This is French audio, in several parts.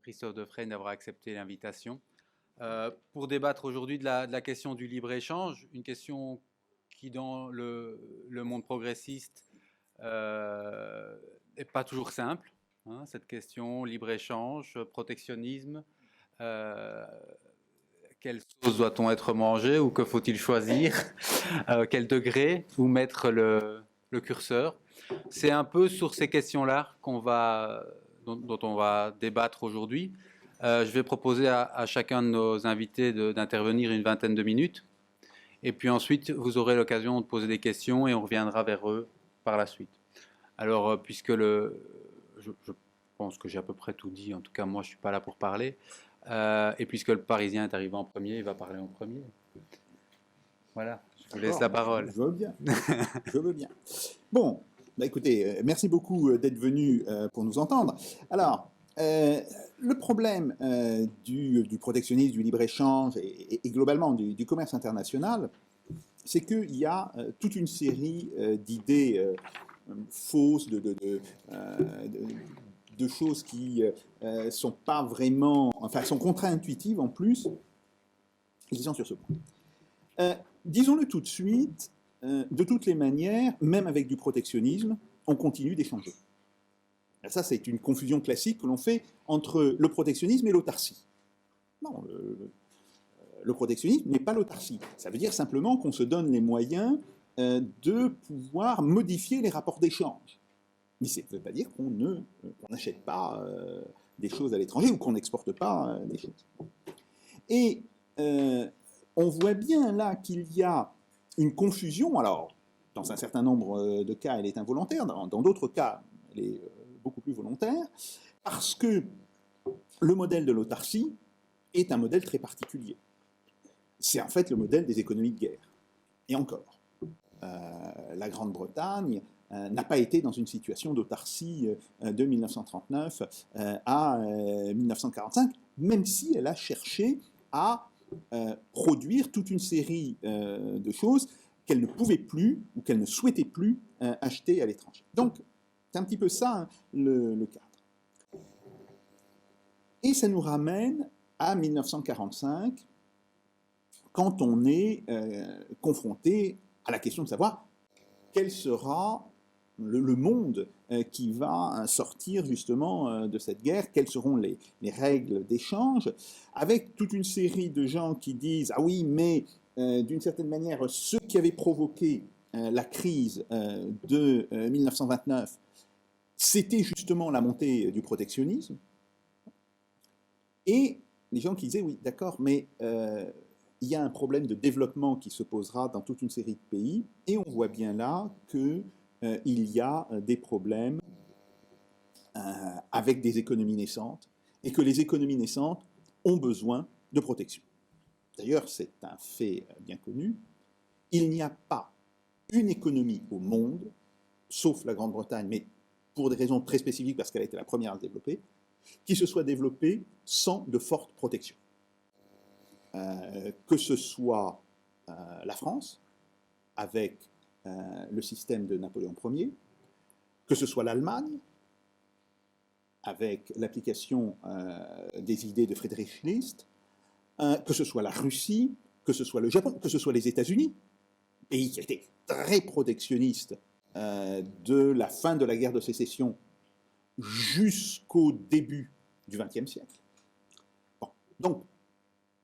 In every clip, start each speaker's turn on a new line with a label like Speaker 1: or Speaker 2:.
Speaker 1: Christophe Defrene d'avoir accepté l'invitation. Pour débattre aujourd'hui de la question du libre-échange, une question qui dans le monde progressiste n'est pas toujours simple, hein, cette question libre-échange, protectionnisme, euh, quelle sauce doit-on être mangé ou que faut-il choisir, quel degré, où mettre le curseur. C'est un peu sur ces questions-là dont on va débattre aujourd'hui. Je vais proposer à chacun de nos invités d'intervenir une vingtaine de minutes. Et puis ensuite, vous aurez l'occasion de poser des questions et on reviendra vers eux par la suite. Alors, je pense que j'ai à peu près tout dit, en tout cas moi je ne suis pas là pour parler. Et puisque le Parisien est arrivé en premier, il va parler en premier. Voilà, je vous laisse la parole.
Speaker 2: Je veux bien. Je veux bien. Bon, bah écoutez, merci beaucoup d'être venu pour nous entendre. Alors, le problème du protectionnisme, du libre-échange et globalement du commerce international, c'est qu'il y a toute une série d'idées fausses, de choses qui sont pas vraiment, enfin, sont contre-intuitives en plus, et qui sont sur ce point. Disons-le tout de suite, de toutes les manières, même avec du protectionnisme, on continue d'échanger. Ça, c'est une confusion classique que l'on fait entre le protectionnisme et l'autarcie. Non, le protectionnisme n'est pas l'autarcie. Ça veut dire simplement qu'on se donne les moyens de pouvoir modifier les rapports d'échange. Mais ça ne veut pas dire qu'on n'achète pas des choses à l'étranger ou qu'on n'exporte pas des choses. Et on voit bien là qu'il y a une confusion. Alors, dans un certain nombre de cas, elle est involontaire. Dans d'autres cas, elle est beaucoup plus volontaire. Parce que le modèle de l'autarcie est un modèle très particulier. C'est en fait le modèle des économies de guerre. Et encore, la Grande-Bretagne n'a pas été dans une situation d'autarcie de 1939 à 1945, même si elle a cherché à produire toute une série de choses qu'elle ne pouvait plus ou qu'elle ne souhaitait plus acheter à l'étranger. Donc, c'est un petit peu ça, hein, le cadre. Et ça nous ramène à 1945, quand on est confronté à la question de savoir quel sera le monde qui va sortir justement de cette guerre, quelles seront les règles d'échange, avec toute une série de gens qui disent « Ah oui, mais d'une certaine manière, ce qui avait provoqué la crise de 1929, c'était justement la montée du protectionnisme. » Et les gens qui disaient « Oui, d'accord, mais il y a un problème de développement qui se posera dans toute une série de pays, et on voit bien là que il y a des problèmes avec des économies naissantes, et que les économies naissantes ont besoin de protection. » D'ailleurs, c'est un fait bien connu, il n'y a pas une économie au monde, sauf la Grande-Bretagne, mais pour des raisons très spécifiques, parce qu'elle a été la première à se développer, qui se soit développée sans de fortes protections. Que ce soit la France, avec le système de Napoléon Ier, que ce soit l'Allemagne, avec l'application des idées de Friedrich List, que ce soit la Russie, que ce soit le Japon, que ce soit les États-Unis, pays qui a été très protectionniste de la fin de la guerre de sécession jusqu'au début du XXe siècle. Bon. Donc,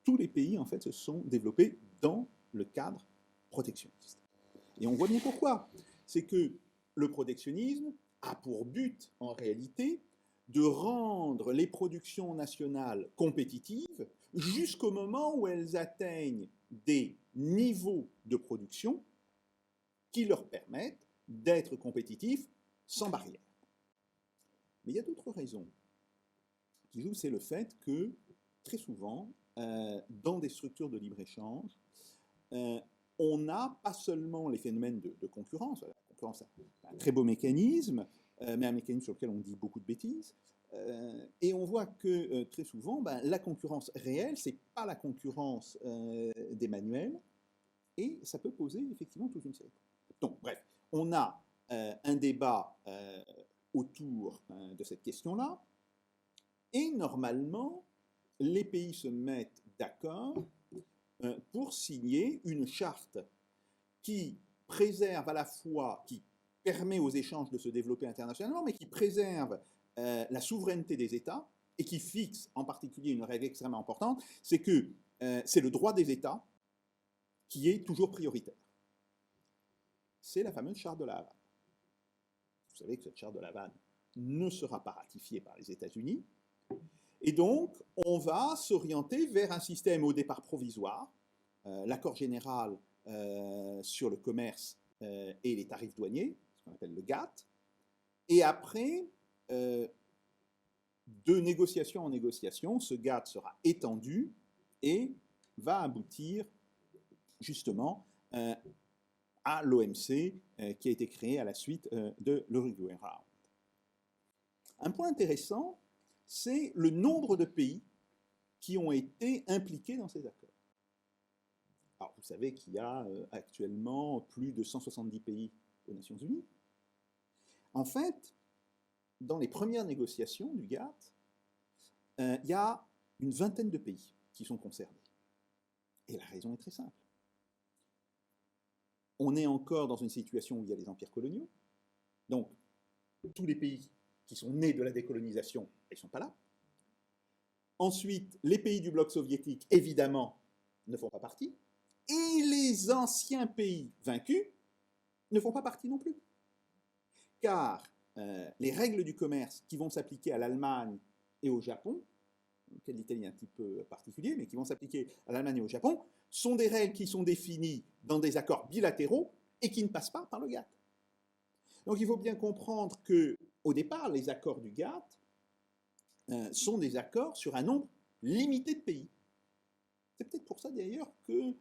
Speaker 2: tous les pays, en fait, se sont développés dans le cadre protectionniste. Et on voit bien pourquoi. C'est que le protectionnisme a pour but, en réalité, de rendre les productions nationales compétitives jusqu'au moment où elles atteignent des niveaux de production qui leur permettent d'être compétitifs sans barrière. Mais il y a d'autres raisons qui jouent, c'est le fait que, très souvent, dans des structures de libre-échange, on n'a pas seulement les phénomènes de concurrence. La concurrence est un très beau mécanisme, mais un mécanisme sur lequel on dit beaucoup de bêtises. Et on voit que très souvent, la concurrence réelle, ce n'est pas la concurrence des manuels, et ça peut poser effectivement toute une série de problèmes. Donc, bref, on a un débat autour de cette question-là. Et normalement, les pays se mettent d'accord pour signer une charte qui préserve à la fois, qui permet aux échanges de se développer internationalement, mais qui préserve la souveraineté des États et qui fixe en particulier une règle extrêmement importante, c'est que c'est le droit des États qui est toujours prioritaire. C'est la fameuse charte de La Havane. Vous savez que cette charte de La Havane ne sera pas ratifiée par les États-Unis, et donc on va s'orienter vers un système au départ provisoire, l'accord général sur le commerce et les tarifs douaniers, ce qu'on appelle le GATT, et après, de négociation en négociation, ce GATT sera étendu et va aboutir justement à l'OMC qui a été créé à la suite de l'Uruguay Round. Un point intéressant, c'est le nombre de pays qui ont été impliqués dans ces accords. Alors, vous savez qu'il y a actuellement plus de 170 pays aux Nations Unies. En fait, dans les premières négociations du GATT, il y a une vingtaine de pays qui sont concernés. Et la raison est très simple. On est encore dans une situation où il y a des empires coloniaux. Donc, tous les pays qui sont nés de la décolonisation, ils ne sont pas là. Ensuite, les pays du bloc soviétique, évidemment, ne font pas partie. Et les anciens pays vaincus ne font pas partie non plus. Car les règles du commerce qui vont s'appliquer à l'Allemagne et au Japon, auquel l'Italie est un petit peu particulier, mais qui vont s'appliquer à l'Allemagne et au Japon, sont des règles qui sont définies dans des accords bilatéraux et qui ne passent pas par le GATT. Donc il faut bien comprendre qu'au départ, les accords du GATT sont des accords sur un nombre limité de pays. C'est peut-être pour ça d'ailleurs que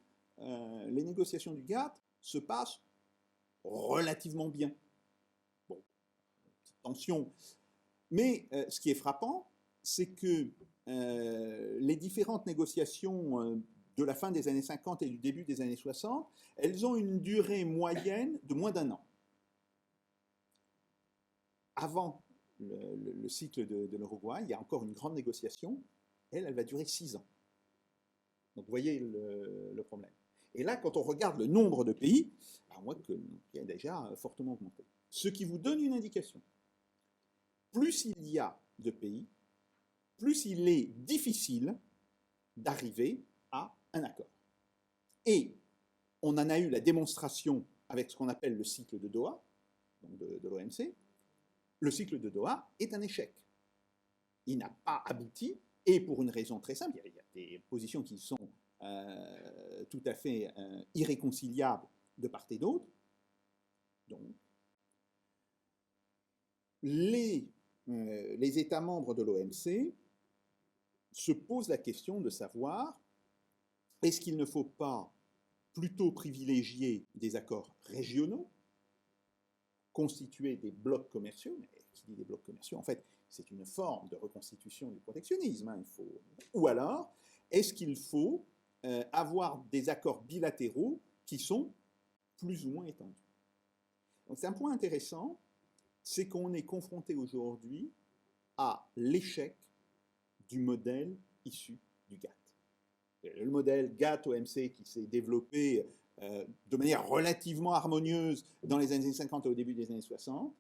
Speaker 2: les négociations du GATT se passent relativement bien. Bon, petite tension. Mais ce qui est frappant, c'est que les différentes négociations de la fin des années 50 et du début des années 60, elles ont une durée moyenne de moins d'un an. Avant le cycle de l'Uruguay, il y a encore une grande négociation. Elle va durer 6 ans. Donc vous voyez le problème. Et là, quand on regarde le nombre de pays, on voit qu'il y a déjà fortement augmenté. Ce qui vous donne une indication. Plus il y a de pays, plus il est difficile d'arriver à un accord. Et on en a eu la démonstration avec ce qu'on appelle le cycle de Doha, donc de l'OMC. Le cycle de Doha est un échec. Il n'a pas abouti, et pour une raison très simple, il y a des positions qui sont tout à fait irréconciliables de part et d'autre. Donc, les États membres de l'OMC se posent la question de savoir est-ce qu'il ne faut pas plutôt privilégier des accords régionaux, constituer des blocs commerciaux, mais qui dit des blocs commerciaux, en fait, c'est une forme de reconstitution du protectionnisme. Ou alors, est-ce qu'il faut avoir des accords bilatéraux qui sont plus ou moins étendus? Donc, c'est un point intéressant, c'est qu'on est confronté aujourd'hui à l'échec du modèle issu du GATT. Le modèle GATT-OMC qui s'est développé de manière relativement harmonieuse dans les années 50 et au début des années 60,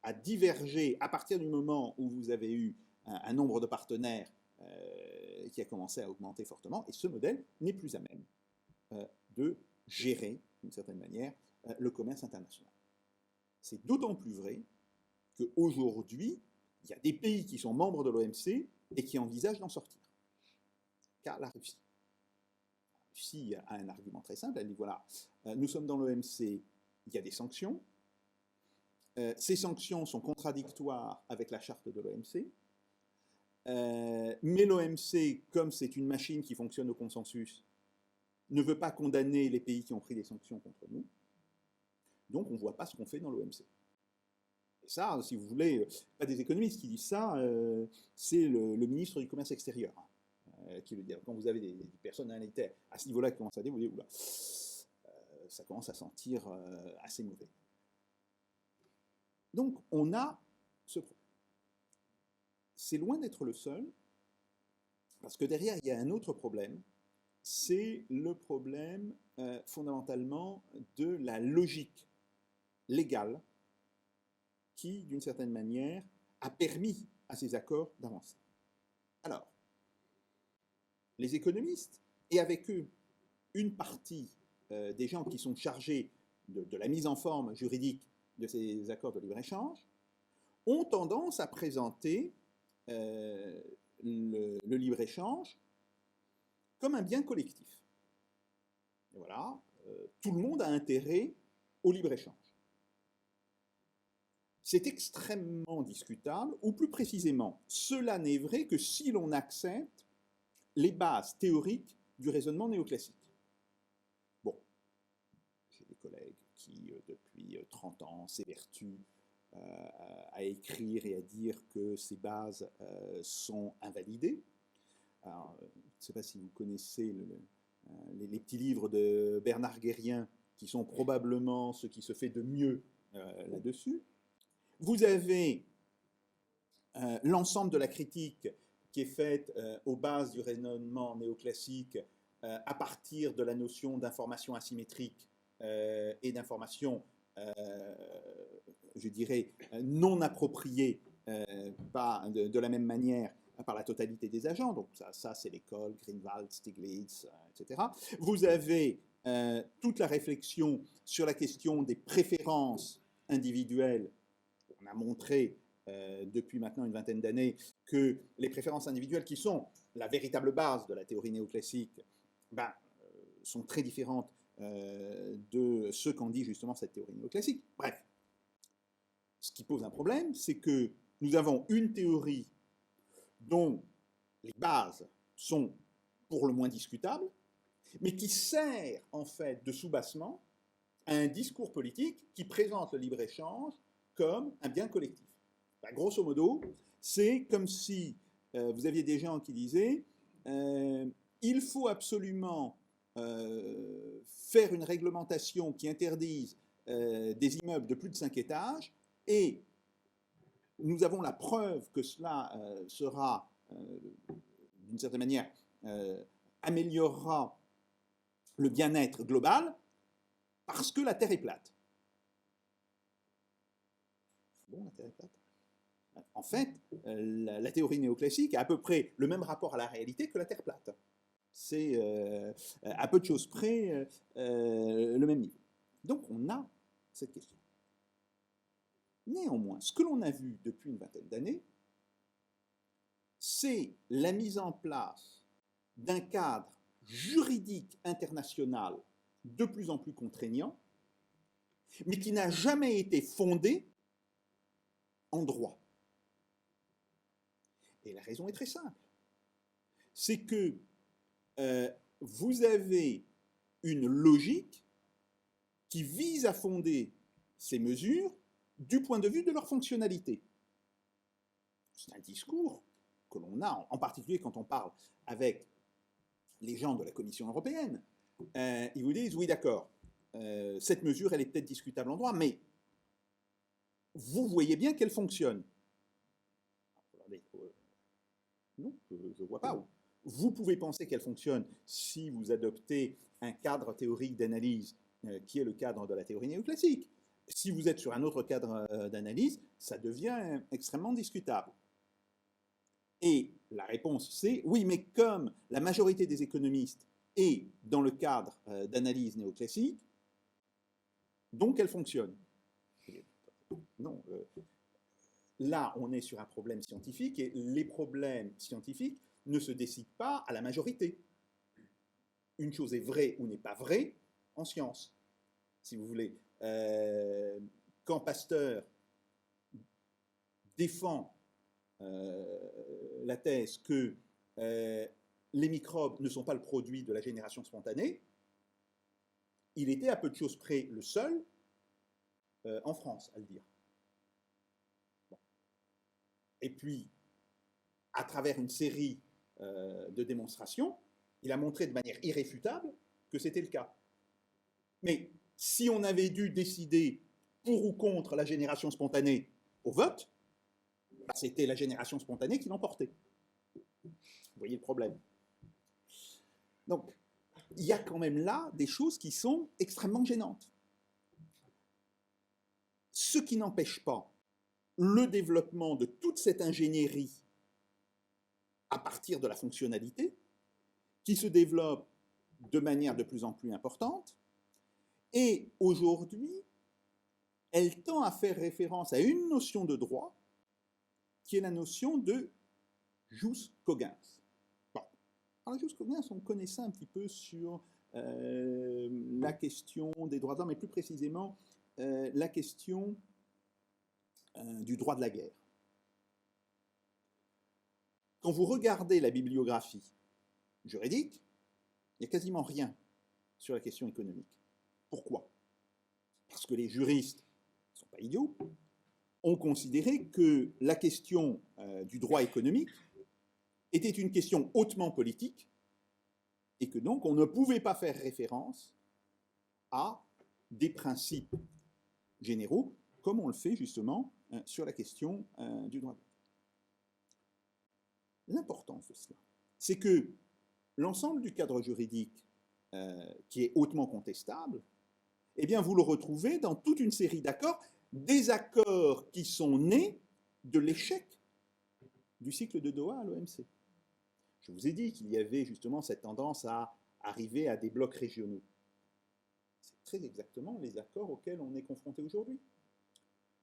Speaker 2: a divergé à partir du moment où vous avez eu un nombre de partenaires qui a commencé à augmenter fortement, et ce modèle n'est plus à même de gérer, d'une certaine manière, le commerce international. C'est d'autant plus vrai qu'aujourd'hui, il y a des pays qui sont membres de l'OMC et qui envisagent d'en sortir. Car la Russie. La Russie a un argument très simple, elle dit voilà, nous sommes dans l'OMC, il y a des sanctions, ces sanctions sont contradictoires avec la charte de l'OMC, mais l'OMC, comme c'est une machine qui fonctionne au consensus, ne veut pas condamner les pays qui ont pris des sanctions contre nous, donc on ne voit pas ce qu'on fait dans l'OMC. Et ça, si vous voulez, pas des économistes qui disent ça, c'est le ministre du Commerce extérieur qui le dit. Quand vous avez des personnalités à ce niveau-là qui commencent à dire, vous dites, oula, ça commence à sentir assez mauvais. Donc, on a ce problème. c'est loin d'être le seul, parce que derrière, il y a un autre problème, c'est le problème fondamentalement de la logique légale qui, d'une certaine manière, a permis à ces accords d'avancer. Alors, les économistes, et avec eux une partie des gens qui sont chargés de la mise en forme juridique de ces accords de libre-échange, ont tendance à présenter le libre-échange comme un bien collectif. Et voilà, tout le monde a intérêt au libre-échange. C'est extrêmement discutable, ou plus précisément, cela n'est vrai que si l'on accepte les bases théoriques du raisonnement néoclassique. Bon, j'ai des collègues qui, depuis 30 ans, s'évertuent à écrire et à dire que ces bases sont invalidées. Alors, je ne sais pas si vous connaissez les petits livres de Bernard Guérien, qui sont probablement ce qui se fait de mieux là-dessus. Vous avez l'ensemble de la critique qui est faite aux bases du raisonnement néoclassique à partir de la notion d'information asymétrique et d'information, je dirais, non appropriée de la même manière par la totalité des agents. Donc ça c'est l'école, Greenwald, Stiglitz, etc. Vous avez toute la réflexion sur la question des préférences individuelles. On a montré depuis maintenant une vingtaine d'années que les préférences individuelles, qui sont la véritable base de la théorie néoclassique, sont très différentes de ce qu'en dit justement cette théorie néoclassique. Bref, ce qui pose un problème, c'est que nous avons une théorie dont les bases sont pour le moins discutables, mais qui sert en fait de soubassement à un discours politique qui présente le libre-échange comme un bien collectif. Grosso modo, c'est comme si vous aviez des gens qui disaient il faut absolument faire une réglementation qui interdise des immeubles de plus de 5 étages, et nous avons la preuve que cela sera, d'une certaine manière, améliorera le bien-être global parce que la Terre est plate. Bon, la Terre est plate. En fait, la théorie néoclassique a à peu près le même rapport à la réalité que la Terre plate. C'est à peu de choses près le même niveau. Donc on a cette question. Néanmoins, ce que l'on a vu depuis une vingtaine d'années, c'est la mise en place d'un cadre juridique international de plus en plus contraignant, mais qui n'a jamais été fondé en droit. Et la raison est très simple. C'est que vous avez une logique qui vise à fonder ces mesures du point de vue de leur fonctionnalité. C'est un discours que l'on a, en particulier quand on parle avec les gens de la Commission européenne. Ils vous disent, oui d'accord, cette mesure elle est peut-être discutable en droit, mais vous voyez bien qu'elle fonctionne. Regardez, non, je ne vois pas. Vous pouvez penser qu'elle fonctionne si vous adoptez un cadre théorique d'analyse qui est le cadre de la théorie néoclassique. Si vous êtes sur un autre cadre d'analyse, ça devient extrêmement discutable. Et la réponse c'est oui, mais comme la majorité des économistes est dans le cadre d'analyse néoclassique, donc elle fonctionne. Non, là on est sur un problème scientifique et les problèmes scientifiques ne se décident pas à la majorité. Une chose est vraie ou n'est pas vraie en science, si vous voulez. Quand Pasteur défend la thèse que les microbes ne sont pas le produit de la génération spontanée, il était à peu de choses près le seul en France à le dire. Bon. Et puis, à travers une série de démonstrations, il a montré de manière irréfutable que c'était le cas. Mais si on avait dû décider pour ou contre la génération spontanée au vote, c'était la génération spontanée qui l'emportait. Vous voyez le problème. Donc, il y a quand même là des choses qui sont extrêmement gênantes. Ce qui n'empêche pas le développement de toute cette ingénierie à partir de la fonctionnalité, qui se développe de manière de plus en plus importante, et aujourd'hui, elle tend à faire référence à une notion de droit, qui est la notion de jus cogens. Bon. Alors, jus cogens, on connaît ça un petit peu sur la question des droits de l'homme, et plus précisément la question du droit de la guerre. Quand vous regardez la bibliographie juridique, il n'y a quasiment rien sur la question économique. Pourquoi? Parce que les juristes ne sont pas idiots, ont considéré que la question du droit économique était une question hautement politique et que donc on ne pouvait pas faire référence à des principes généraux comme on le fait justement sur la question du droit. L'importance de cela, c'est que l'ensemble du cadre juridique qui est hautement contestable, eh bien vous le retrouvez dans toute une série d'accords, des accords qui sont nés de l'échec du cycle de Doha à l'OMC. Je vous ai dit qu'il y avait justement cette tendance à arriver à des blocs régionaux. C'est très exactement les accords auxquels on est confronté aujourd'hui.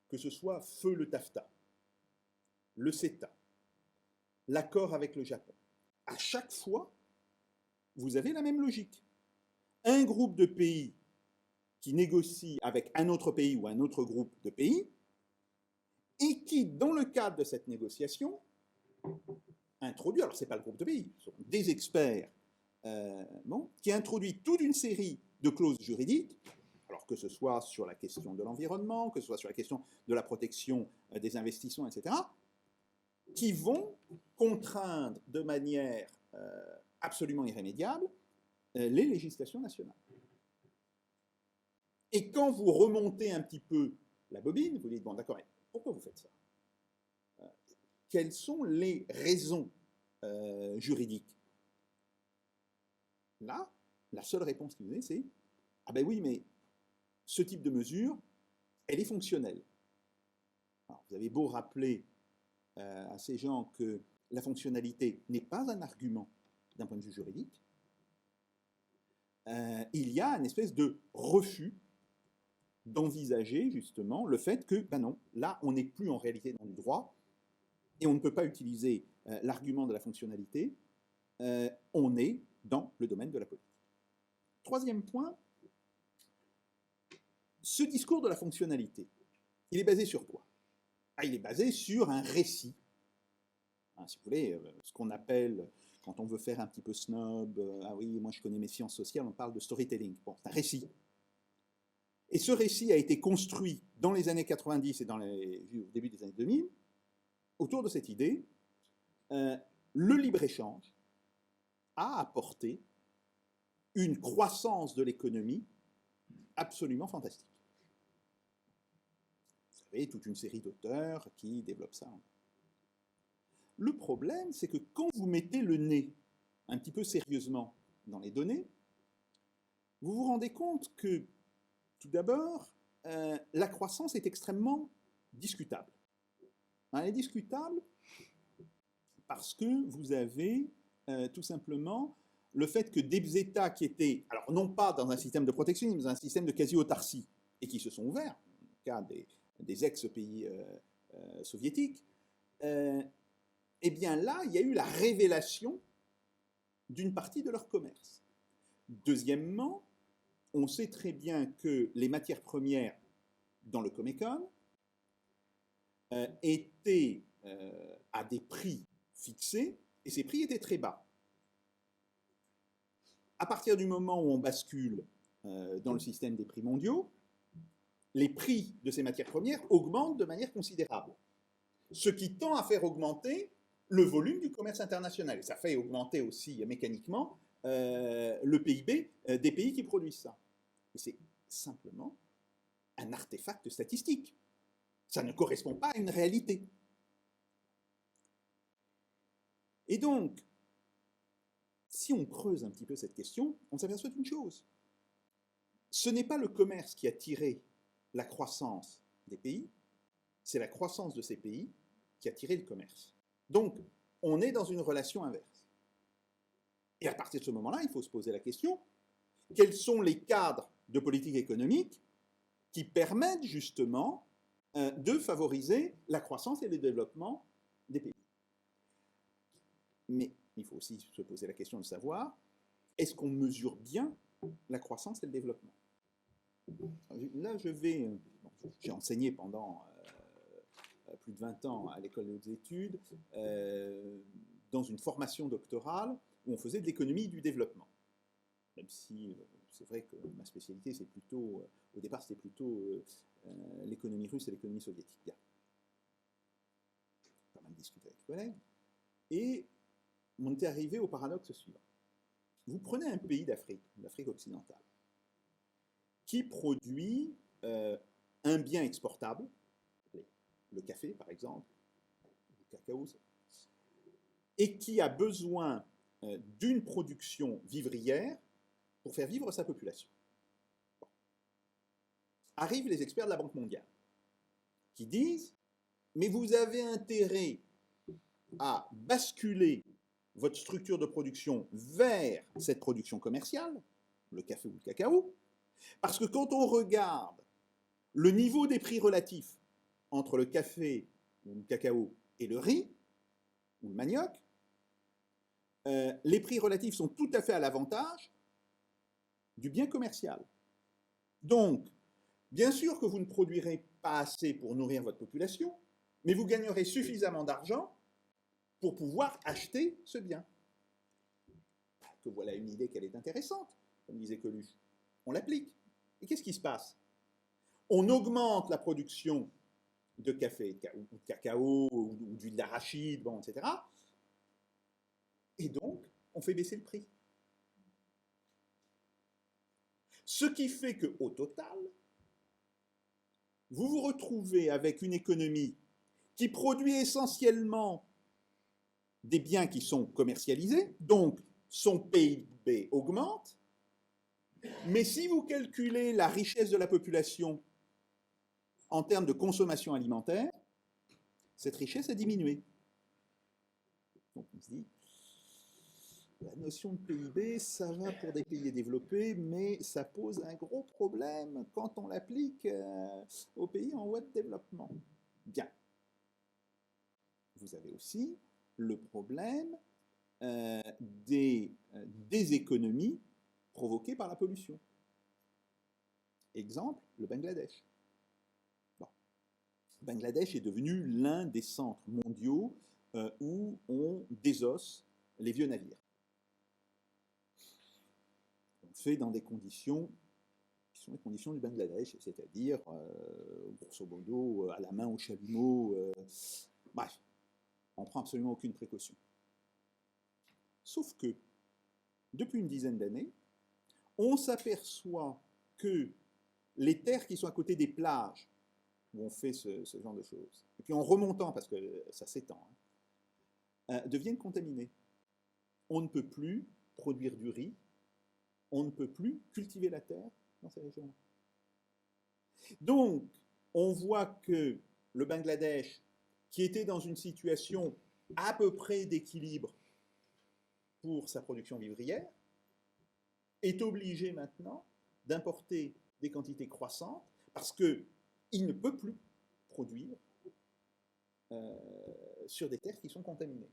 Speaker 2: Que ce soit feu le TAFTA, le CETA, l'accord avec le Japon. À chaque fois, vous avez la même logique. Un groupe de pays qui négocie avec un autre pays ou un autre groupe de pays et qui, dans le cadre de cette négociation, introduit, alors ce n'est pas le groupe de pays, ce sont des experts, qui introduit toute une série de clauses juridiques, alors que ce soit sur la question de l'environnement, que ce soit sur la question de la protection des investissements, etc., qui vont contraindre de manière absolument irrémédiable les législations nationales. Et quand vous remontez un petit peu la bobine, vous dites, bon d'accord, mais pourquoi vous faites ça? Quelles sont les raisons juridiques? Là, la seule réponse qui vous est, c'est, ah ben oui, mais ce type de mesure, elle est fonctionnelle. Alors, vous avez beau rappeler à ces gens que la fonctionnalité n'est pas un argument d'un point de vue juridique, il y a une espèce de refus d'envisager justement le fait que, ben non, là, on n'est plus en réalité dans le droit et on ne peut pas utiliser l'argument de la fonctionnalité, on est dans le domaine de la politique. Troisième point, ce discours de la fonctionnalité, il est basé sur quoi? Il est basé sur un récit. Si vous voulez, ce qu'on appelle, quand on veut faire un petit peu snob, ah oui, moi je connais mes sciences sociales, on parle de storytelling. Bon, c'est un récit. Et ce récit a été construit dans les années 90 et au début des années 2000, autour de cette idée, le libre-échange a apporté une croissance de l'économie absolument fantastique. Vous savez, toute une série d'auteurs qui développent ça. Le problème, c'est que quand vous mettez le nez un petit peu sérieusement dans les données, vous vous rendez compte que, tout d'abord, la croissance est extrêmement discutable. Elle est discutable parce que vous avez tout simplement le fait que des États qui étaient, alors non pas dans un système de protectionnisme, mais dans un système de quasi-autarcie, et qui se sont ouverts, dans le cas des ex-pays soviétiques, eh bien là, il y a eu la révélation d'une partie de leur commerce. Deuxièmement, on sait très bien que les matières premières dans le Comecon étaient à des prix fixés, et ces prix étaient très bas. À partir du moment où on bascule dans le système des prix mondiaux, les prix de ces matières premières augmentent de manière considérable, ce qui tend à faire augmenter le volume du commerce international. Et ça fait augmenter aussi mécaniquement le PIB des pays qui produisent ça. Et c'est simplement un artefact statistique. Ça ne correspond pas à une réalité. Et donc, si on creuse un petit peu cette question, on s'aperçoit d'une chose. Ce n'est pas le commerce qui a tiré la croissance des pays, c'est la croissance de ces pays qui a tiré le commerce. Donc, on est dans une relation inverse. Et à partir de ce moment-là, il faut se poser la question, quels sont les cadres de politique économique qui permettent justement de favoriser la croissance et le développement des pays. Mais il faut aussi se poser la question de savoir, est-ce qu'on mesure bien la croissance et le développement? Là, j'ai enseigné pendant plus de 20 ans à l'école des hautes études, dans une formation doctorale où on faisait de l'économie du développement. Même si c'est vrai que ma spécialité, c'est plutôt, au départ, c'était plutôt l'économie russe et l'économie soviétique. Bien. J'ai pas mal discuté avec les collègues. Et on était arrivé au paradoxe suivant. Vous prenez un pays d'Afrique, l'Afrique occidentale, qui produit un bien exportable, le café par exemple, le cacao, et qui a besoin d'une production vivrière pour faire vivre sa population. Bon. Arrivent les experts de la Banque mondiale qui disent « Mais vous avez intérêt à basculer votre structure de production vers cette production commerciale, le café ou le cacao, parce que quand on regarde le niveau des prix relatifs entre le café ou le cacao et le riz ou le manioc, les prix relatifs sont tout à fait à l'avantage du bien commercial. Donc, bien sûr que vous ne produirez pas assez pour nourrir votre population, mais vous gagnerez suffisamment d'argent pour pouvoir acheter ce bien. Que voilà une idée qu'elle est intéressante, comme disait Coluche. On l'applique. Et qu'est-ce qui se passe? On augmente la production de café, ou de cacao, ou d'huile d'arachide, bon, etc. Et donc, on fait baisser le prix. Ce qui fait qu'au total, vous vous retrouvez avec une économie qui produit essentiellement des biens qui sont commercialisés, donc son PIB augmente, mais si vous calculez la richesse de la population en termes de consommation alimentaire, cette richesse a diminué. Donc on se dit, la notion de PIB, ça va pour des pays développés, mais ça pose un gros problème quand on l'applique aux pays en voie de développement. Bien. Vous avez aussi le problème des économies provoquées par la pollution. Exemple, le Bangladesh. Bon. Le Bangladesh est devenu l'un des centres mondiaux où on désosse les vieux navires. On fait dans des conditions qui sont les conditions du Bangladesh, c'est-à-dire, grosso modo, à la main au chalumeau. Bref, on ne prend absolument aucune précaution. Sauf que, depuis une dizaine d'années, on s'aperçoit que les terres qui sont à côté des plages, où on fait ce genre de choses, et puis en remontant, parce que ça s'étend, deviennent contaminées. On ne peut plus produire du riz, on ne peut plus cultiver la terre dans ces régions-là. Donc, on voit que le Bangladesh, qui était dans une situation à peu près d'équilibre pour sa production vivrière, est obligé maintenant d'importer des quantités croissantes parce qu'il ne peut plus produire sur des terres qui sont contaminées.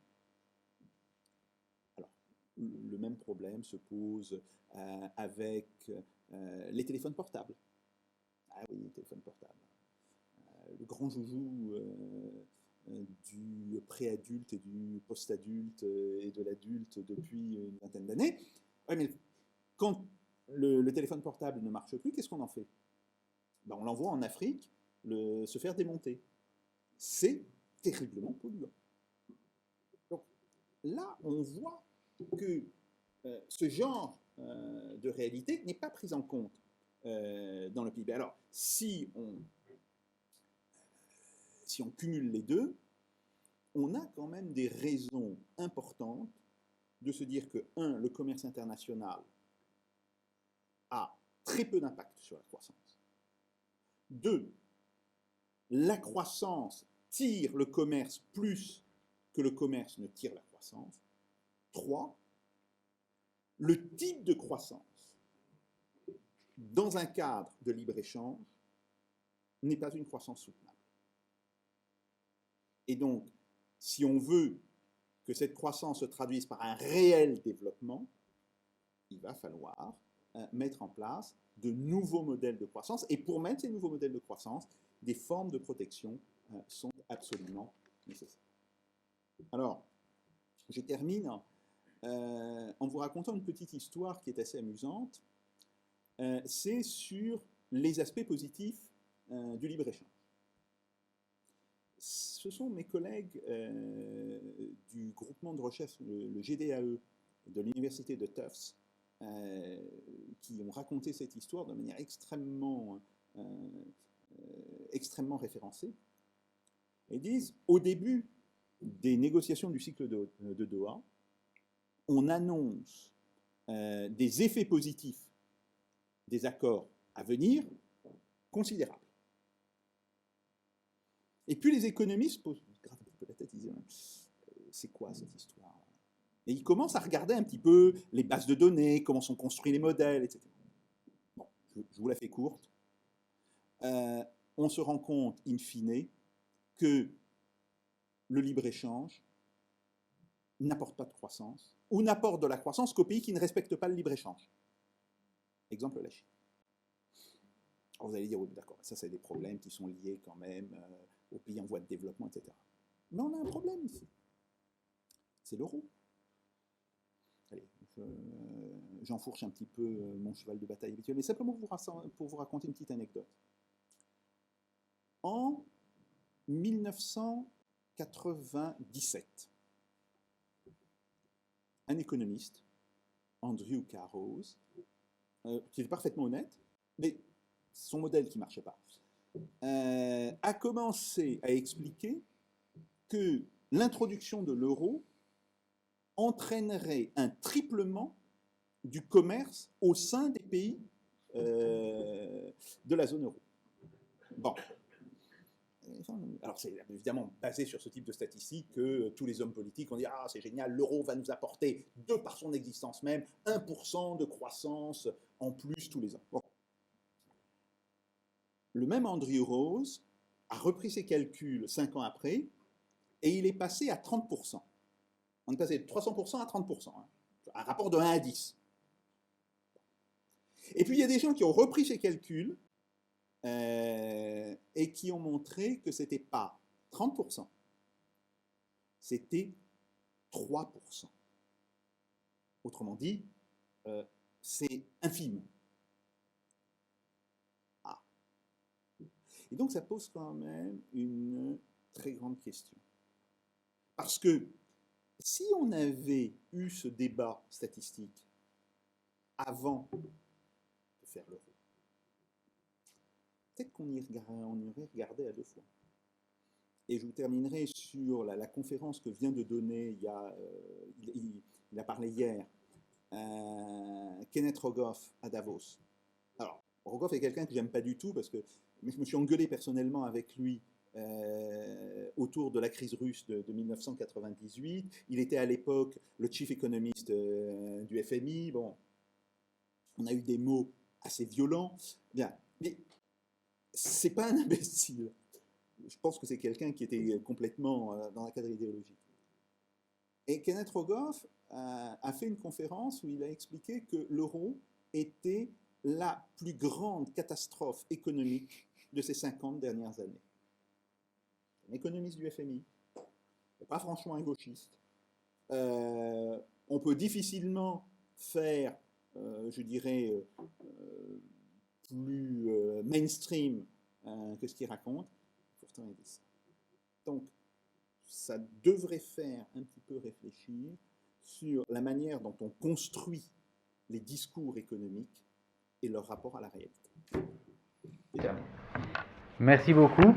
Speaker 2: Alors, le même problème se pose avec les téléphones portables. Ah oui, les téléphones portables. Le grand joujou du préadulte et du post-adulte et de l'adulte depuis une vingtaine d'années. Ouais, mais quand le téléphone portable ne marche plus, qu'est-ce qu'on en fait? Ben, on l'envoie en Afrique se faire démonter. C'est terriblement polluant. Donc là, on voit que ce genre de réalité n'est pas pris en compte dans le PIB. Alors, si on cumule les deux, on a quand même des raisons importantes de se dire que, un, le commerce international a très peu d'impact sur la croissance. Deux, la croissance tire le commerce plus que le commerce ne tire la croissance. Trois, le type de croissance dans un cadre de libre-échange n'est pas une croissance soutenable. Et donc, si on veut que cette croissance se traduise par un réel développement, il va falloir mettre en place de nouveaux modèles de croissance. Et pour mettre ces nouveaux modèles de croissance, des formes de protection sont absolument nécessaires. Alors, je termine en vous racontant une petite histoire qui est assez amusante. C'est sur les aspects positifs du libre-échange. Ce sont mes collègues du groupement de recherche, le GDAE, de l'université de Tufts, qui ont raconté cette histoire de manière extrêmement référencée. Ils disent, au début des négociations du cycle de Doha, on annonce des effets positifs des accords à venir considérables. Et puis les économistes posent un peu la tête, ils disent, c'est quoi cette histoire? Et ils commencent à regarder un petit peu les bases de données, comment sont construits les modèles, etc. Bon, je vous la fais courte. On se rend compte, in fine, que le libre-échange n'apporte pas de croissance, ou n'apporte de la croissance qu'aux pays qui ne respectent pas le libre-échange. Exemple, la Chine. Alors vous allez dire, oui, d'accord, ça c'est des problèmes qui sont liés quand même aux pays en voie de développement, etc. Mais on a un problème ici. C'est l'euro. Allez, j'enfourche un petit peu mon cheval de bataille habituel, mais simplement pour vous raconter une petite anecdote. En 1997, un économiste, Andrew Carrows, qui était parfaitement honnête, mais son modèle qui ne marchait pas, a commencé à expliquer que l'introduction de l'euro entraînerait un triplement du commerce au sein des pays de la zone euro. Bon. Alors c'est évidemment basé sur ce type de statistiques que tous les hommes politiques ont dit « Ah, c'est génial, l'euro va nous apporter, de par son existence même, 1% de croissance en plus tous les ans. » Bon. Le même Andrew Rose a repris ses calculs 5 ans après et il est passé à 30%. On est passé de 300% à 30%, hein, un rapport de 1 à 10. Et puis il y a des gens qui ont repris ces calculs et qui ont montré que ce n'était pas 30%, c'était 3%. Autrement dit, c'est infime. Ah. Et donc ça pose quand même une très grande question. Parce que si on avait eu ce débat statistique avant de faire l'euro, peut-être qu'on y aurait regardé à deux fois. Et je vous terminerai sur la conférence que vient de donner, il a parlé hier, Kenneth Rogoff à Davos. Alors, Rogoff est quelqu'un que j'aime pas du tout, parce que je me suis engueulé personnellement avec lui autour de la crise russe de 1998. Il était à l'époque le chief économiste du FMI. Bon, on a eu des mots assez violents. Bien, mais c'est pas un imbécile. Je pense que c'est quelqu'un qui était complètement dans la cadre idéologique. Et Kenneth Rogoff a fait une conférence où il a expliqué que l'euro était la plus grande catastrophe économique de ces 50 dernières années. Un économiste du FMI, pas franchement un gauchiste. On peut difficilement faire, je dirais, plus mainstream que ce qu'il raconte. Pourtant, il dit ça. Donc, ça devrait faire un petit peu réfléchir sur la manière dont on construit les discours économiques et leur rapport à la réalité.
Speaker 1: Merci beaucoup.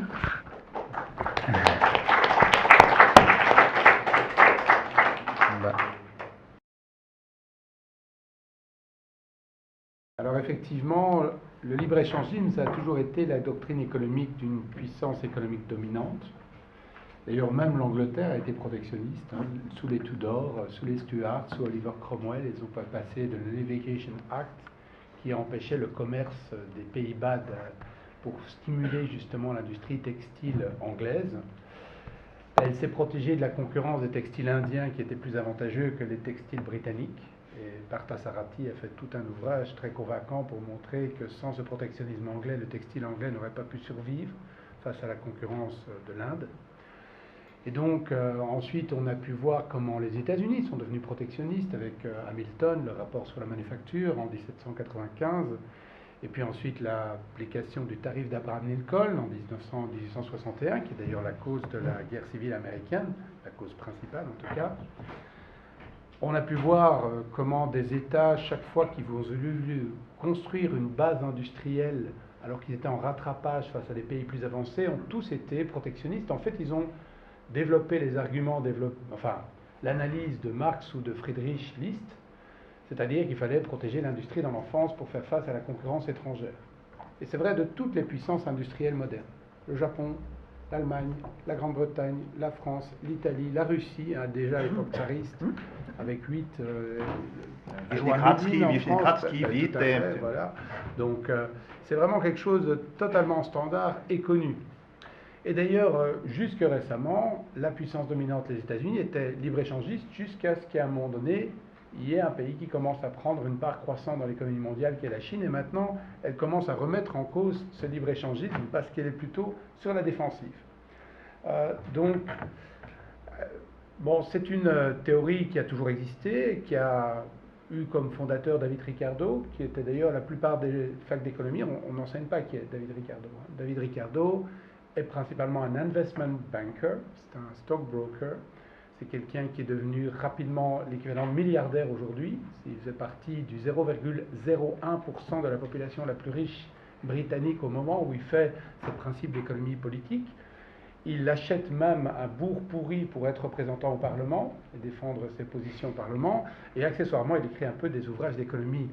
Speaker 3: Alors effectivement, le libre-échangisme, ça a toujours été la doctrine économique d'une puissance économique dominante. D'ailleurs, même l'Angleterre a été protectionniste, hein, sous les Tudors, sous les Stuarts, sous Oliver Cromwell. Ils ont passé de Navigation Act qui empêchait le commerce des Pays-Bas pour stimuler justement l'industrie textile anglaise. Elle s'est protégée de la concurrence des textiles indiens qui étaient plus avantageux que les textiles britanniques. Et Partha Sarathy a fait tout un ouvrage très convaincant pour montrer que sans ce protectionnisme anglais, le textile anglais n'aurait pas pu survivre face à la concurrence de l'Inde. Et donc, ensuite, on a pu voir comment les États-Unis sont devenus protectionnistes avec Hamilton, le rapport sur la manufacture en 1795, et puis ensuite l'application du tarif d'Abraham Lincoln en 1861, qui est d'ailleurs la cause de la guerre civile américaine, la cause principale en tout cas. On a pu voir comment des États, chaque fois qu'ils ont voulu construire une base industrielle, alors qu'ils étaient en rattrapage face à des pays plus avancés, ont tous été protectionnistes. En fait, ils ont développer les arguments, l'analyse de Marx ou de Friedrich List, c'est-à-dire qu'il fallait protéger l'industrie dans l'enfance pour faire face à la concurrence étrangère. Et c'est vrai de toutes les puissances industrielles modernes. Le Japon, l'Allemagne, la Grande-Bretagne, la France, l'Italie, la Russie, hein, déjà à l'époque tsariste, avec 8 voilà. Donc c'est vraiment quelque chose de totalement standard et connu. Et d'ailleurs, jusque récemment, la puissance dominante, les États-Unis, était libre-échangiste jusqu'à ce qu'à un moment donné, il y ait un pays qui commence à prendre une part croissante dans l'économie mondiale, qui est la Chine, et maintenant, elle commence à remettre en cause ce libre-échangisme parce qu'elle est plutôt sur la défensive. Bon, c'est une théorie qui a toujours existé, qui a eu comme fondateur David Ricardo, qui était d'ailleurs la plupart des facs d'économie, on n'enseigne pas qui est David Ricardo. Hein. David Ricardo est principalement un investment banker, c'est un stockbroker, c'est quelqu'un qui est devenu rapidement l'équivalent de milliardaire aujourd'hui. Il faisait partie du 0,01% de la population la plus riche britannique au moment où il fait ses principes d'économie politique. Il achète même un bourg pourri pour être représentant au Parlement et défendre ses positions au Parlement. Et accessoirement, il écrit un peu des ouvrages d'économie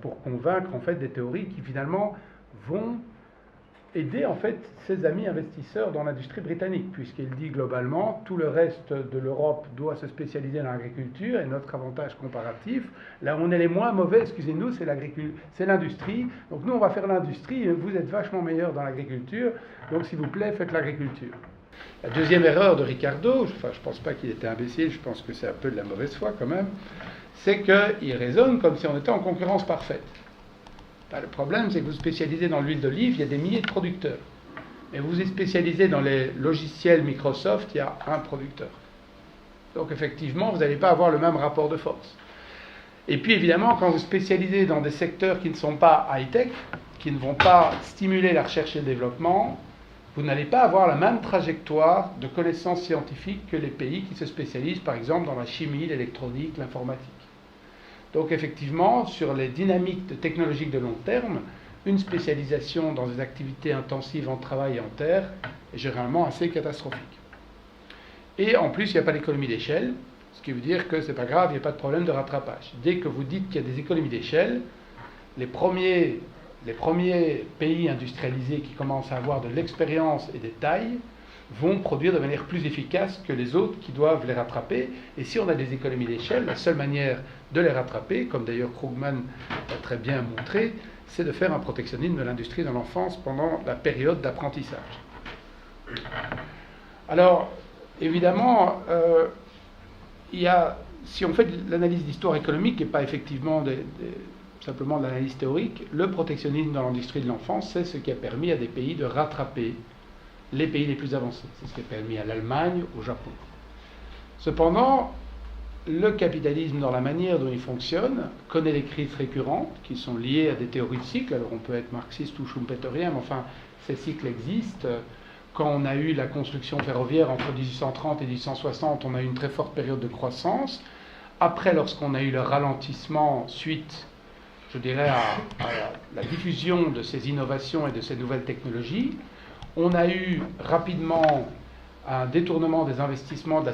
Speaker 3: pour convaincre en fait des théories qui finalement vont aider en fait ses amis investisseurs dans l'industrie britannique, puisqu'il dit globalement tout le reste de l'Europe doit se spécialiser dans l'agriculture et notre avantage comparatif, là où on est les moins mauvais, excusez-nous, c'est l'industrie. Donc nous on va faire l'industrie et vous êtes vachement meilleurs dans l'agriculture, donc s'il vous plaît faites l'agriculture. La deuxième erreur de Ricardo, je ne pense pas qu'il était imbécile, je pense que c'est un peu de la mauvaise foi quand même, c'est qu'il raisonne comme si on était en concurrence parfaite. Le problème, c'est que vous spécialisez dans l'huile d'olive, il y a des milliers de producteurs. Mais vous vous spécialisez dans les logiciels Microsoft, il y a un producteur. Donc effectivement, vous n'allez pas avoir le même rapport de force. Et puis évidemment, quand vous spécialisez dans des secteurs qui ne sont pas high-tech, qui ne vont pas stimuler la recherche et le développement, vous n'allez pas avoir la même trajectoire de connaissances scientifiques que les pays qui se spécialisent par exemple dans la chimie, l'électronique, l'informatique. Donc effectivement, sur les dynamiques technologiques de long terme, une spécialisation dans des activités intensives en travail et en terre est généralement assez catastrophique. Et en plus, il n'y a pas d'économie d'échelle, ce qui veut dire que c'est pas grave, il n'y a pas de problème de rattrapage. Dès que vous dites qu'il y a des économies d'échelle, les premiers pays industrialisés qui commencent à avoir de l'expérience et des tailles vont produire de manière plus efficace que les autres qui doivent les rattraper. Et si on a des économies d'échelle, la seule manière de les rattraper, comme d'ailleurs Krugman l'a très bien montré, c'est de faire un protectionnisme de l'industrie dans l'enfance pendant la période d'apprentissage. Alors, évidemment, si on fait de l'analyse d'histoire économique et pas effectivement simplement de l'analyse théorique, le protectionnisme dans l'industrie de l'enfance, c'est ce qui a permis à des pays de rattraper les pays les plus avancés. C'est ce qui a permis à l'Allemagne, au Japon. Cependant, le capitalisme, dans la manière dont il fonctionne, connaît des crises récurrentes qui sont liées à des théories de cycles. Alors on peut être marxiste ou schumpeterien, mais enfin, ces cycles existent. Quand on a eu la construction ferroviaire entre 1830 et 1860, on a eu une très forte période de croissance. Après, lorsqu'on a eu le ralentissement suite, je dirais, à la diffusion de ces innovations et de ces nouvelles technologies, on a eu rapidement un détournement des investissements de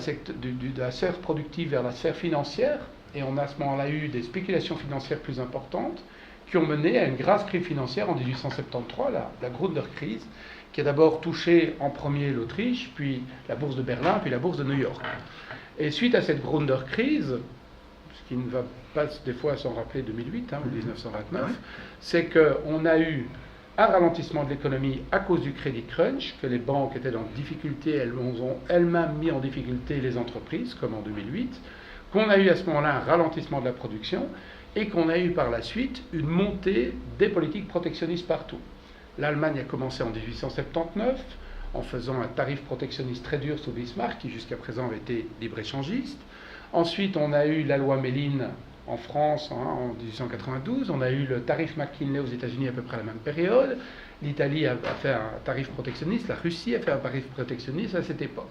Speaker 3: la sphère productive vers la sphère financière, et on a à ce moment-là eu des spéculations financières plus importantes, qui ont mené à une grave crise financière en 1873, la Gründerkrise, qui a d'abord touché en premier l'Autriche, puis la bourse de Berlin, puis la bourse de New York. Et suite à cette Gründerkrise, ce qui ne va pas des fois s'en rappeler 2008 ou 1929, c'est qu'on a eu un ralentissement de l'économie à cause du crédit crunch, que les banques étaient dans difficulté, elles ont elles-mêmes mis en difficulté les entreprises, comme en 2008, qu'on a eu à ce moment-là un ralentissement de la production, et qu'on a eu par la suite une montée des politiques protectionnistes partout. L'Allemagne a commencé en 1879, en faisant un tarif protectionniste très dur sous Bismarck, qui jusqu'à présent avait été libre-échangiste. Ensuite, on a eu la loi Méline en France en 1892, on a eu le tarif McKinley aux États-Unis à peu près à la même période, l'Italie a fait un tarif protectionniste, la Russie a fait un tarif protectionniste à cette époque.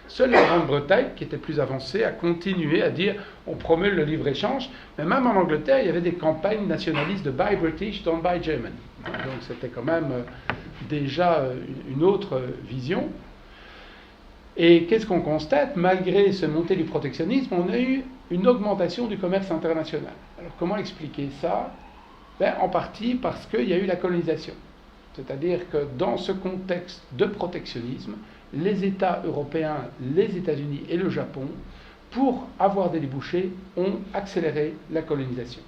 Speaker 3: Seule la Grande-Bretagne, qui était plus avancée, a continué à dire on promeut le libre-échange, mais même en Angleterre, il y avait des campagnes nationalistes de Buy British, Don't Buy German. Donc c'était quand même déjà une autre vision. Et qu'est-ce qu'on constate? Malgré ce montée du protectionnisme, on a eu une augmentation du commerce international. Alors comment expliquer ça? En partie parce qu'il y a eu la colonisation. C'est-à-dire que dans ce contexte de protectionnisme, les États européens, les États-Unis et le Japon, pour avoir des débouchés, ont accéléré la colonisation.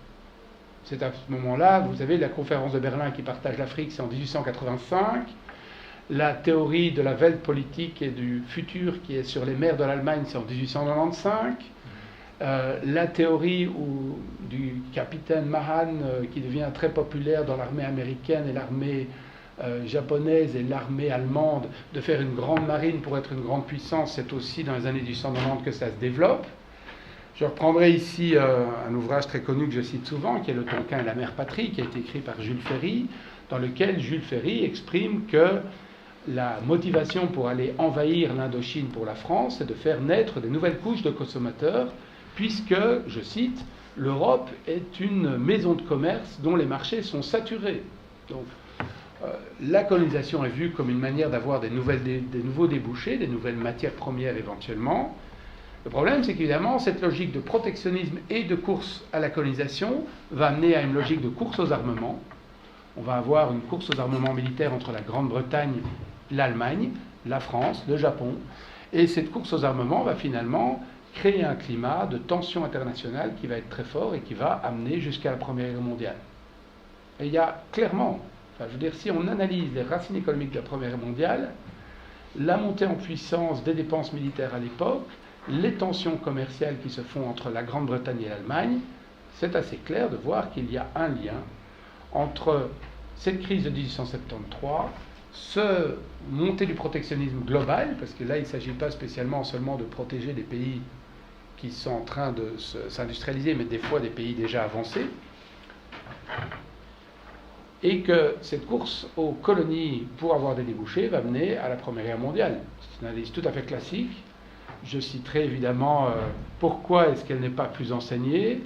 Speaker 3: C'est à ce moment-là, vous avez la conférence de Berlin qui partage l'Afrique, c'est en 1885. La théorie de la Weltpolitik et du futur qui est sur les mers de l'Allemagne, c'est en 1895. La théorie du capitaine Mahan, qui devient très populaire dans l'armée américaine et l'armée japonaise et l'armée allemande, de faire une grande marine pour être une grande puissance, c'est aussi dans les années 1890 que ça se développe. Je reprendrai ici un ouvrage très connu que je cite souvent, qui est Le Tonkin et la mère patrie, qui a été écrit par Jules Ferry, dans lequel Jules Ferry exprime que la motivation pour aller envahir l'Indochine pour la France, c'est de faire naître des nouvelles couches de consommateurs, puisque, je cite, l'Europe est une maison de commerce dont les marchés sont saturés. Donc, la colonisation est vue comme une manière d'avoir des nouveaux débouchés, des nouvelles matières premières éventuellement. Le problème, c'est qu'évidemment, cette logique de protectionnisme et de course à la colonisation va amener à une logique de course aux armements. On va avoir une course aux armements militaires entre la Grande-Bretagne, l'Allemagne, la France, le Japon. Et cette course aux armements va finalement créer un climat de tension internationale qui va être très fort et qui va amener jusqu'à la Première Guerre mondiale. Et il y a clairement, je veux dire, si on analyse les racines économiques de la Première Guerre mondiale, la montée en puissance des dépenses militaires à l'époque, les tensions commerciales qui se font entre la Grande-Bretagne et l'Allemagne, c'est assez clair de voir qu'il y a un lien entre cette crise de 1873, ce montée du protectionnisme global, parce que là il ne s'agit pas spécialement seulement de protéger des pays qui sont en train de s'industrialiser, mais des fois des pays déjà avancés, et que cette course aux colonies pour avoir des débouchés va mener à la Première Guerre mondiale. C'est une analyse tout à fait classique. Je citerai évidemment pourquoi est-ce qu'elle n'est pas plus enseignée.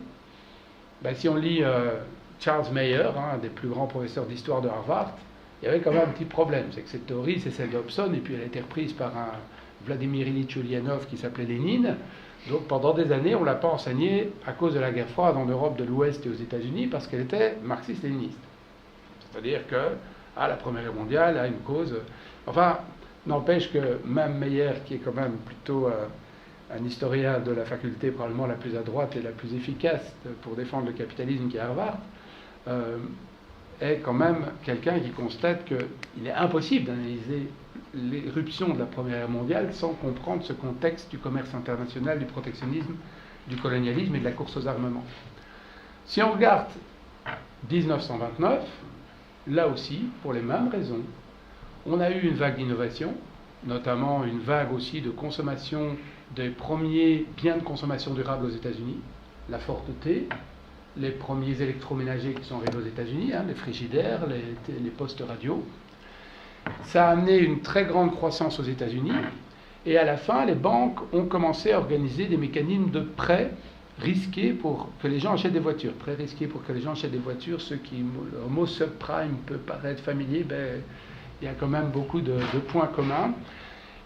Speaker 3: Si on lit Charles Mayer, un des plus grands professeurs d'histoire de Harvard, il y avait quand même un petit problème. C'est que cette théorie, c'est celle de Hobson, et puis elle a été reprise par un Vladimir Ilyich Ulyanov qui s'appelait Lénine. Donc pendant des années, on ne l'a pas enseignée à cause de la guerre froide en Europe de l'Ouest et aux États-Unis, parce qu'elle était marxiste-léniniste. C'est-à-dire que la Première Guerre mondiale a une cause... Enfin, n'empêche que même Meyer, qui est quand même plutôt un historien de la faculté probablement la plus à droite et la plus efficace pour défendre le capitalisme qui est Harvard, est quand même quelqu'un qui constate qu'il est impossible d'analyser l'éruption de la Première Guerre mondiale sans comprendre ce contexte du commerce international, du protectionnisme, du colonialisme et de la course aux armements. Si on regarde 1929, là aussi, pour les mêmes raisons, on a eu une vague d'innovation, notamment une vague aussi de consommation des premiers biens de consommation durable aux États-Unis, la Ford T, les premiers électroménagers qui sont arrivés aux États-Unis, les frigidaires, les postes radio. Ça a amené une très grande croissance aux États-Unis, et à la fin, les banques ont commencé à organiser des mécanismes de prêts risqués pour que les gens achètent des voitures. Prêts risqués pour que les gens achètent des voitures, le mot subprime peut paraître familier, il y a quand même beaucoup de points communs.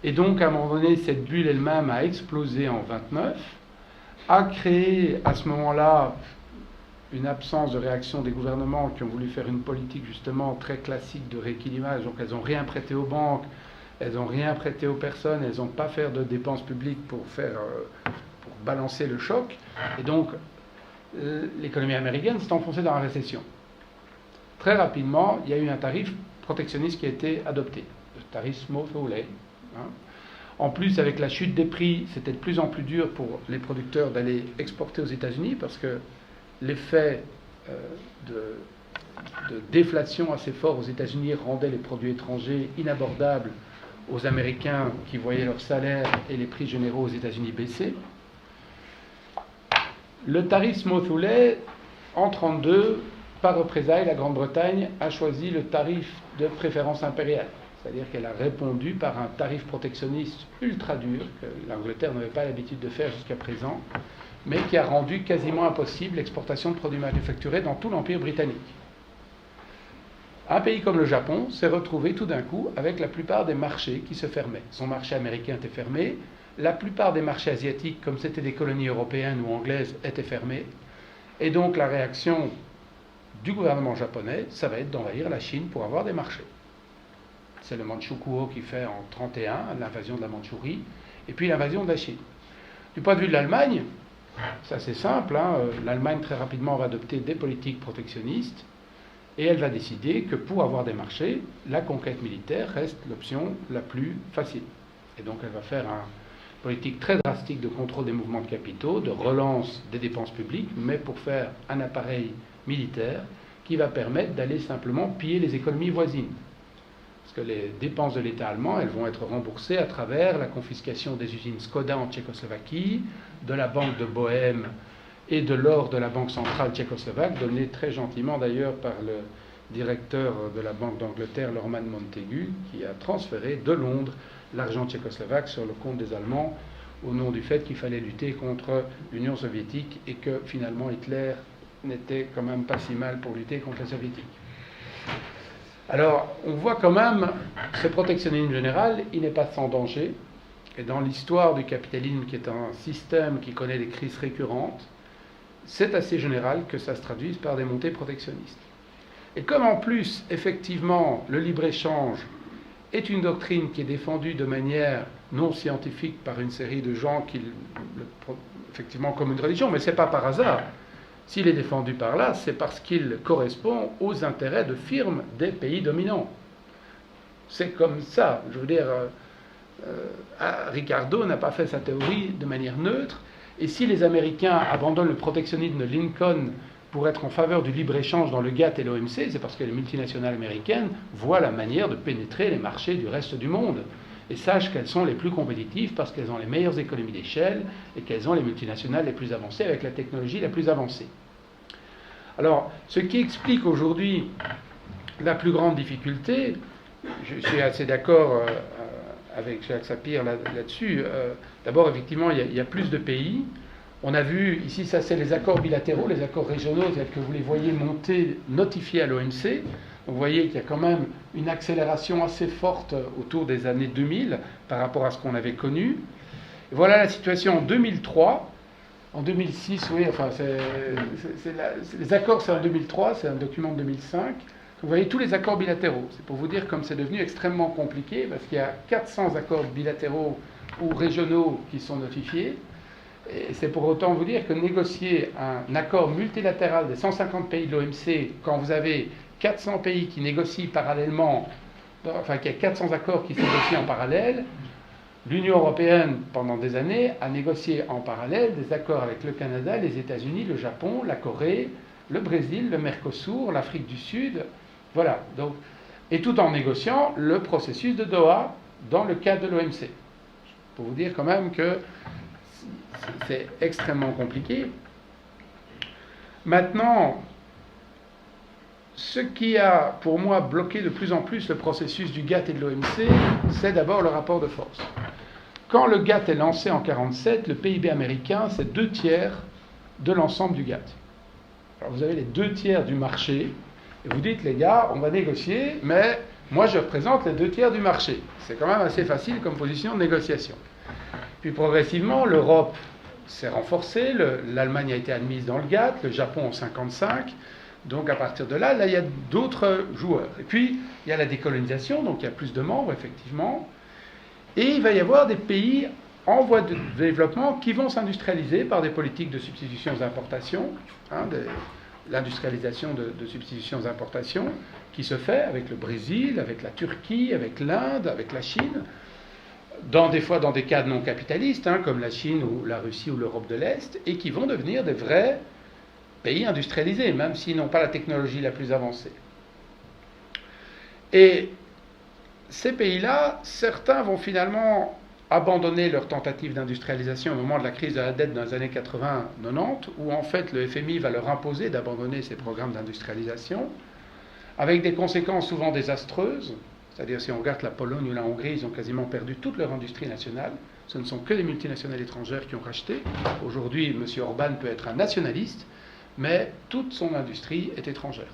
Speaker 3: Et donc, à un moment donné, cette bulle elle-même a explosé en 1929, a créé à ce moment-là une absence de réaction des gouvernements qui ont voulu faire une politique justement très classique de rééquilibrage. Donc elles n'ont rien prêté aux banques, elles n'ont rien prêté aux personnes, elles n'ont pas fait de dépenses publiques pour balancer le choc. Et donc l'économie américaine s'est enfoncée dans la récession. Très rapidement, il y a eu un tarif protectionniste qui a été adopté, le tarif Small-Hawley. En plus, avec la chute des prix, c'était de plus en plus dur pour les producteurs d'aller exporter aux États-Unis parce que l'effet de déflation assez fort aux États-Unis rendait les produits étrangers inabordables aux Américains qui voyaient leurs salaires et les prix généraux aux États-Unis baisser. Le tarif Small-Hawley, en 1932, par représailles, la Grande-Bretagne a choisi le tarif de préférence impériale. C'est-à-dire qu'elle a répondu par un tarif protectionniste ultra dur, que l'Angleterre n'avait pas l'habitude de faire jusqu'à présent, mais qui a rendu quasiment impossible l'exportation de produits manufacturés dans tout l'Empire britannique. Un pays comme le Japon s'est retrouvé tout d'un coup avec la plupart des marchés qui se fermaient. Son marché américain était fermé, la plupart des marchés asiatiques, comme c'était des colonies européennes ou anglaises, étaient fermés. Et donc la réaction du gouvernement japonais, ça va être d'envahir la Chine pour avoir des marchés. C'est le Manchukuo qui fait en 1931 l'invasion de la Mandchourie, et puis l'invasion de la Chine. Du point de vue de l'Allemagne, c'est assez simple, l'Allemagne très rapidement va adopter des politiques protectionnistes, et elle va décider que pour avoir des marchés, la conquête militaire reste l'option la plus facile. Et donc elle va faire une politique très drastique de contrôle des mouvements de capitaux, de relance des dépenses publiques, mais pour faire un appareil militaire qui va permettre d'aller simplement piller les économies voisines. Parce que les dépenses de l'État allemand, elles vont être remboursées à travers la confiscation des usines Skoda en Tchécoslovaquie, de la banque de Bohême et de l'or de la banque centrale tchécoslovaque, donné très gentiment d'ailleurs par le directeur de la Banque d'Angleterre, Norman Montagu, qui a transféré de Londres l'argent tchécoslovaque sur le compte des Allemands au nom du fait qu'il fallait lutter contre l'Union soviétique et que finalement Hitler n'était quand même pas si mal pour lutter contre les soviétiques. Alors, on voit quand même, ce protectionnisme général, il n'est pas sans danger. Et dans l'histoire du capitalisme, qui est un système qui connaît des crises récurrentes, c'est assez général que ça se traduise par des montées protectionnistes. Et comme en plus, effectivement, le libre-échange est une doctrine qui est défendue de manière non scientifique par une série de gens qui effectivement comme une religion, mais ce n'est pas par hasard. S'il est défendu par là, c'est parce qu'il correspond aux intérêts de firmes des pays dominants. C'est comme ça. Je veux dire, Ricardo n'a pas fait sa théorie de manière neutre. Et si les Américains abandonnent le protectionnisme de Lincoln pour être en faveur du libre-échange dans le GATT et l'OMC, c'est parce que les multinationales américaines voient la manière de pénétrer les marchés du reste du monde. Et sachent qu'elles sont les plus compétitives parce qu'elles ont les meilleures économies d'échelle et qu'elles ont les multinationales les plus avancées avec la technologie la plus avancée. Alors, ce qui explique aujourd'hui la plus grande difficulté, je suis assez d'accord avec Jacques Sapir là-dessus. D'abord, effectivement, il y a plus de pays. On a vu, ici, ça c'est les accords bilatéraux, les accords régionaux, tels que vous les voyez monter, notifiés à l'OMC. Vous voyez qu'il y a quand même une accélération assez forte autour des années 2000 par rapport à ce qu'on avait connu. Et voilà la situation en 2003. En 2006, oui, enfin, les accords, c'est en 2003, c'est un document de 2005. Vous voyez tous les accords bilatéraux. C'est pour vous dire comme c'est devenu extrêmement compliqué, parce qu'il y a 400 accords bilatéraux ou régionaux qui sont notifiés. Et c'est pour autant vous dire que négocier un accord multilatéral des 150 pays de l'OMC, quand vous avez 400 pays qui négocient parallèlement, enfin qu'il y a 400 accords qui se négocient en parallèle, l'Union européenne, pendant des années, a négocié en parallèle des accords avec le Canada, les États-Unis, le Japon, la Corée, le Brésil, le Mercosur, l'Afrique du Sud, voilà. Donc, et tout en négociant le processus de Doha dans le cadre de l'OMC. Pour vous dire quand même que c'est extrêmement compliqué. Maintenant, ce qui a, pour moi, bloqué de plus en plus le processus du GATT et de l'OMC, c'est d'abord le rapport de force. Quand le GATT est lancé en 1947, le PIB américain, c'est 2/3 de l'ensemble du GATT. Alors vous avez les 2/3 du marché, et vous dites, les gars, on va négocier, mais moi je représente les 2/3 du marché. C'est quand même assez facile comme position de négociation. Puis progressivement, l'Europe s'est renforcée, l'Allemagne a été admise dans le GATT, le Japon en 1955. Donc à partir de là, il y a d'autres joueurs. Et puis, il y a la décolonisation, donc il y a plus de membres, effectivement. Et il va y avoir des pays en voie de développement qui vont s'industrialiser par des politiques de substitution aux importations, l'industrialisation de substitution aux importations, qui se fait avec le Brésil, avec la Turquie, avec l'Inde, avec la Chine, des fois dans des cadres non capitalistes, comme la Chine ou la Russie ou l'Europe de l'Est, et qui vont devenir des vrais pays industrialisés, même s'ils n'ont pas la technologie la plus avancée. Et ces pays-là, certains vont finalement abandonner leur tentative d'industrialisation au moment de la crise de la dette dans les années 80-90, où en fait le FMI va leur imposer d'abandonner ces programmes d'industrialisation, avec des conséquences souvent désastreuses. C'est-à-dire, si on regarde la Pologne ou la Hongrie, ils ont quasiment perdu toute leur industrie nationale. Ce ne sont que des multinationales étrangères qui ont racheté. Aujourd'hui, M. Orban peut être un nationaliste, mais toute son industrie est étrangère.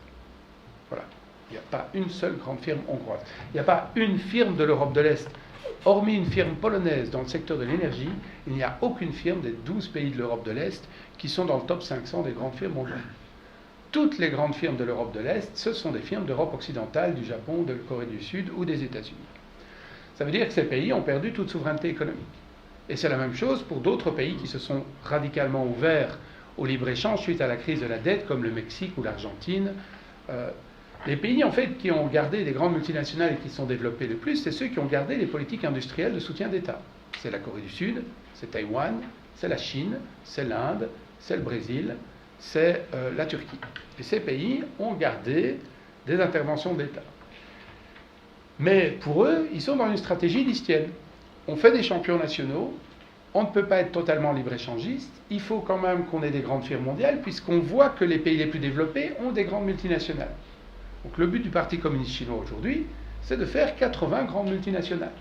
Speaker 3: Voilà. Il n'y a pas une seule grande firme hongroise. Il n'y a pas une firme de l'Europe de l'Est. Hormis une firme polonaise dans le secteur de l'énergie, il n'y a aucune firme des 12 pays de l'Europe de l'Est qui sont dans le top 500 des grandes firmes mondiales. Toutes les grandes firmes de l'Europe de l'Est, ce sont des firmes d'Europe occidentale, du Japon, de la Corée du Sud ou des États-Unis. Ça veut dire que ces pays ont perdu toute souveraineté économique. Et c'est la même chose pour d'autres pays qui se sont radicalement ouverts au libre-échange suite à la crise de la dette, comme le Mexique ou l'Argentine. Les pays, en fait, qui ont gardé des grandes multinationales et qui se sont développés le plus, c'est ceux qui ont gardé les politiques industrielles de soutien d'État. C'est la Corée du Sud, c'est Taïwan, c'est la Chine, c'est l'Inde, c'est le Brésil, c'est la Turquie. Et ces pays ont gardé des interventions d'État. Mais pour eux, ils sont dans une stratégie listienne. On fait des champions nationaux, on ne peut pas être totalement libre-échangiste, il faut quand même qu'on ait des grandes firmes mondiales, puisqu'on voit que les pays les plus développés ont des grandes multinationales. Donc le but du Parti communiste chinois aujourd'hui, c'est de faire 80 grandes multinationales.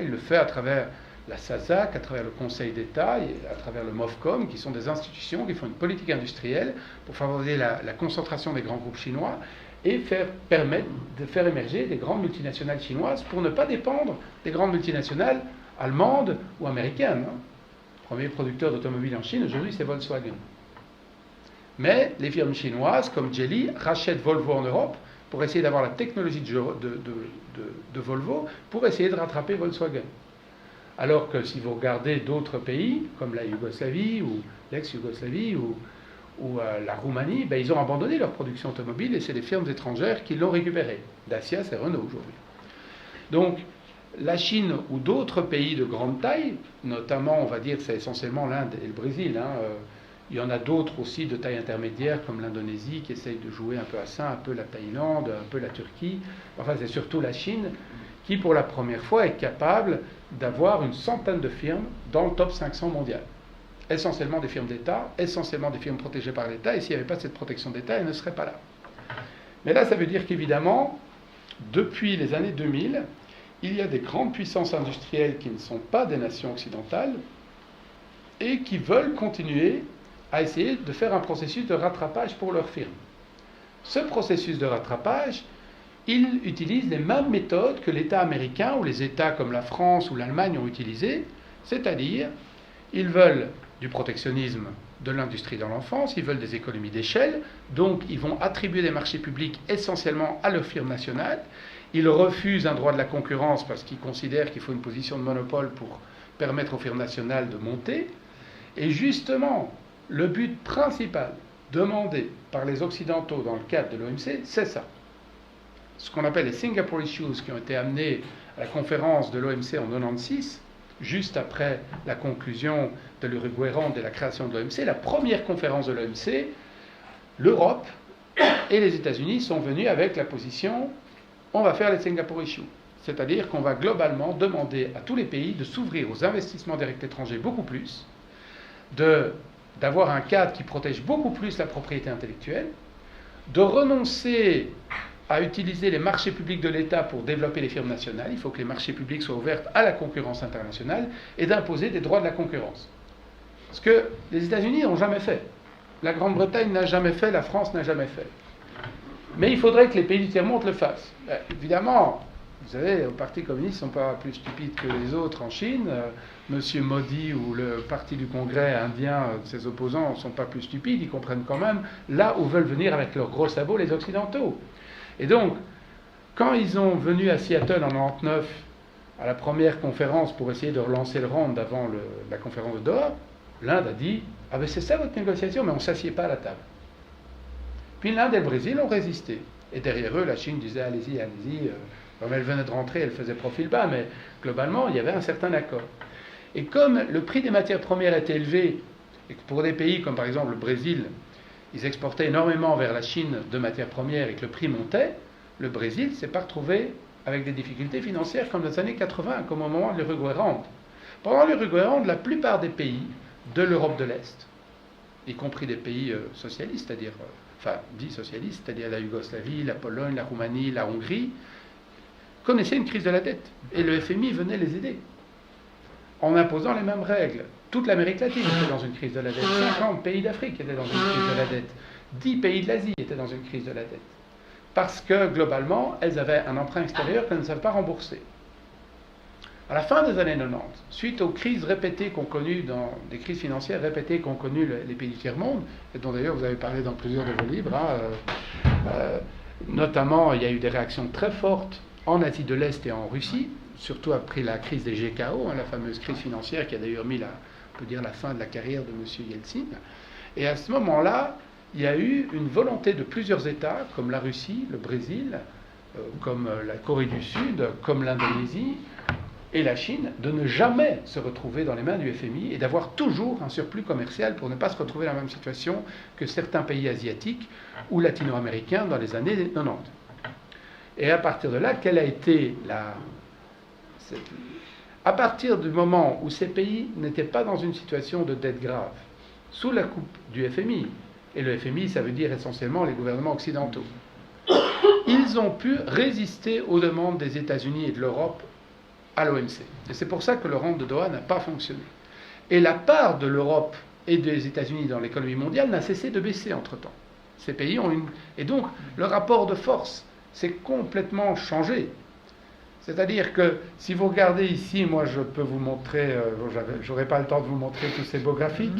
Speaker 3: Il le fait à travers la SASAC, à travers le Conseil d'État, et à travers le MOFCOM, qui sont des institutions qui font une politique industrielle pour favoriser la concentration des grands groupes chinois et permettre de faire émerger des grandes multinationales chinoises pour ne pas dépendre des grandes multinationales allemandes ou américaines. Le premier producteur d'automobiles en Chine aujourd'hui, c'est Volkswagen. Mais les firmes chinoises comme Geely rachètent Volvo en Europe pour essayer d'avoir la technologie de Volvo pour essayer de rattraper Volkswagen. Alors que si vous regardez d'autres pays, comme la Yougoslavie ou l'ex-Yougoslavie ou la Roumanie, ils ont abandonné leur production automobile et c'est les firmes étrangères qui l'ont récupérée. Dacia, c'est Renault aujourd'hui. Donc, la Chine ou d'autres pays de grande taille, notamment, on va dire, c'est essentiellement l'Inde et le Brésil, il y en a d'autres aussi de taille intermédiaire, comme l'Indonésie, qui essaye de jouer un peu à ça, un peu la Thaïlande, un peu la Turquie. Enfin, c'est surtout la Chine qui, pour la première fois, est capable d'avoir une centaine de firmes dans le top 500 mondial. Essentiellement des firmes d'État, essentiellement des firmes protégées par l'État, et s'il n'y avait pas cette protection d'État, elles ne seraient pas là. Mais là, ça veut dire qu'évidemment, depuis les années 2000, il y a des grandes puissances industrielles qui ne sont pas des nations occidentales et qui veulent continuer à essayer de faire un processus de rattrapage pour leurs firmes. Ce processus de rattrapage, il utilise les mêmes méthodes que l'État américain ou les États comme la France ou l'Allemagne ont utilisées, c'est-à-dire ils veulent du protectionnisme de l'industrie dans l'enfance, ils veulent des économies d'échelle, donc ils vont attribuer des marchés publics essentiellement à leurs firmes nationales, ils refusent un droit de la concurrence parce qu'ils considèrent qu'il faut une position de monopole pour permettre aux firmes nationales de monter, et justement, le but principal demandé par les Occidentaux dans le cadre de l'OMC, c'est ça. Ce qu'on appelle les Singapore Issues qui ont été amenés à la conférence de l'OMC en 1996, juste après la conclusion de l'Uruguay Round et la création de l'OMC, la première conférence de l'OMC, l'Europe et les États-Unis sont venus avec la position « on va faire les Singapore Issues ». C'est-à-dire qu'on va globalement demander à tous les pays de s'ouvrir aux investissements directs étrangers beaucoup plus, d'avoir un cadre qui protège beaucoup plus la propriété intellectuelle, de renoncer à utiliser les marchés publics de l'État pour développer les firmes nationales, il faut que les marchés publics soient ouverts à la concurrence internationale, et d'imposer des droits de la concurrence. Ce que les États-Unis n'ont jamais fait. La Grande-Bretagne n'a jamais fait, la France n'a jamais fait. Mais il faudrait que les pays du tiers-monde le fassent. Évidemment, Vous savez, au Parti communiste, ils ne sont pas plus stupides que les autres en Chine. Monsieur Modi ou le Parti du Congrès indien, ses opposants, ne sont pas plus stupides. Ils comprennent quand même là où veulent venir avec leurs gros sabots les Occidentaux. Et donc, quand ils sont venus à Seattle en 1999, à la première conférence pour essayer de relancer le round avant la conférence de Doha, l'Inde a dit « Ah ben c'est ça votre négociation, mais on ne s'assied pas à la table. » Puis l'Inde et le Brésil ont résisté. Et derrière eux, la Chine disait « Allez-y, allez-y ». Comme elle venait de rentrer, elle faisait profil bas, mais globalement, il y avait un certain accord. Et comme le prix des matières premières était élevé, et que pour des pays comme par exemple le Brésil, ils exportaient énormément vers la Chine de matières premières et que le prix montait, le Brésil ne s'est pas retrouvé avec des difficultés financières comme dans les années 80, comme au moment de l'Uruguay Round. Pendant l'Uruguay Round, la plupart des pays de l'Europe de l'Est, y compris des pays socialistes, c'est-à-dire, dits socialistes, c'est-à-dire la Yougoslavie, la Pologne, la Roumanie, la Hongrie, connaissaient une crise de la dette. Et le FMI venait les aider en imposant les mêmes règles. Toute l'Amérique latine était dans une crise de la dette. 50 pays d'Afrique étaient dans une crise de la dette. 10 pays de l'Asie étaient dans une crise de la dette. Parce que, globalement, elles avaient un emprunt extérieur qu'elles ne savent pas rembourser. À la fin des années 90, suite aux crises répétées qu'ont connues, des crises financières répétées qu'ont connues les pays du tiers-monde, et dont d'ailleurs vous avez parlé dans plusieurs de vos livres, notamment il y a eu des réactions très fortes en Asie de l'Est et en Russie, surtout après la crise des GKO, la fameuse crise financière qui a d'ailleurs mis on peut dire la fin de la carrière de M. Yeltsin. Et à ce moment-là, il y a eu une volonté de plusieurs États, comme la Russie, le Brésil, comme la Corée du Sud, comme l'Indonésie et la Chine, de ne jamais se retrouver dans les mains du FMI et d'avoir toujours un surplus commercial pour ne pas se retrouver dans la même situation que certains pays asiatiques ou latino-américains dans les années 90. Et à partir de là, quelle a été à partir du moment où ces pays n'étaient pas dans une situation de dette grave, sous la coupe du FMI, et le FMI, ça veut dire essentiellement les gouvernements occidentaux, ils ont pu résister aux demandes des États-Unis et de l'Europe à l'OMC. Et c'est pour ça que le round de Doha n'a pas fonctionné. Et la part de l'Europe et des États-Unis dans l'économie mondiale n'a cessé de baisser entre-temps. Ces pays ont une... Et donc, le rapport de force s'est complètement changé. C'est-à-dire que si vous regardez ici, moi je peux vous montrer, j'aurai pas le temps de vous montrer tous ces beaux graphiques,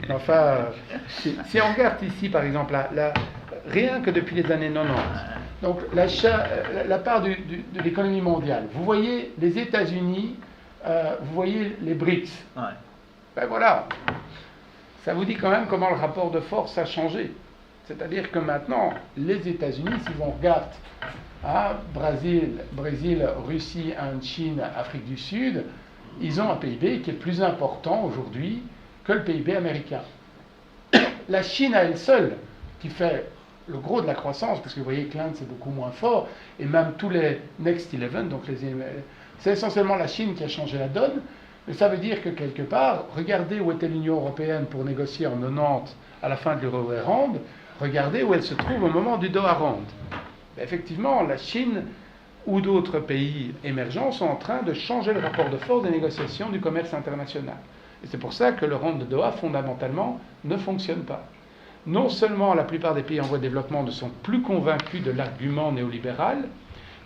Speaker 3: mais enfin, si on regarde ici par exemple, rien que depuis les années 90, donc la part de l'économie mondiale, vous voyez les États-Unis, vous voyez les BRICS. Ouais. Ben voilà, ça vous dit quand même comment le rapport de force a changé. C'est-à-dire que maintenant, les États-Unis, si on regarde Brésil, Russie, Inde, Chine, Afrique du Sud, ils ont un PIB qui est plus important aujourd'hui que le PIB américain. La Chine à elle seule, qui fait le gros de la croissance, parce que vous voyez que l'Inde c'est beaucoup moins fort, et même tous les Next 11, donc c'est essentiellement la Chine qui a changé la donne, mais ça veut dire que quelque part, regardez où était l'Union européenne pour négocier en 90 à la fin de l'Uruguay Round, regardez où elle se trouve au moment du Doha Round. Effectivement, la Chine ou d'autres pays émergents sont en train de changer le rapport de force des négociations du commerce international. Et c'est pour ça que le round de Doha, fondamentalement, ne fonctionne pas. Non seulement la plupart des pays en voie de développement ne sont plus convaincus de l'argument néolibéral,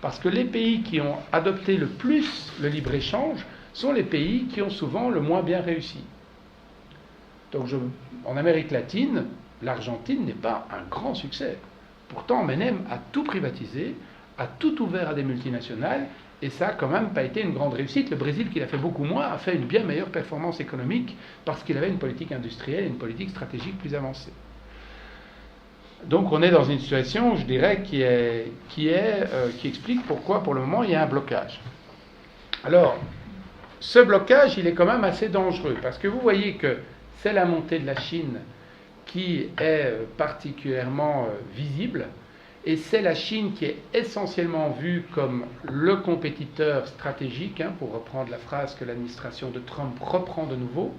Speaker 3: parce que les pays qui ont adopté le plus le libre-échange sont les pays qui ont souvent le moins bien réussi. Donc en Amérique latine, l'Argentine n'est pas un grand succès. Pourtant, Menem a tout privatisé, a tout ouvert à des multinationales, et ça n'a quand même pas été une grande réussite. Le Brésil, qui l'a fait beaucoup moins, a fait une bien meilleure performance économique parce qu'il avait une politique industrielle et une politique stratégique plus avancée. Donc on est dans une situation, je dirais, qui explique pourquoi, pour le moment, il y a un blocage. Alors, ce blocage, il est quand même assez dangereux, parce que vous voyez que c'est la montée de la Chine qui est particulièrement visible, et c'est la Chine qui est essentiellement vue comme le compétiteur stratégique, pour reprendre la phrase que l'administration de Trump reprend de nouveau.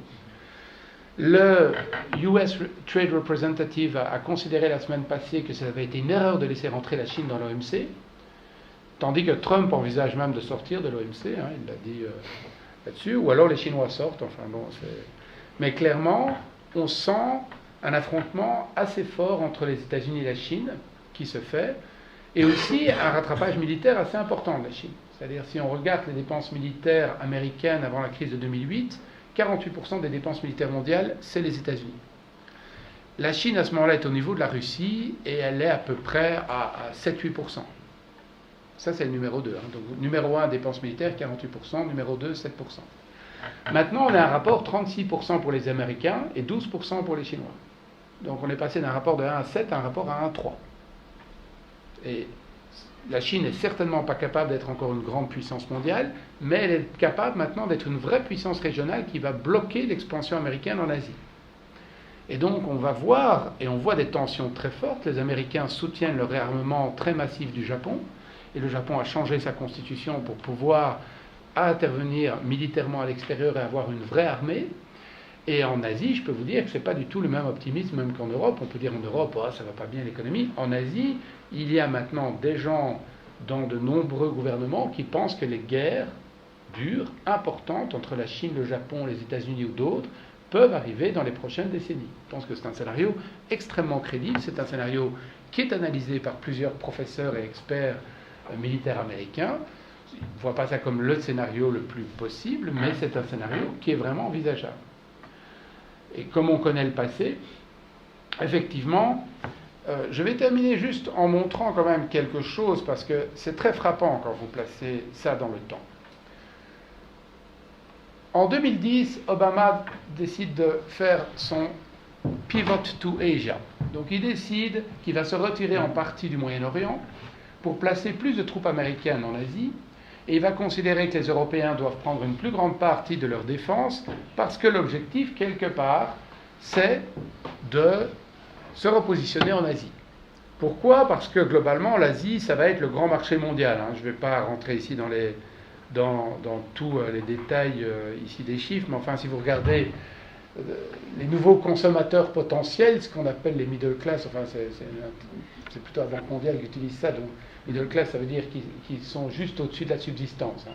Speaker 3: Le US Trade Representative a considéré la semaine passée que ça avait été une erreur de laisser rentrer la Chine dans l'OMC, tandis que Trump envisage même de sortir de l'OMC, il l'a dit là-dessus, ou alors les Chinois sortent, enfin bon, mais clairement, on sent un affrontement assez fort entre les États-Unis et la Chine qui se fait, et aussi un rattrapage militaire assez important de la Chine. C'est-à-dire, si on regarde les dépenses militaires américaines avant la crise de 2008, 48% des dépenses militaires mondiales, c'est les États-Unis. La Chine, à ce moment-là, est au niveau de la Russie, et elle est à peu près à 7-8%. Ça, c'est le numéro 2. Donc, numéro 1, dépenses militaires, 48%, numéro 2, 7%. Maintenant, on a un rapport 36% pour les Américains et 12% pour les Chinois. Donc, on est passé d'un rapport de 1 à 7 à un rapport à 1 à 3. Et la Chine n'est certainement pas capable d'être encore une grande puissance mondiale, mais elle est capable maintenant d'être une vraie puissance régionale qui va bloquer l'expansion américaine en Asie. Et donc on va voir, et on voit des tensions très fortes, les Américains soutiennent le réarmement très massif du Japon, et le Japon a changé sa constitution pour pouvoir intervenir militairement à l'extérieur et avoir une vraie armée. Et en Asie, je peux vous dire que ce n'est pas du tout le même optimisme même qu'en Europe. On peut dire en Europe, oh, ça ne va pas bien l'économie. En Asie, il y a maintenant des gens dans de nombreux gouvernements qui pensent que les guerres dures, importantes, entre la Chine, le Japon, les États-Unis ou d'autres, peuvent arriver dans les prochaines décennies. Je pense que c'est un scénario extrêmement crédible. C'est un scénario qui est analysé par plusieurs professeurs et experts militaires américains. Ils ne voient pas ça comme le scénario le plus possible, mais c'est un scénario qui est vraiment envisageable. Et comme on connaît le passé, effectivement, je vais terminer juste en montrant quand même quelque chose, parce que c'est très frappant quand vous placez ça dans le temps. En 2010, Obama décide de faire son pivot to Asia. Donc il décide qu'il va se retirer en partie du Moyen-Orient pour placer plus de troupes américaines en Asie, et il va considérer que les Européens doivent prendre une plus grande partie de leur défense, parce que l'objectif, quelque part, c'est de se repositionner en Asie. Pourquoi ? Parce que globalement, l'Asie, ça va être le grand marché mondial. Je ne vais pas rentrer ici dans tous les détails ici des chiffres, mais enfin, si vous regardez les nouveaux consommateurs potentiels, ce qu'on appelle les middle class, enfin, c'est plutôt la Banque mondiale qui utilise ça, donc middle class, ça veut dire qu'ils sont juste au-dessus de la subsistance.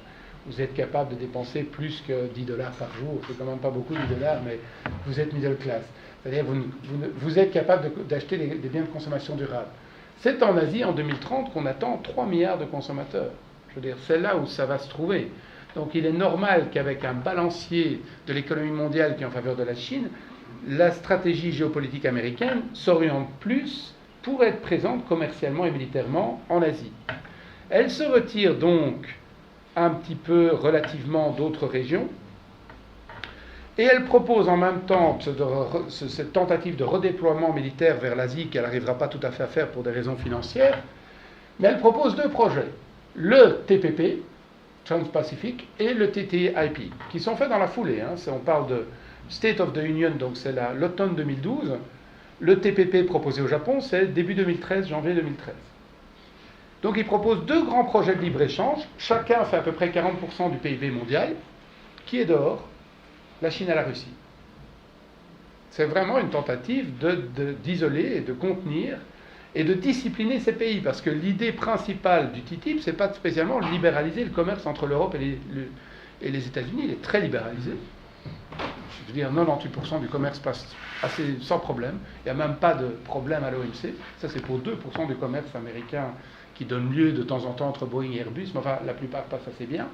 Speaker 3: Vous êtes capable de dépenser plus que $10 par jour, c'est quand même pas beaucoup $10, mais vous êtes middle class. C'est-à-dire vous êtes capable d'acheter des biens de consommation durable. C'est en Asie, en 2030, qu'on attend 3 milliards de consommateurs. Je veux dire, c'est là où ça va se trouver. Donc il est normal qu'avec un balancier de l'économie mondiale qui est en faveur de la Chine, la stratégie géopolitique américaine s'oriente plus pour être présente commercialement et militairement en Asie. Elle se retire donc un petit peu relativement d'autres régions, et elle propose en même temps cette tentative de redéploiement militaire vers l'Asie qu'elle n'arrivera pas tout à fait à faire pour des raisons financières, mais elle propose 2 projets, le TPP, Trans-Pacific, et le TTIP, qui sont faits dans la foulée. On parle de State of the Union, donc c'est l'automne 2012. Le TPP proposé au Japon, c'est début 2013, janvier 2013. Donc il propose 2 grands projets de libre-échange. Chacun fait à peu près 40% du PIB mondial. Qui est dehors ? La Chine et la Russie. C'est vraiment une tentative d'isoler et de contenir et de discipliner ces pays. Parce que l'idée principale du TTIP, c'est pas spécialement libéraliser le commerce entre l'Europe et les États-Unis. Il est très libéralisé. Je veux dire, 98% du commerce passe assez sans problème. Il n'y a même pas de problème à l'OMC. Ça, c'est pour 2% du commerce américain qui donne lieu de temps en temps entre Boeing et Airbus. Mais enfin, la plupart passent assez bien.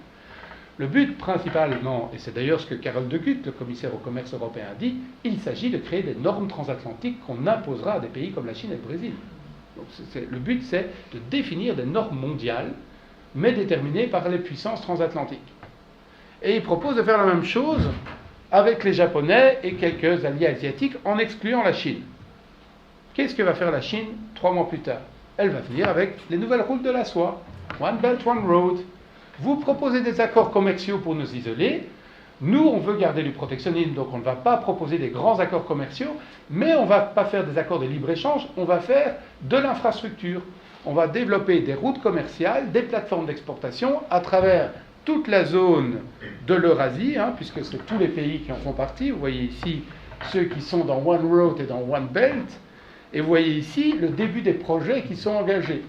Speaker 3: Le but principalement, et c'est d'ailleurs ce que Carol de Gucht, le commissaire au commerce européen, a dit, il s'agit de créer des normes transatlantiques qu'on imposera à des pays comme la Chine et le Brésil. Donc le but, c'est de définir des normes mondiales, mais déterminées par les puissances transatlantiques. Et il propose de faire la même chose avec les Japonais et quelques alliés asiatiques, en excluant la Chine. Qu'est-ce que va faire la Chine 3 mois plus tard ? Elle va venir avec les nouvelles routes de la soie. One Belt, One Road. Vous proposez des accords commerciaux pour nous isoler. Nous, on veut garder du protectionnisme, donc on ne va pas proposer des grands accords commerciaux, mais on ne va pas faire des accords de libre-échange, on va faire de l'infrastructure. On va développer des routes commerciales, des plateformes d'exportation à travers toute la zone de l'Eurasie, puisque c'est tous les pays qui en font partie. Vous voyez ici ceux qui sont dans One Road et dans One Belt, et vous voyez ici le début des projets qui sont engagés.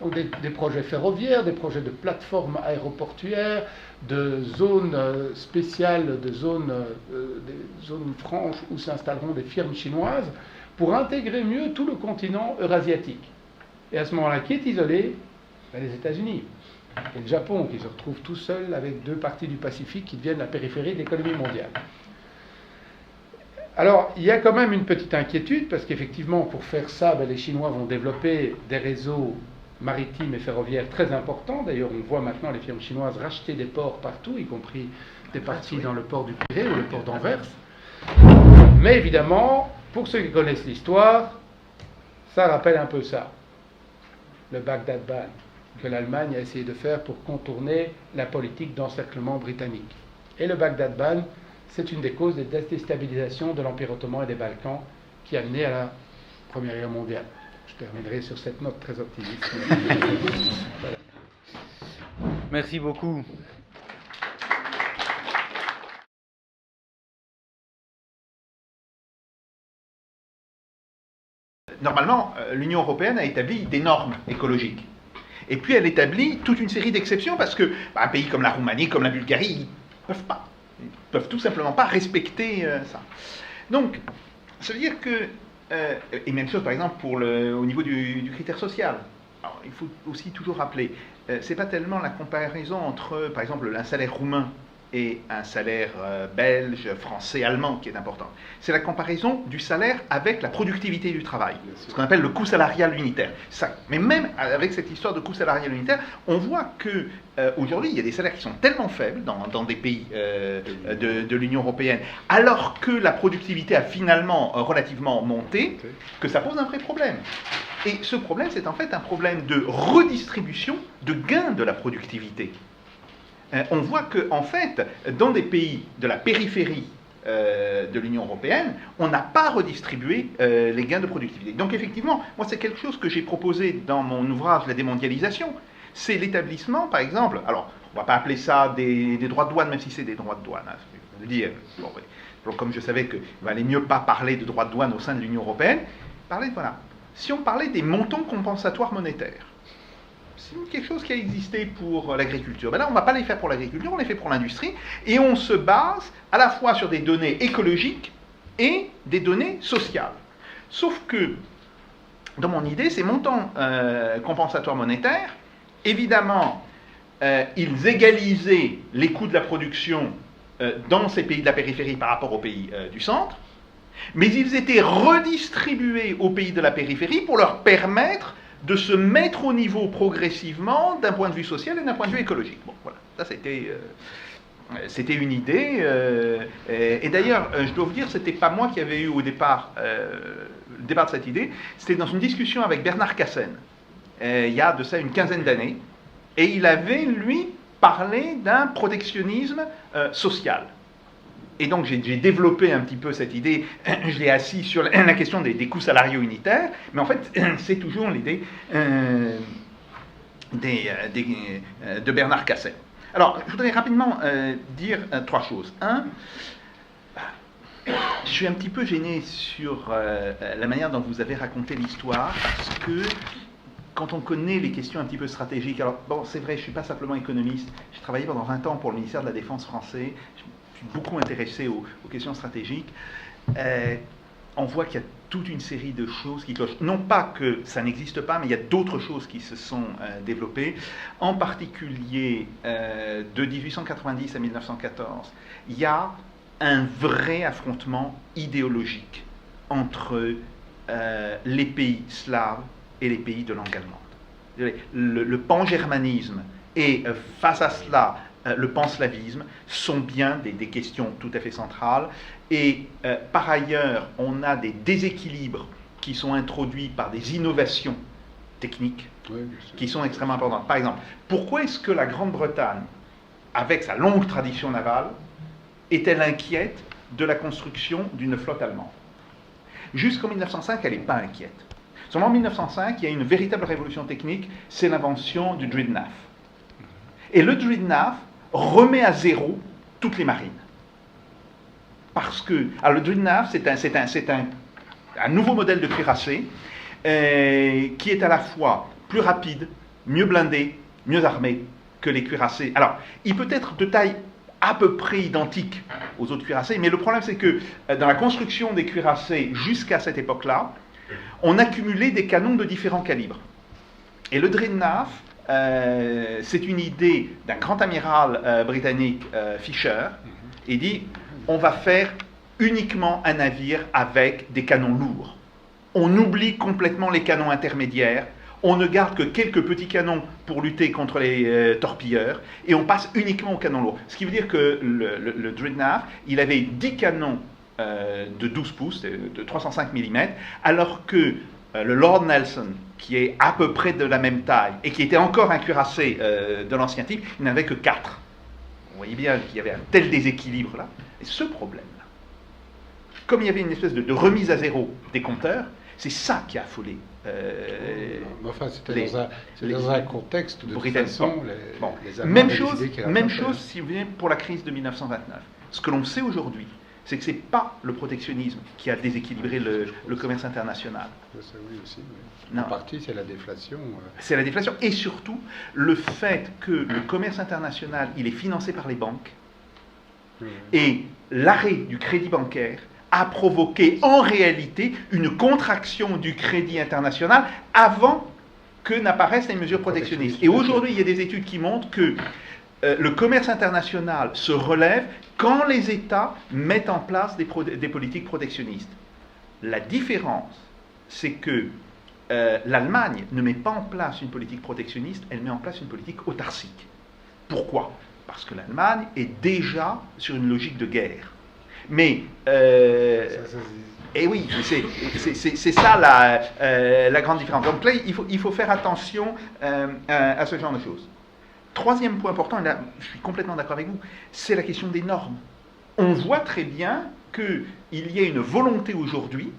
Speaker 3: Donc des projets ferroviaires, des projets de plateformes aéroportuaires, de zones spéciales, des zones franches où s'installeront des firmes chinoises pour intégrer mieux tout le continent eurasiatique. Et à ce moment-là, qui est isolé? Les États-Unis et le Japon, qui se retrouvent tout seuls avec 2 parties du Pacifique qui deviennent la périphérie de l'économie mondiale. Alors, il y a quand même une petite inquiétude, parce qu'effectivement, pour faire ça, les Chinois vont développer des réseaux maritimes et ferroviaires très importants. D'ailleurs, on voit maintenant les firmes chinoises racheter des ports partout, y compris des parties dans le port du Pirée ou le port d'Anvers. Mais évidemment, pour ceux qui connaissent l'histoire, ça rappelle un peu ça. Le Baghdad Ban, que l'Allemagne a essayé de faire pour contourner la politique d'encerclement britannique. Et le Baghdad Ban, c'est une des causes de déstabilisation de l'Empire ottoman et des Balkans qui a mené à la Première Guerre mondiale. Je terminerai sur cette note très optimiste. Voilà.
Speaker 1: Merci beaucoup.
Speaker 2: Normalement, l'Union européenne a établi des normes écologiques. Et puis elle établit toute une série d'exceptions parce que un pays comme la Roumanie, comme la Bulgarie, ils ne peuvent tout simplement pas respecter ça. Donc, ça veut dire que, et même chose par exemple au niveau du critère social. Alors, il faut aussi toujours rappeler, c'est pas tellement la comparaison entre, par exemple, un salaire roumain et un salaire belge, français, allemand qui est important. C'est la comparaison du salaire avec la productivité du travail, ce qu'on appelle le coût salarial unitaire. Ça, mais même avec cette histoire de coût salarial unitaire, on voit que aujourd'hui, il y a des salaires qui sont tellement faibles dans des pays de l'Union européenne, alors que la productivité a finalement relativement monté, que ça pose un vrai problème. Et ce problème, c'est en fait un problème de redistribution, de gain de la productivité. On voit qu'en fait, dans des pays de la périphérie de l'Union européenne, on n'a pas redistribué les gains de productivité. Donc effectivement, moi c'est quelque chose que j'ai proposé dans mon ouvrage La démondialisation, c'est l'établissement, par exemple, alors on ne va pas appeler ça des droits de douane, même si c'est des droits de douane, hein, je veux dire, comme je savais qu'il valait mieux pas parler de droits de douane au sein de l'Union européenne, voilà. Si on parlait des montants compensatoires monétaires, c'est quelque chose qui a existé pour l'agriculture. Ben là, on ne va pas les faire pour l'agriculture, on les fait pour l'industrie, et on se base à la fois sur des données écologiques et des données sociales. Sauf que, dans mon idée, ces montants compensatoires monétaires, évidemment, ils égalisaient les coûts de la production dans ces pays de la périphérie par rapport aux pays du centre, mais ils étaient redistribués aux pays de la périphérie pour leur permettre de se mettre au niveau progressivement d'un point de vue social et d'un point de vue écologique. Bon, voilà, ça c'était une idée. Et d'ailleurs, je dois vous dire, c'était pas moi qui avais eu au départ le départ de cette idée, c'était dans une discussion avec Bernard Cassen, il y a de ça une quinzaine d'années, et il avait, lui, parlé d'un protectionnisme social. Et donc j'ai développé un petit peu cette idée, je l'ai assis sur la question des coûts salariaux unitaires, mais en fait c'est toujours l'idée de Bernard Cassen. Alors je voudrais rapidement dire 3 choses. Un, je suis un petit peu gêné sur la manière dont vous avez raconté l'histoire, parce que quand on connaît les questions un petit peu stratégiques, alors bon c'est vrai, je ne suis pas simplement économiste, j'ai travaillé pendant 20 ans pour le ministère de la Défense français, beaucoup intéressé aux questions stratégiques, on voit qu'il y a toute une série de choses qui clochent. Non pas que ça n'existe pas, mais il y a d'autres choses qui se sont développées. En particulier, de 1890 à 1914, il y a un vrai affrontement idéologique entre les pays slaves et les pays de langue allemande. Le pan-germanisme et face à cela, le panslavisme sont bien des questions tout à fait centrales. Et par ailleurs, on a des déséquilibres qui sont introduits par des innovations techniques qui sont extrêmement importantes. Par exemple, pourquoi est-ce que la Grande-Bretagne, avec sa longue tradition navale, est-elle inquiète de la construction d'une flotte allemande? Jusqu'en 1905, elle n'est pas inquiète. Seulement en 1905, il y a une véritable révolution technique, c'est l'invention du Dreadnought. Et le Dreadnought remet à zéro toutes les marines. Parce que, alors le Dreadnought, c'est un nouveau modèle de cuirassé qui est à la fois plus rapide, mieux blindé, mieux armé que les cuirassés. Alors, il peut être de taille à peu près identique aux autres cuirassés, mais le problème c'est que dans la construction des cuirassés jusqu'à cette époque-là, on accumulait des canons de différents calibres.
Speaker 4: Et le Dreadnought, c'est une idée d'un grand amiral britannique, Fisher. Il dit, on va faire uniquement un navire avec des canons lourds. On oublie complètement les canons intermédiaires. On ne garde que quelques petits canons pour lutter contre les torpilleurs, et on passe uniquement aux canons lourds. Ce qui veut dire que le Dreadnought, il avait 10 canons de 12 pouces, de 305 mm, alors que le Lord Nelson, qui est à peu près de la même taille, et qui était encore un cuirassé de l'ancien type, il n'avait que 4. Vous voyez bien qu'il y avait un tel déséquilibre là. Et ce problème-là, comme il y avait une espèce de remise à zéro des compteurs, c'est ça qui a affolé.
Speaker 5: Enfin, c'était dans un contexte de toute façon, les Allemands
Speaker 4: même
Speaker 5: avaient
Speaker 4: chose,
Speaker 5: décidé qu'il y
Speaker 4: même
Speaker 5: avait
Speaker 4: chose si vous voulez pour la crise de 1929. Ce que l'on sait aujourd'hui, c'est que ce n'est pas le protectionnisme qui a déséquilibré le commerce international.
Speaker 5: Oui, aussi. Oui.
Speaker 4: Non.
Speaker 5: En partie, c'est la déflation.
Speaker 4: C'est la déflation. Et surtout, le fait que le commerce international, il est financé par les banques, et l'arrêt du crédit bancaire a provoqué en réalité une contraction du crédit international avant que n'apparaissent les mesures protectionnistes. Et aujourd'hui, il y a des études qui montrent que le commerce international se relève quand les États mettent en place des politiques protectionnistes. La différence, c'est que l'Allemagne ne met pas en place une politique protectionniste, elle met en place une politique autarcique. Pourquoi ? Parce que l'Allemagne est déjà sur une logique de guerre. Mais, et oui, c'est ça la grande différence. Donc là, il faut faire attention à ce genre de choses. Troisième point important, et là je suis complètement d'accord avec vous, c'est la question des normes. On voit très bien qu'il y a une volonté aujourd'hui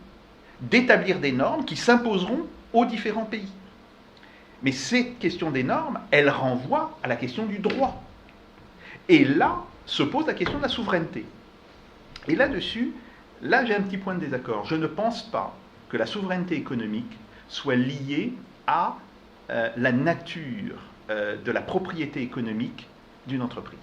Speaker 4: d'établir des normes qui s'imposeront aux différents pays. Mais cette question des normes, elle renvoie à la question du droit. Et là se pose la question de la souveraineté. Et là-dessus, là j'ai un petit point de désaccord. Je ne pense pas que la souveraineté économique soit liée à la nature de la propriété économique d'une entreprise.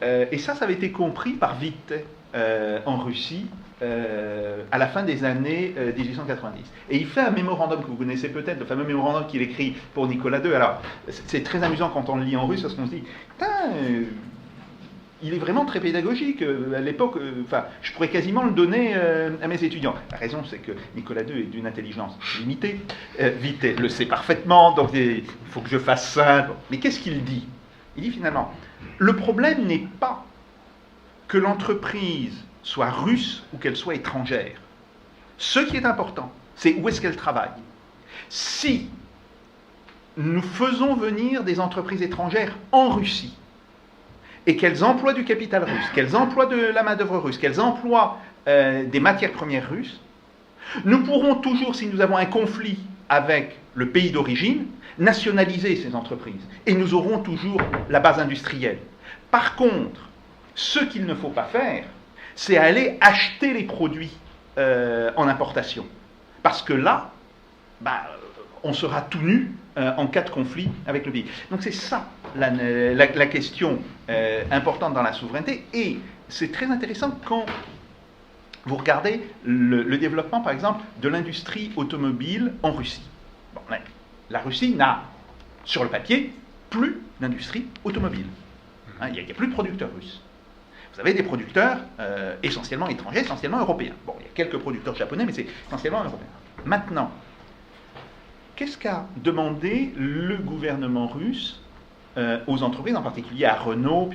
Speaker 4: Et ça avait été compris par Witte en Russie à la fin des années 1890. Et il fait un mémorandum que vous connaissez peut-être, le fameux mémorandum qu'il écrit pour Nicolas II. Alors, c'est très amusant quand on le lit en russe, parce qu'on se dit, il est vraiment très pédagogique. À l'époque, je pourrais quasiment le donner à mes étudiants. La raison, c'est que Nicolas II est d'une intelligence limitée. Witte le sait parfaitement, donc il faut que je fasse simple. Mais qu'est-ce qu'il dit ? Il dit finalement, le problème n'est pas que l'entreprise soit russe ou qu'elle soit étrangère. Ce qui est important, c'est où est-ce qu'elle travaille. Si nous faisons venir des entreprises étrangères en Russie, et qu'elles emploient du capital russe, qu'elles emploient de la main-d'œuvre russe, qu'elles emploient des matières premières russes, nous pourrons toujours, si nous avons un conflit avec le pays d'origine, nationaliser ces entreprises. Et nous aurons toujours la base industrielle. Par contre, ce qu'il ne faut pas faire, c'est aller acheter les produits en importation. Parce que là, on sera tout nu en cas de conflit avec le pays. Donc c'est ça la question importante dans la souveraineté. Et c'est très intéressant quand vous regardez le développement, par exemple, de l'industrie automobile en Russie. Bon, la Russie n'a, sur le papier, plus d'industrie automobile. Il n'y a plus de producteurs russes. Vous avez des producteurs essentiellement étrangers, essentiellement européens. Bon, il y a quelques producteurs japonais, mais c'est essentiellement européen. Maintenant, qu'est-ce qu'a demandé le gouvernement russe aux entreprises, en particulier à Renault,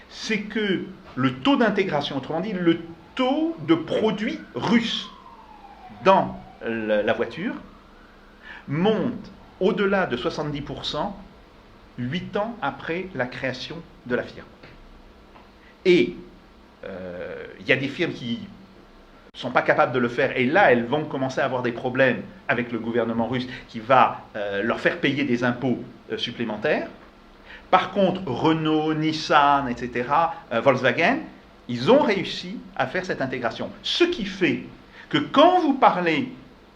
Speaker 4: c'est que le taux d'intégration, autrement dit, le taux de produits russes dans la voiture monte au-delà de 70% 8 ans après la création de la firme. Et il y a des firmes qui ne sont pas capables de le faire, et là, elles vont commencer à avoir des problèmes avec le gouvernement russe qui va leur faire payer des impôts supplémentaires. Par contre, Renault, Nissan, etc., Volkswagen, ils ont réussi à faire cette intégration. Ce qui fait que quand vous parlez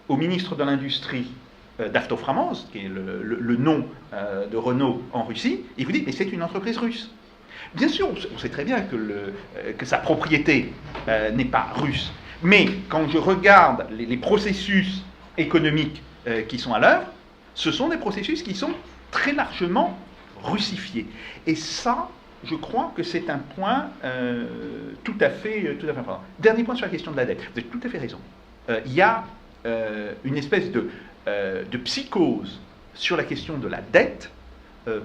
Speaker 4: au ministre de l'Industrie d'Avtoframoz, qui est le nom de Renault en Russie, il vous dit « mais c'est une entreprise russe ». Bien sûr, on sait très bien que sa propriété n'est pas russe. Mais quand je regarde les processus économiques qui sont à l'œuvre, ce sont des processus qui sont très largement russifiés. Et ça, je crois que c'est un point tout à fait important. Dernier point sur la question de la dette. Vous avez tout à fait raison. Il y a une espèce de psychose sur la question de la dette,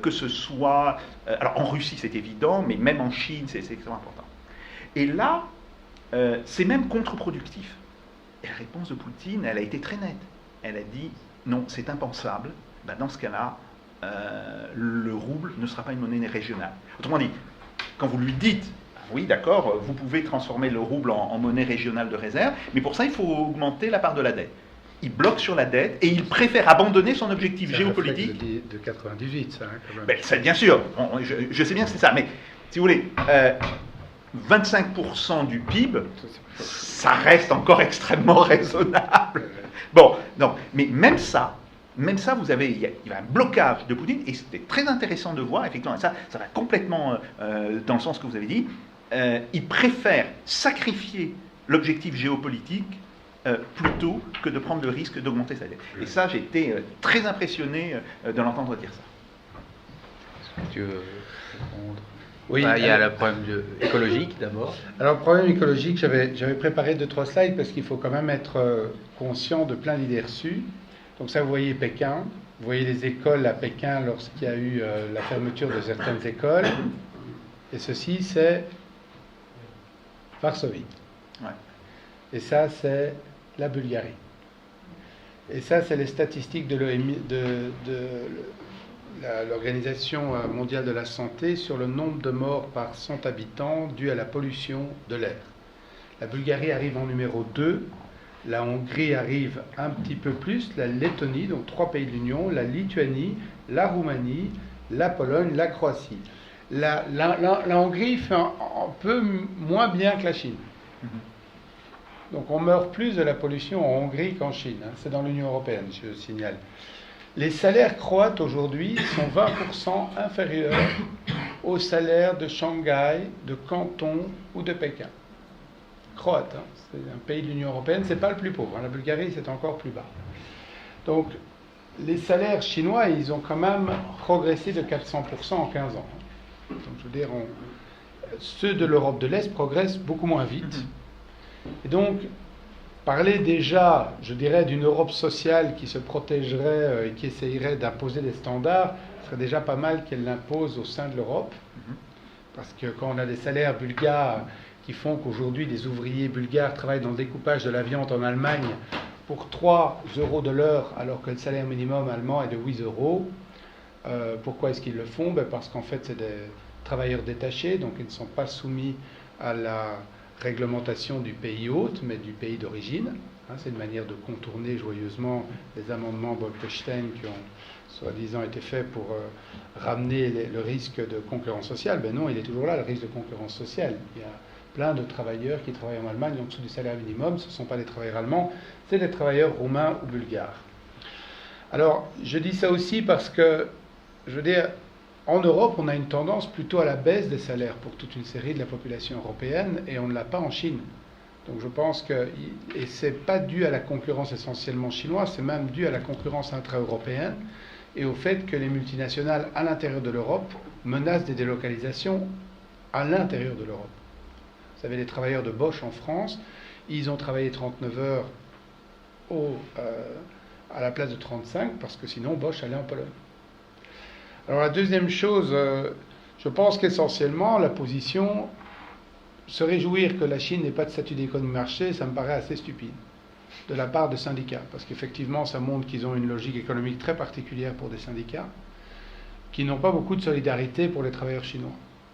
Speaker 4: que ce soit... alors en Russie c'est évident, mais même en Chine c'est extrêmement important. Et là, c'est même contre-productif. Et la réponse de Poutine, elle a été très nette. Elle a dit, non, c'est impensable. Ben, dans ce cas-là, le rouble ne sera pas une monnaie régionale. Autrement dit, quand vous lui dites, oui, d'accord, vous pouvez transformer le rouble en monnaie régionale de réserve, mais pour ça, il faut augmenter la part de la dette. Il bloque sur la dette et il préfère abandonner son objectif géopolitique.
Speaker 5: De 98, ça, quand même.
Speaker 4: Ben, bien sûr, je sais bien que c'est ça, mais si vous voulez, 25% du PIB, ça reste encore extrêmement raisonnable. Bon, non, mais même ça, il y a un blocage de Poutine, et c'était très intéressant de voir, effectivement, ça va complètement dans le sens que vous avez dit, il préfère sacrifier l'objectif géopolitique plutôt que de prendre le risque d'augmenter sa dette. Et ça, j'ai été très impressionné de l'entendre dire ça.
Speaker 1: Est-ce que tu veux répondre?
Speaker 5: Oui,
Speaker 1: il y a le problème écologique d'abord.
Speaker 5: Alors, le problème écologique, j'avais préparé 2-3 slides parce qu'il faut quand même être conscient de plein d'idées reçues. Donc ça, vous voyez Pékin, vous voyez les écoles à Pékin lorsqu'il y a eu la fermeture de certaines écoles. Et ceci, c'est Varsovie.
Speaker 4: Ouais.
Speaker 5: Et ça, c'est la Bulgarie. Et ça, c'est les statistiques de l'Organisation mondiale de la santé sur le nombre de morts par 100 habitants dus à la pollution de l'air. La Bulgarie arrive en numéro 2, la Hongrie arrive un petit peu plus, la Lettonie, donc 3 pays de l'Union, la Lituanie, la Roumanie, la Pologne, la Croatie. La Hongrie fait un peu moins bien que la Chine. Donc on meurt plus de la pollution en Hongrie qu'en Chine. Hein. C'est dans l'Union européenne, je signale. Les salaires croates aujourd'hui sont 20% inférieurs aux salaires de Shanghai, de Canton ou de Pékin. Croate, hein. C'est un pays de l'Union européenne, c'est pas le plus pauvre. Hein. La Bulgarie, c'est encore plus bas. Donc les salaires chinois, ils ont quand même progressé de 400% en 15 ans. Donc je veux dire, ceux de l'Europe de l'Est progressent beaucoup moins vite. Et donc, parler déjà, je dirais, d'une Europe sociale qui se protégerait et qui essayerait d'imposer des standards, ce serait déjà pas mal qu'elle l'impose au sein de l'Europe. Parce que quand on a des salaires bulgares qui font qu'aujourd'hui des ouvriers bulgares travaillent dans le découpage de la viande en Allemagne pour 3 € de l'heure, alors que le salaire minimum allemand est de 8 €, pourquoi est-ce qu'ils le font? Parce qu'en fait, c'est des travailleurs détachés, donc ils ne sont pas soumis à la réglementation du pays hôte, mais du pays d'origine. Hein, c'est une manière de contourner joyeusement les amendements Bolkestein qui ont soi-disant été faits pour ramener le risque de concurrence sociale. Ben non, il est toujours là, le risque de concurrence sociale. Il y a plein de travailleurs qui travaillent en Allemagne en dessous du salaire minimum. Ce ne sont pas des travailleurs allemands, c'est des travailleurs roumains ou bulgares. Alors, je dis ça aussi parce que, je veux dire, en Europe, on a une tendance plutôt à la baisse des salaires pour toute une série de la population européenne, et on ne l'a pas en Chine. Donc je pense que, et c'est pas dû à la concurrence essentiellement chinoise, c'est même dû à la concurrence intra-européenne, et au fait que les multinationales à l'intérieur de l'Europe menacent des délocalisations à l'intérieur de l'Europe. Vous savez, les travailleurs de Bosch en France, ils ont travaillé 39 heures à la place de 35, parce que sinon Bosch allait en Pologne. Alors la deuxième chose, je pense qu'essentiellement la position, se réjouir que la Chine n'ait pas de statut d'économie de marché, ça me paraît assez stupide de la part de syndicats, parce qu'effectivement ça montre qu'ils ont une logique économique très particulière pour des syndicats, qui n'ont pas beaucoup de solidarité pour les travailleurs chinois.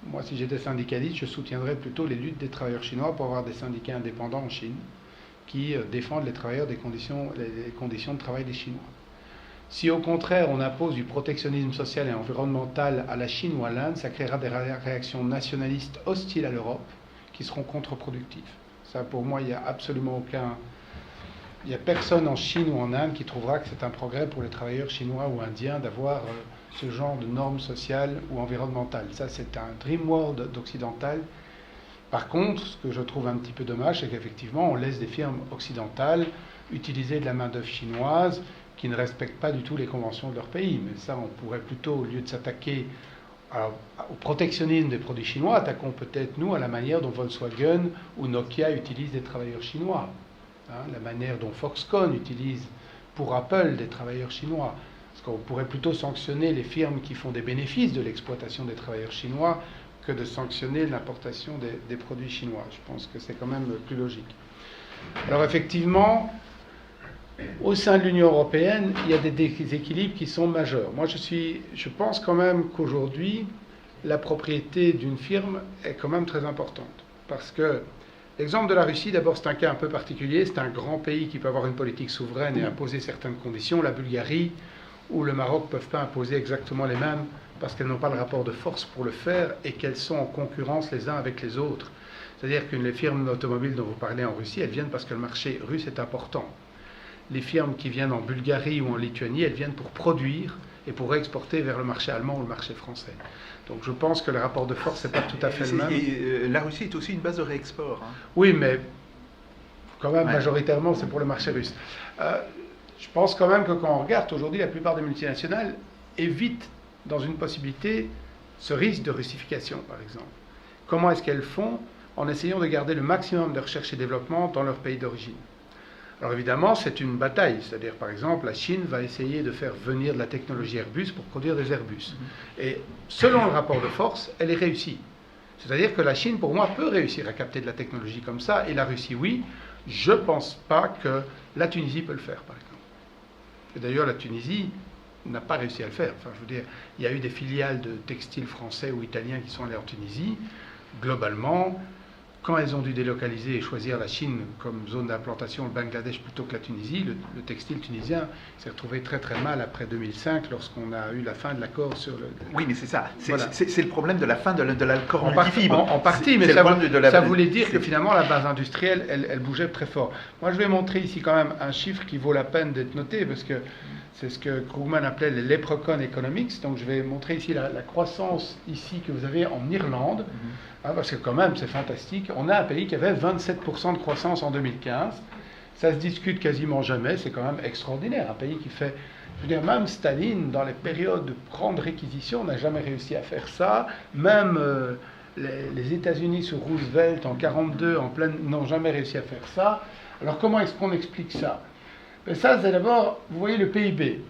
Speaker 5: Moi, si j'étais syndicaliste, je soutiendrais plutôt les luttes des travailleurs chinois pour avoir des syndicats indépendants en Chine qui défendent les travailleurs les conditions de travail des Chinois. Si au contraire on impose du protectionnisme social et environnemental à la Chine ou à l'Inde, ça créera des réactions nationalistes hostiles à l'Europe qui seront contre-productives. Ça, pour moi, il n'y a absolument aucun... Il n'y a personne en Chine ou en Inde qui trouvera que c'est un progrès pour les travailleurs chinois ou indiens d'avoir ce genre de normes sociales ou environnementales. Ça, c'est un dream world occidental. Par contre, ce que je trouve un petit peu dommage, c'est qu'effectivement, on laisse des firmes occidentales utiliser de la main-d'œuvre chinoise qui ne respectent pas du tout les conventions de leur pays. Mais ça, on pourrait plutôt, au lieu de s'attaquer au protectionnisme des produits chinois, attaquons peut-être nous à la manière dont Volkswagen ou Nokia utilisent des travailleurs chinois, la manière dont Foxconn utilise pour Apple des travailleurs chinois. Parce qu'on pourrait plutôt sanctionner les firmes qui font des bénéfices de l'exploitation des travailleurs chinois que de sanctionner l'importation des produits chinois. Je pense que c'est quand même plus logique. Alors effectivement, au sein de l'Union européenne, il y a des déséquilibres qui sont majeurs. Moi, je pense quand même qu'aujourd'hui, la propriété d'une firme est quand même très importante. Parce que l'exemple de la Russie, d'abord, c'est un cas un peu particulier. C'est un grand pays qui peut avoir une politique souveraine et imposer certaines conditions. La Bulgarie ou le Maroc ne peuvent pas imposer exactement les mêmes parce qu'elles n'ont pas le rapport de force pour le faire et qu'elles sont en concurrence les uns avec les autres. C'est-à-dire que les firmes automobiles dont vous parlez en Russie, elles viennent parce que le marché russe est important. Les firmes qui viennent en Bulgarie ou en Lituanie, elles viennent pour produire et pour exporter vers le marché allemand ou le marché français. Donc je pense que le rapport de force n'est pas tout à fait le même.
Speaker 4: Et la Russie est aussi une base de réexport.
Speaker 5: Oui, mais quand même, majoritairement, c'est pour le marché russe. Je pense quand même que quand on regarde aujourd'hui, la plupart des multinationales évitent dans une possibilité ce risque de russification, par exemple. Comment est-ce qu'elles font? En essayant de garder le maximum de recherche et développement dans leur pays d'origine. Alors évidemment, c'est une bataille. C'est-à-dire, par exemple, la Chine va essayer de faire venir de la technologie Airbus pour produire des Airbus. Et selon le rapport de force, elle est réussie. C'est-à-dire que la Chine, pour moi, peut réussir à capter de la technologie comme ça, et la Russie, oui. Je ne pense pas que la Tunisie peut le faire, par exemple. Et d'ailleurs, la Tunisie n'a pas réussi à le faire. Enfin, je veux dire, il y a eu des filiales de textiles français ou italiens qui sont allés en Tunisie. Globalement, quand elles ont dû délocaliser et choisir la Chine comme zone d'implantation, le Bangladesh plutôt que la Tunisie, le textile tunisien s'est retrouvé très très mal après 2005 lorsqu'on a eu la fin de l'accord sur le...
Speaker 4: Oui, mais c'est ça.
Speaker 5: Voilà.
Speaker 4: C'est le problème de la fin de l'accord en multifibre.
Speaker 5: En partie, mais ça voulait dire que finalement la base industrielle, elle bougeait très fort. Moi, je vais montrer ici quand même un chiffre qui vaut la peine d'être noté parce que c'est ce que Krugman appelait les leprechaun economics. Donc je vais montrer ici la croissance ici que vous avez en Irlande. Parce que quand même, c'est fantastique. On a un pays qui avait 27% de croissance en 2015. Ça se discute quasiment jamais. C'est quand même extraordinaire. Un pays qui fait... Je veux dire, même Staline, dans les périodes de grande réquisition, n'a jamais réussi à faire ça. Même les États-Unis sous Roosevelt en 1942 n'ont jamais réussi à faire ça. Alors comment est-ce qu'on explique ça? Ça, c'est d'abord, vous voyez le PIB.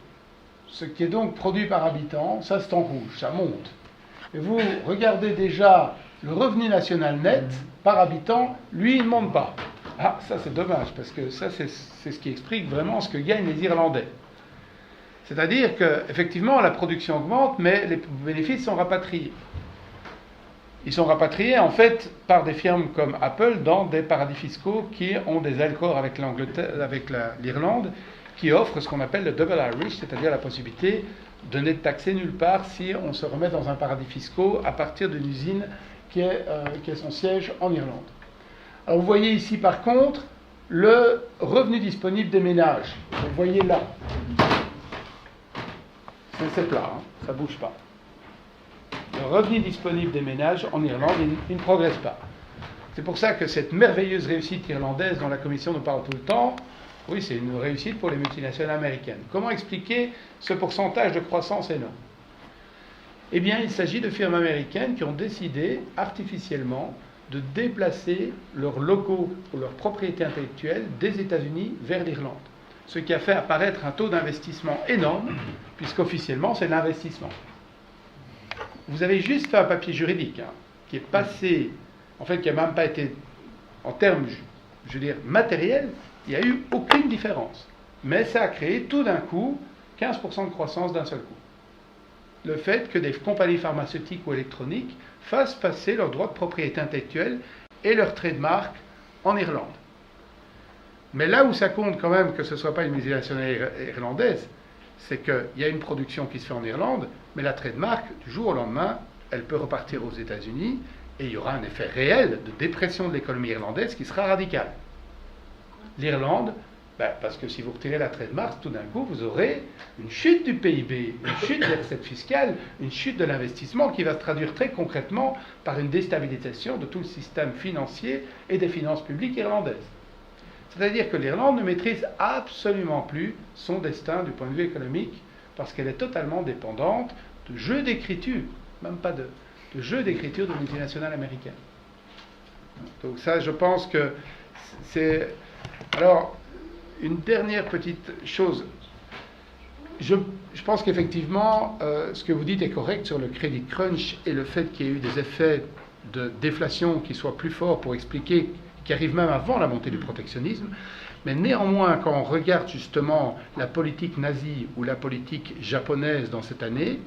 Speaker 5: Ce qui est donc produit par habitant, ça c'est en rouge, ça monte. Et vous regardez déjà... Le revenu national net par habitant, lui, il ne monte pas. Ah, ça c'est dommage, parce que ça c'est ce qui explique vraiment ce que gagnent les Irlandais. C'est-à-dire qu'effectivement, la production augmente, mais les bénéfices sont rapatriés. Ils sont rapatriés, en fait, par des firmes comme Apple dans des paradis fiscaux qui ont des accords avec l'Irlande, qui offrent ce qu'on appelle le double Irish, c'est-à-dire la possibilité de n'être taxé nulle part si on se remet dans un paradis fiscal à partir d'une usine qui a son siège en Irlande. Alors vous voyez ici par contre le revenu disponible des ménages. Vous le voyez là. C'est plat, ça ne bouge pas. Le revenu disponible des ménages en Irlande, il ne progresse pas. C'est pour ça que cette merveilleuse réussite irlandaise dont la Commission nous parle tout le temps, oui, c'est une réussite pour les multinationales américaines. Comment expliquer ce pourcentage de croissance énorme? Eh bien, il s'agit de firmes américaines qui ont décidé artificiellement de déplacer leurs locaux ou leurs propriétés intellectuelles des États-Unis vers l'Irlande. Ce qui a fait apparaître un taux d'investissement énorme, puisqu'officiellement, c'est l'investissement. Vous avez juste fait un papier juridique qui est passé, en fait, qui n'a même pas été, en termes, je veux dire, matériels, il n'y a eu aucune différence. Mais ça a créé tout d'un coup 15% de croissance d'un seul coup. Le fait que des compagnies pharmaceutiques ou électroniques fassent passer leurs droits de propriété intellectuelle et leurs trademark en Irlande. Mais là où ça compte quand même que ce ne soit pas une multinationale irlandaise, c'est qu'il y a une production qui se fait en Irlande, mais la trademark, du jour au lendemain, elle peut repartir aux États-Unis et il y aura un effet réel de dépression de l'économie irlandaise qui sera radical. L'Irlande, parce que si vous retirez la trademark, tout d'un coup, vous aurez une chute du PIB, une chute des recettes fiscales, une chute de l'investissement qui va se traduire très concrètement par une déstabilisation de tout le système financier et des finances publiques irlandaises. C'est-à-dire que l'Irlande ne maîtrise absolument plus son destin du point de vue économique, parce qu'elle est totalement dépendante de jeux d'écriture, même pas de jeux d'écriture de multinationales américaines. Donc ça, je pense que c'est... Alors, une dernière petite chose. Je pense qu'effectivement, ce que vous dites est correct sur le credit crunch et le fait qu'il y ait eu des effets de déflation qui soient plus forts pour expliquer, qui arrivent même avant la montée du protectionnisme. Mais néanmoins, quand on regarde justement la politique nazie ou la politique japonaise dans cette année,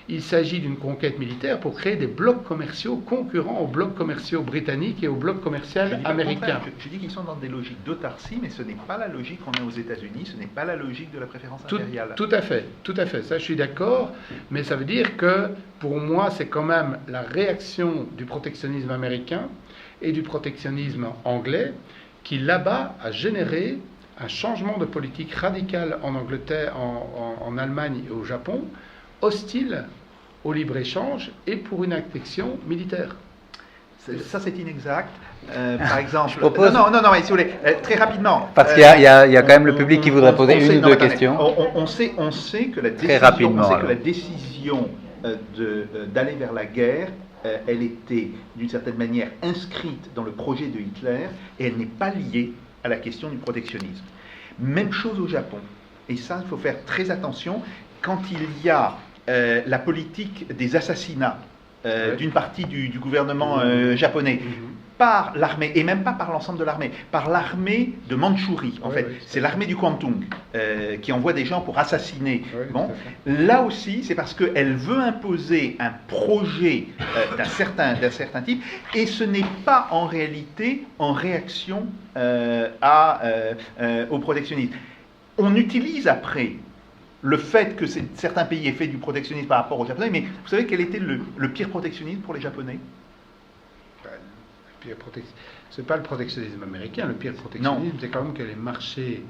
Speaker 5: il s'agit d'une conquête militaire pour créer des blocs commerciaux concurrents aux blocs commerciaux britanniques et aux blocs commerciaux américains.
Speaker 4: Je dis qu'ils sont dans des logiques d'autarcie, mais ce n'est pas la logique qu'on a aux États-Unis, ce n'est pas la logique de la préférence impériale.
Speaker 5: Tout à fait, ça je suis d'accord, mais ça veut dire que pour moi c'est quand même la réaction du protectionnisme américain et du protectionnisme anglais qui là-bas a généré un changement de politique radical en Angleterre, en Allemagne et au Japon, hostile au libre-échange et pour une affection militaire.
Speaker 4: Ça, c'est inexact. Par exemple...
Speaker 1: Je propose...
Speaker 4: Non, mais si vous voulez, très rapidement...
Speaker 1: Parce qu'il y a quand même le public qui voudrait poser une ou deux questions.
Speaker 4: On sait que la décision d'aller vers la guerre, elle était d'une certaine manière inscrite dans le projet de Hitler et elle n'est pas liée à la question du protectionnisme. Même chose au Japon. Et ça, il faut faire très attention. Quand il y a la politique des assassinats d'une partie du gouvernement japonais par l'armée, et même pas par l'ensemble de l'armée, par l'armée de Mandchourie, en fait. C'est l'armée du Kwantung qui envoie des gens pour assassiner. Bon, là aussi, c'est parce qu'elle veut imposer un projet d'un certain type, et ce n'est pas en réalité en réaction au protectionnisme. On utilise après le fait que certains pays aient fait du protectionnisme par rapport aux Japonais, mais vous savez quel était le pire protectionnisme pour les Japonais?
Speaker 5: C'est pas le protectionnisme américain, le pire protectionnisme, c'est quand même que les marchés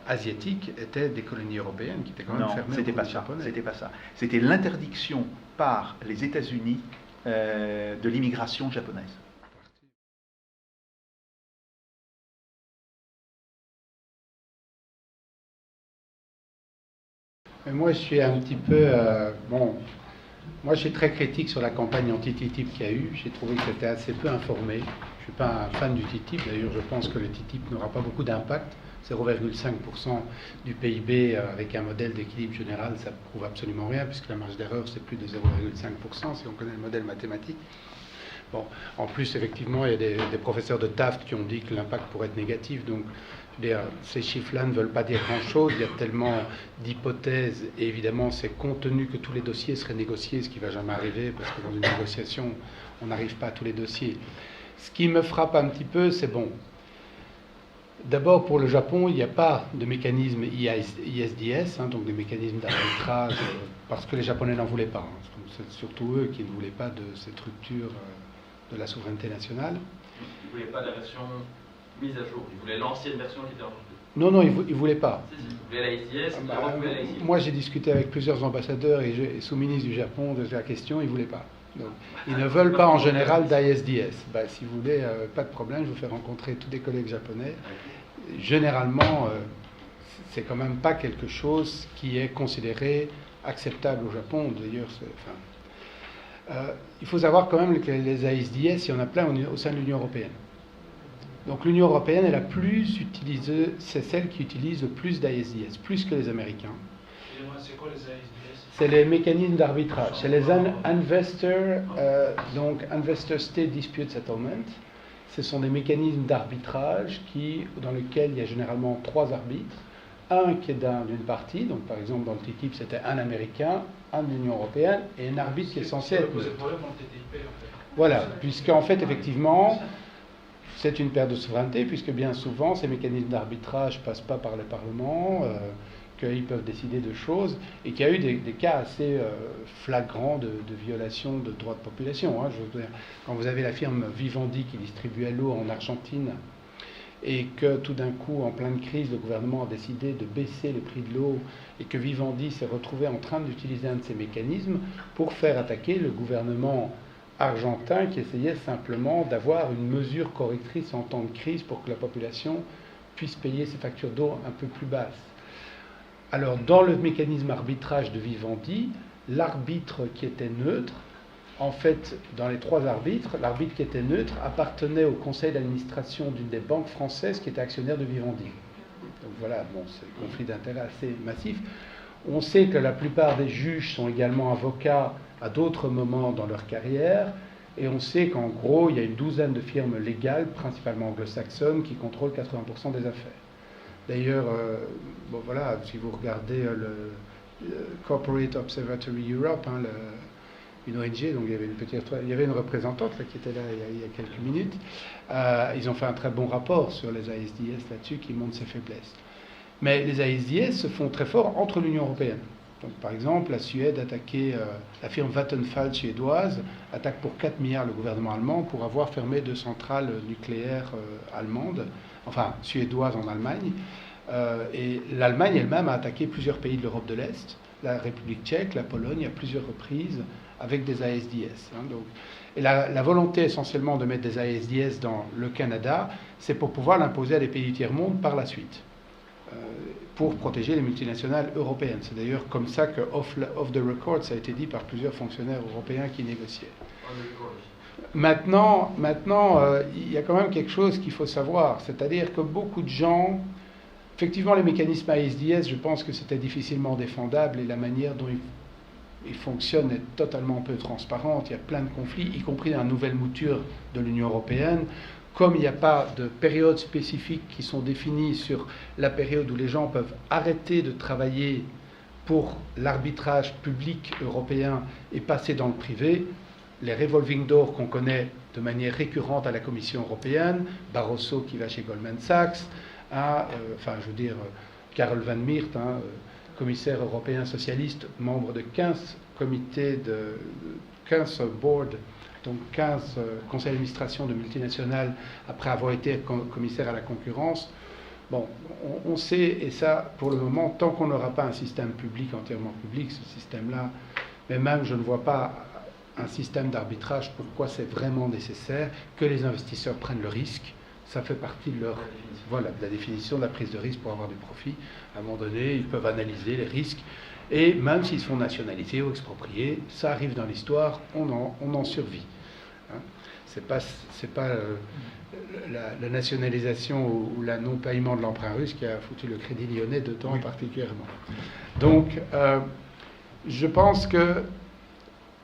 Speaker 5: asiatiques étaient des colonies européennes qui étaient quand même fermées aux colonies japonaises.
Speaker 4: C'était pas ça. C'était l'interdiction par les États-Unis de l'immigration japonaise.
Speaker 5: Mais moi, je suis un petit peu... moi, je suis très critique sur la campagne anti-TTIP qu'il y a eu. J'ai trouvé que c'était assez peu informé. Je ne suis pas un fan du TTIP. D'ailleurs, je pense que le TTIP n'aura pas beaucoup d'impact. 0,5% du PIB avec un modèle d'équilibre général, ça ne prouve absolument rien, puisque la marge d'erreur, c'est plus de 0,5% si on connaît le modèle mathématique. Bon, en plus, effectivement, il y a des professeurs de Taft qui ont dit que l'impact pourrait être négatif. Donc, je veux dire, ces chiffres-là ne veulent pas dire grand-chose. Il y a tellement d'hypothèses. Et évidemment, c'est compte tenu que tous les dossiers seraient négociés, ce qui ne va jamais arriver, parce que dans une négociation, on n'arrive pas à tous les dossiers. Ce qui me frappe un petit peu, c'est bon. D'abord, pour le Japon, il n'y a pas de mécanisme ISDS, donc des mécanismes d'arbitrage, parce que les Japonais n'en voulaient pas. C'est surtout eux qui ne voulaient pas de cette rupture de la souveraineté nationale.
Speaker 6: Ils ne voulaient pas la version mise à jour, ils voulaient l'ancienne version qui était enregistrée.
Speaker 5: Non, ils ne voulaient pas.
Speaker 6: Si, ils voulaient l'ISDS, l'Europe voulait l'ISDS.
Speaker 5: Moi, j'ai discuté avec plusieurs ambassadeurs et sous-ministres du Japon de la question, ils ne voulaient pas. Donc, ils ne veulent pas en général d'ISDS. Si vous voulez, pas de problème, je vous fais rencontrer tous des collègues japonais. Généralement, c'est quand même pas quelque chose qui est considéré acceptable au Japon. D'ailleurs, il faut savoir quand même que les ISDS, il y en a plein au sein de l'Union européenne. Donc l'Union européenne est la plus utilisée, c'est celle qui utilise le plus d'ISDS, plus que les Américains.
Speaker 6: C'est quoi les ISDS?
Speaker 5: C'est les mécanismes d'arbitrage. C'est les Investor State Dispute Settlement. Ce sont des mécanismes d'arbitrage dans lesquels il y a généralement 3 arbitres. Un qui est d'une partie, donc par exemple dans le TTIP c'était un Américain, un de l'Union Européenne et un arbitre qui est censé être neutre. Voilà, puisqu'en fait effectivement c'est une perte de souveraineté, puisque bien souvent ces mécanismes d'arbitrage ne passent pas par le Parlement, qu'ils peuvent décider de choses, et qu'il y a eu des cas assez flagrants de violation de droits de population. Je veux dire, quand vous avez la firme Vivendi qui distribuait l'eau en Argentine, et que tout d'un coup, en pleine crise, le gouvernement a décidé de baisser le prix de l'eau, et que Vivendi s'est retrouvé en train d'utiliser un de ces mécanismes pour faire attaquer le gouvernement argentin qui essayait simplement d'avoir une mesure correctrice en temps de crise pour que la population puissent payer ces factures d'eau un peu plus basses. Alors, dans le mécanisme arbitrage de Vivendi, l'arbitre qui était neutre, en fait, dans les 3 arbitres, l'arbitre qui était neutre appartenait au conseil d'administration d'une des banques françaises qui était actionnaire de Vivendi. Donc voilà, bon, c'est un conflit d'intérêts assez massif. On sait que la plupart des juges sont également avocats à d'autres moments dans leur carrière, et on sait qu'en gros, il y a une douzaine de firmes légales, principalement anglo-saxonnes, qui contrôlent 80% des affaires. D'ailleurs, bon voilà, si vous regardez le Corporate Observatory Europe, hein, une ONG, donc il y avait une représentante là, qui était là il y a quelques minutes. Ils ont fait un très bon rapport sur les ISDS là-dessus qui montre ses faiblesses. Mais les ISDS se font très forts entre l'Union européenne. Donc, par exemple, la Suède attaquait, la firme Vattenfall suédoise attaque pour 4 milliards le gouvernement allemand pour avoir fermé 2 centrales nucléaires allemandes, enfin suédoises en Allemagne. Et l'Allemagne elle-même a attaqué plusieurs pays de l'Europe de l'Est, la République tchèque, la Pologne, à plusieurs reprises, avec des ISDS. Hein, donc. Et la volonté essentiellement de mettre des ISDS dans le Canada, c'est pour pouvoir l'imposer à des pays du tiers-monde par la suite, pour protéger les multinationales européennes. C'est d'ailleurs comme ça que off the record, ça a été dit par plusieurs fonctionnaires européens qui négociaient. Maintenant, il y a quand même quelque chose qu'il faut savoir, c'est-à-dire que beaucoup de gens, effectivement, les mécanismes ISDS, je pense que c'était difficilement défendable et la manière dont ils fonctionnent est totalement peu transparente. Il y a plein de conflits, y compris dans la nouvelle mouture de l'Union européenne. Comme il n'y a pas de périodes spécifiques qui sont définies sur la période où les gens peuvent arrêter de travailler pour l'arbitrage public européen et passer dans le privé, les revolving doors qu'on connaît de manière récurrente à la Commission européenne, Barroso qui va chez Goldman Sachs, Karel van Miert, commissaire européen socialiste, membre de 15 comités, 15 boards, donc 15 conseils d'administration de multinationales après avoir été commissaire à la concurrence. Bon, on sait, et ça, pour le moment, tant qu'on n'aura pas un système public, entièrement public, ce système-là, mais même je ne vois pas un système d'arbitrage, pourquoi c'est vraiment nécessaire que les investisseurs prennent le risque. Ça fait partie de la définition de la prise de risque pour avoir du profit. À un moment donné, ils peuvent analyser les risques. Et même s'ils se font nationaliser ou exproprier, ça arrive dans l'histoire, on en survit. Hein. C'est pas la nationalisation ou la non-paiement de l'emprunt russe qui a foutu le Crédit Lyonnais dedans particulièrement. Donc, je pense que...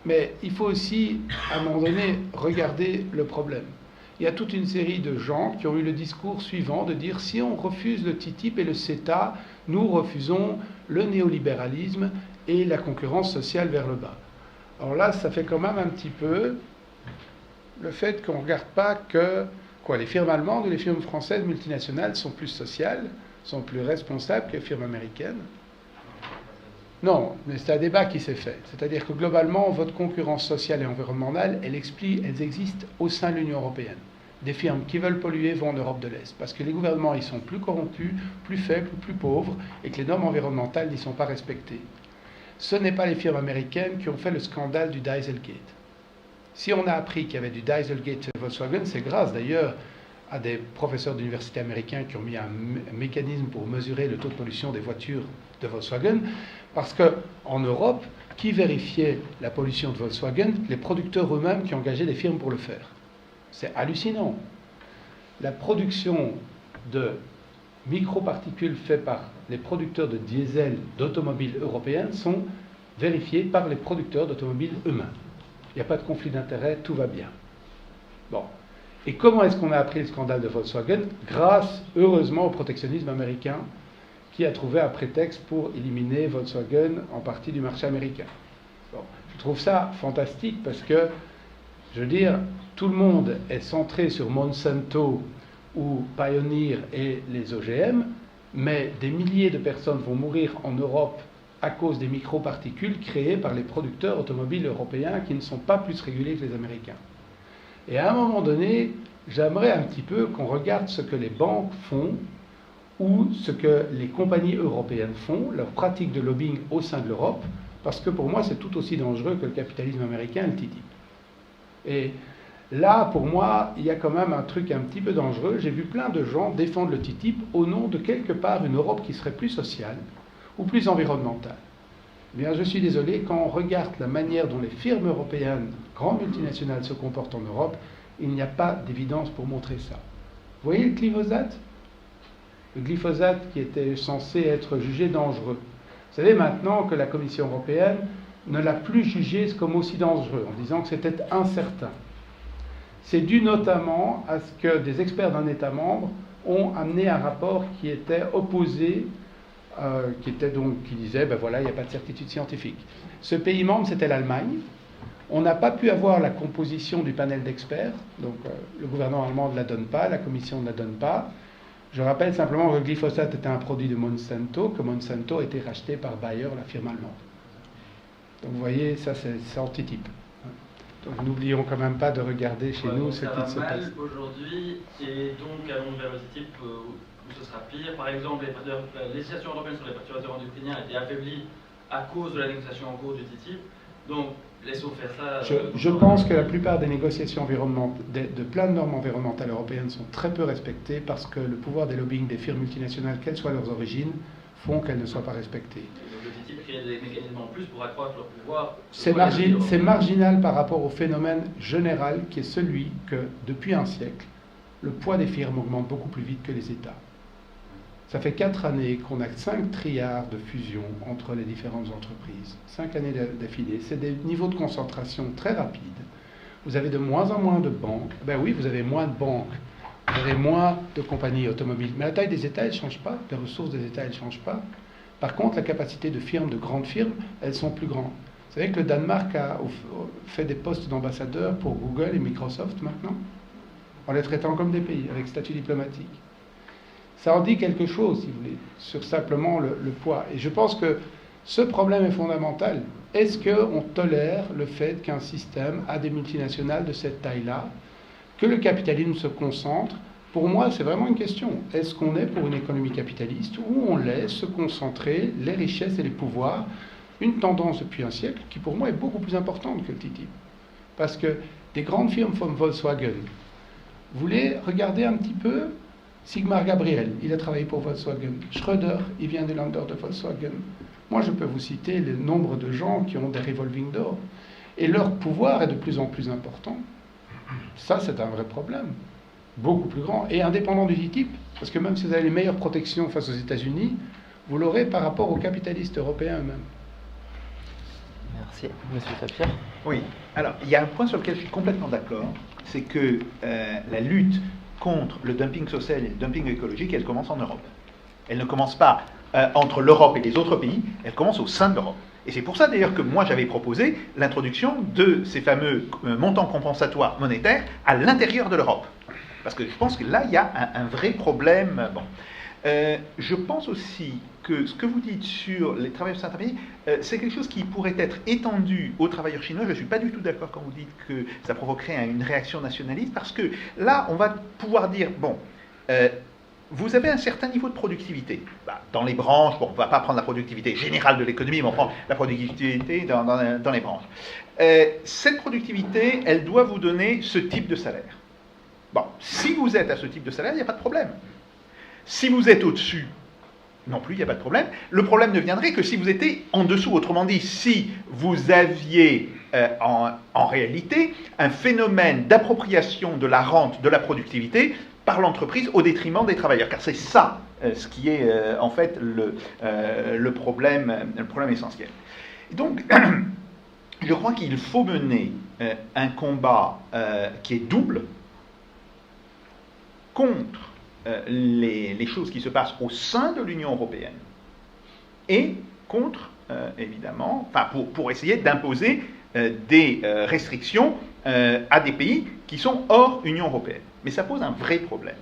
Speaker 5: Mais il faut aussi, à un moment donné, regarder le problème. Il y a toute une série de gens qui ont eu le discours suivant de dire si on refuse le TTIP et le CETA, nous refusons le néolibéralisme et la concurrence sociale vers le bas. Alors là, ça fait quand même un petit peu le fait qu'on ne regarde pas que les firmes allemandes ou les firmes françaises multinationales sont plus sociales, sont plus responsables que les firmes américaines. Non, mais c'est un débat qui s'est fait. C'est-à-dire que globalement, votre concurrence sociale et environnementale, elles existent au sein de l'Union européenne. Des firmes qui veulent polluer vont en Europe de l'Est, parce que les gouvernements ils sont plus corrompus, plus faibles, plus pauvres, et que les normes environnementales n'y sont pas respectées. Ce n'est pas les firmes américaines qui ont fait le scandale du Dieselgate. Si on a appris qu'il y avait du Dieselgate chez Volkswagen, c'est grâce d'ailleurs à des professeurs d'université américains qui ont mis un mécanisme pour mesurer le taux de pollution des voitures de Volkswagen, parce qu'en Europe, qui vérifiait la pollution de Volkswagen? Les producteurs eux-mêmes qui engageaient des firmes pour le faire. C'est hallucinant. La production de microparticules faites par les producteurs de diesel d'automobiles européennes sont vérifiées par les producteurs d'automobiles eux-mêmes. Il n'y a pas de conflit d'intérêt, tout va bien. Bon. Et comment est-ce qu'on a appris le scandale de Volkswagen? Grâce, heureusement, au protectionnisme américain, qui a trouvé un prétexte pour éliminer Volkswagen en partie du marché américain. Bon, je trouve ça fantastique parce que, je veux dire, tout le monde est centré sur Monsanto ou Pioneer et les OGM, mais des milliers de personnes vont mourir en Europe à cause des microparticules créées par les producteurs automobiles européens qui ne sont pas plus régulés que les Américains. Et à un moment donné, j'aimerais un petit peu qu'on regarde ce que les banques font ou ce que les compagnies européennes font, leur pratique de lobbying au sein de l'Europe, parce que pour moi c'est tout aussi dangereux que le capitalisme américain et le TTIP. Et Là, pour moi, il y a quand même un truc un petit peu dangereux. J'ai vu plein de gens défendre le TTIP au nom de quelque part une Europe qui serait plus sociale ou plus environnementale. Eh bien, je suis désolé, quand on regarde la manière dont les firmes européennes, grandes multinationales, se comportent en Europe, il n'y a pas d'évidence pour montrer ça. Vous voyez le glyphosate? Le glyphosate qui était censé être jugé dangereux. Vous savez maintenant que la Commission européenne ne l'a plus jugé comme aussi dangereux, en disant que c'était incertain. C'est dû notamment à ce que des experts d'un État membre ont amené un rapport qui était opposé, qui disait, ben voilà, il n'y a pas de certitude scientifique. Ce pays membre, c'était l'Allemagne. On n'a pas pu avoir la composition du panel d'experts, donc le gouvernement allemand ne la donne pas, la Commission ne la donne pas. Je rappelle simplement que le glyphosate était un produit de Monsanto, que Monsanto a été racheté par Bayer, la firme allemande. Donc vous voyez, ça c'est anti-type. Donc n'oublions quand même pas de regarder chez nous ce qui se passe.
Speaker 6: Aujourd'hui, et donc allons vers le type où ce sera pire. Par exemple, la législation européenne sur les perturbateurs endocriniens a été affaiblie à cause de la négociation en cours du TTIP. Donc laissons faire ça.
Speaker 5: Je pense que la plupart des négociations environnementales, de plein de normes environnementales européennes sont très peu respectées parce que le pouvoir des lobbying des firmes multinationales, quelles soient leurs origines, font qu'elles ne soient pas respectées.
Speaker 6: Donc le TTIP crée des mécanismes en plus pour accroître leur pouvoir.
Speaker 5: C'est marginal par rapport au phénomène général qui est celui que, depuis un siècle, le poids des firmes augmente beaucoup plus vite que les États. Ça fait 4 années qu'on a 5 trilliards de fusion entre les différentes entreprises. 5 années d'affilée. C'est des niveaux de concentration très rapides. Vous avez de moins en moins de banques. Ben oui, vous avez moins de banques. Vous avez moins de compagnies automobiles. Mais la taille des États, elle ne change pas. Les ressources des États, elles ne changent pas. Par contre, la capacité de firmes, de grandes firmes, elles sont plus grandes. Vous savez que le Danemark a fait des postes d'ambassadeurs pour Google et Microsoft maintenant, en les traitant comme des pays, avec statut diplomatique. Ça en dit quelque chose, si vous voulez, sur simplement le poids. Et je pense que ce problème est fondamental. Est-ce qu'on tolère le fait qu'un système a des multinationales de cette taille-là, que le capitalisme se concentre? Pour moi, c'est vraiment une question. Est-ce qu'on est pour une économie capitaliste ou on laisse se concentrer les richesses et les pouvoirs? Une tendance depuis un siècle qui, pour moi, est beaucoup plus importante que le TTIP. Parce que des grandes firmes comme Volkswagen, vous voulez regarder un petit peu Sigmar Gabriel, il a travaillé pour Volkswagen. Schröder, il vient des Länder de Volkswagen. Moi, je peux vous citer le nombre de gens qui ont des revolving doors. Et leur pouvoir est de plus en plus important. Ça, c'est un vrai problème. Beaucoup plus grand. Et indépendant du TTIP. Parce que même si vous avez les meilleures protections face aux États-Unis, vous l'aurez par rapport aux capitalistes européens eux-mêmes.
Speaker 7: Merci. Monsieur Tapir.
Speaker 4: Oui. Alors, il y a un point sur lequel je suis complètement d'accord. C'est que la lutte contre le dumping social et le dumping écologique, elle commence en Europe. Elle ne commence pas entre l'Europe et les autres pays, elle commence au sein de l'Europe. Et c'est pour ça d'ailleurs que moi j'avais proposé l'introduction de ces fameux montants compensatoires monétaires à l'intérieur de l'Europe. Parce que je pense que là, il y a un vrai problème. Bon. Je pense aussi que ce que vous dites sur les travailleurs transfrontaliers, c'est quelque chose qui pourrait être étendu aux travailleurs chinois. Je ne suis pas du tout d'accord quand vous dites que ça provoquerait une réaction nationaliste, parce que là, on va pouvoir dire, bon, vous avez un certain niveau de productivité. Bah, dans les branches, bon, on ne va pas prendre la productivité générale de l'économie, mais on prend la productivité dans les branches. Cette productivité, elle doit vous donner ce type de salaire. Bon, si vous êtes à ce type de salaire, il n'y a pas de problème. Si vous êtes au-dessus, non plus, il n'y a pas de problème. Le problème ne viendrait que si vous étiez en dessous. Autrement dit, si vous aviez en réalité un phénomène d'appropriation de la rente, de la productivité, par l'entreprise au détriment des travailleurs. Car c'est ça ce qui est en fait le problème essentiel. Et donc, je crois qu'il faut mener un combat qui est double contre les choses qui se passent au sein de l'Union européenne et contre, évidemment, enfin pour essayer d'imposer des restrictions à des pays qui sont hors Union européenne. Mais ça pose un vrai problème.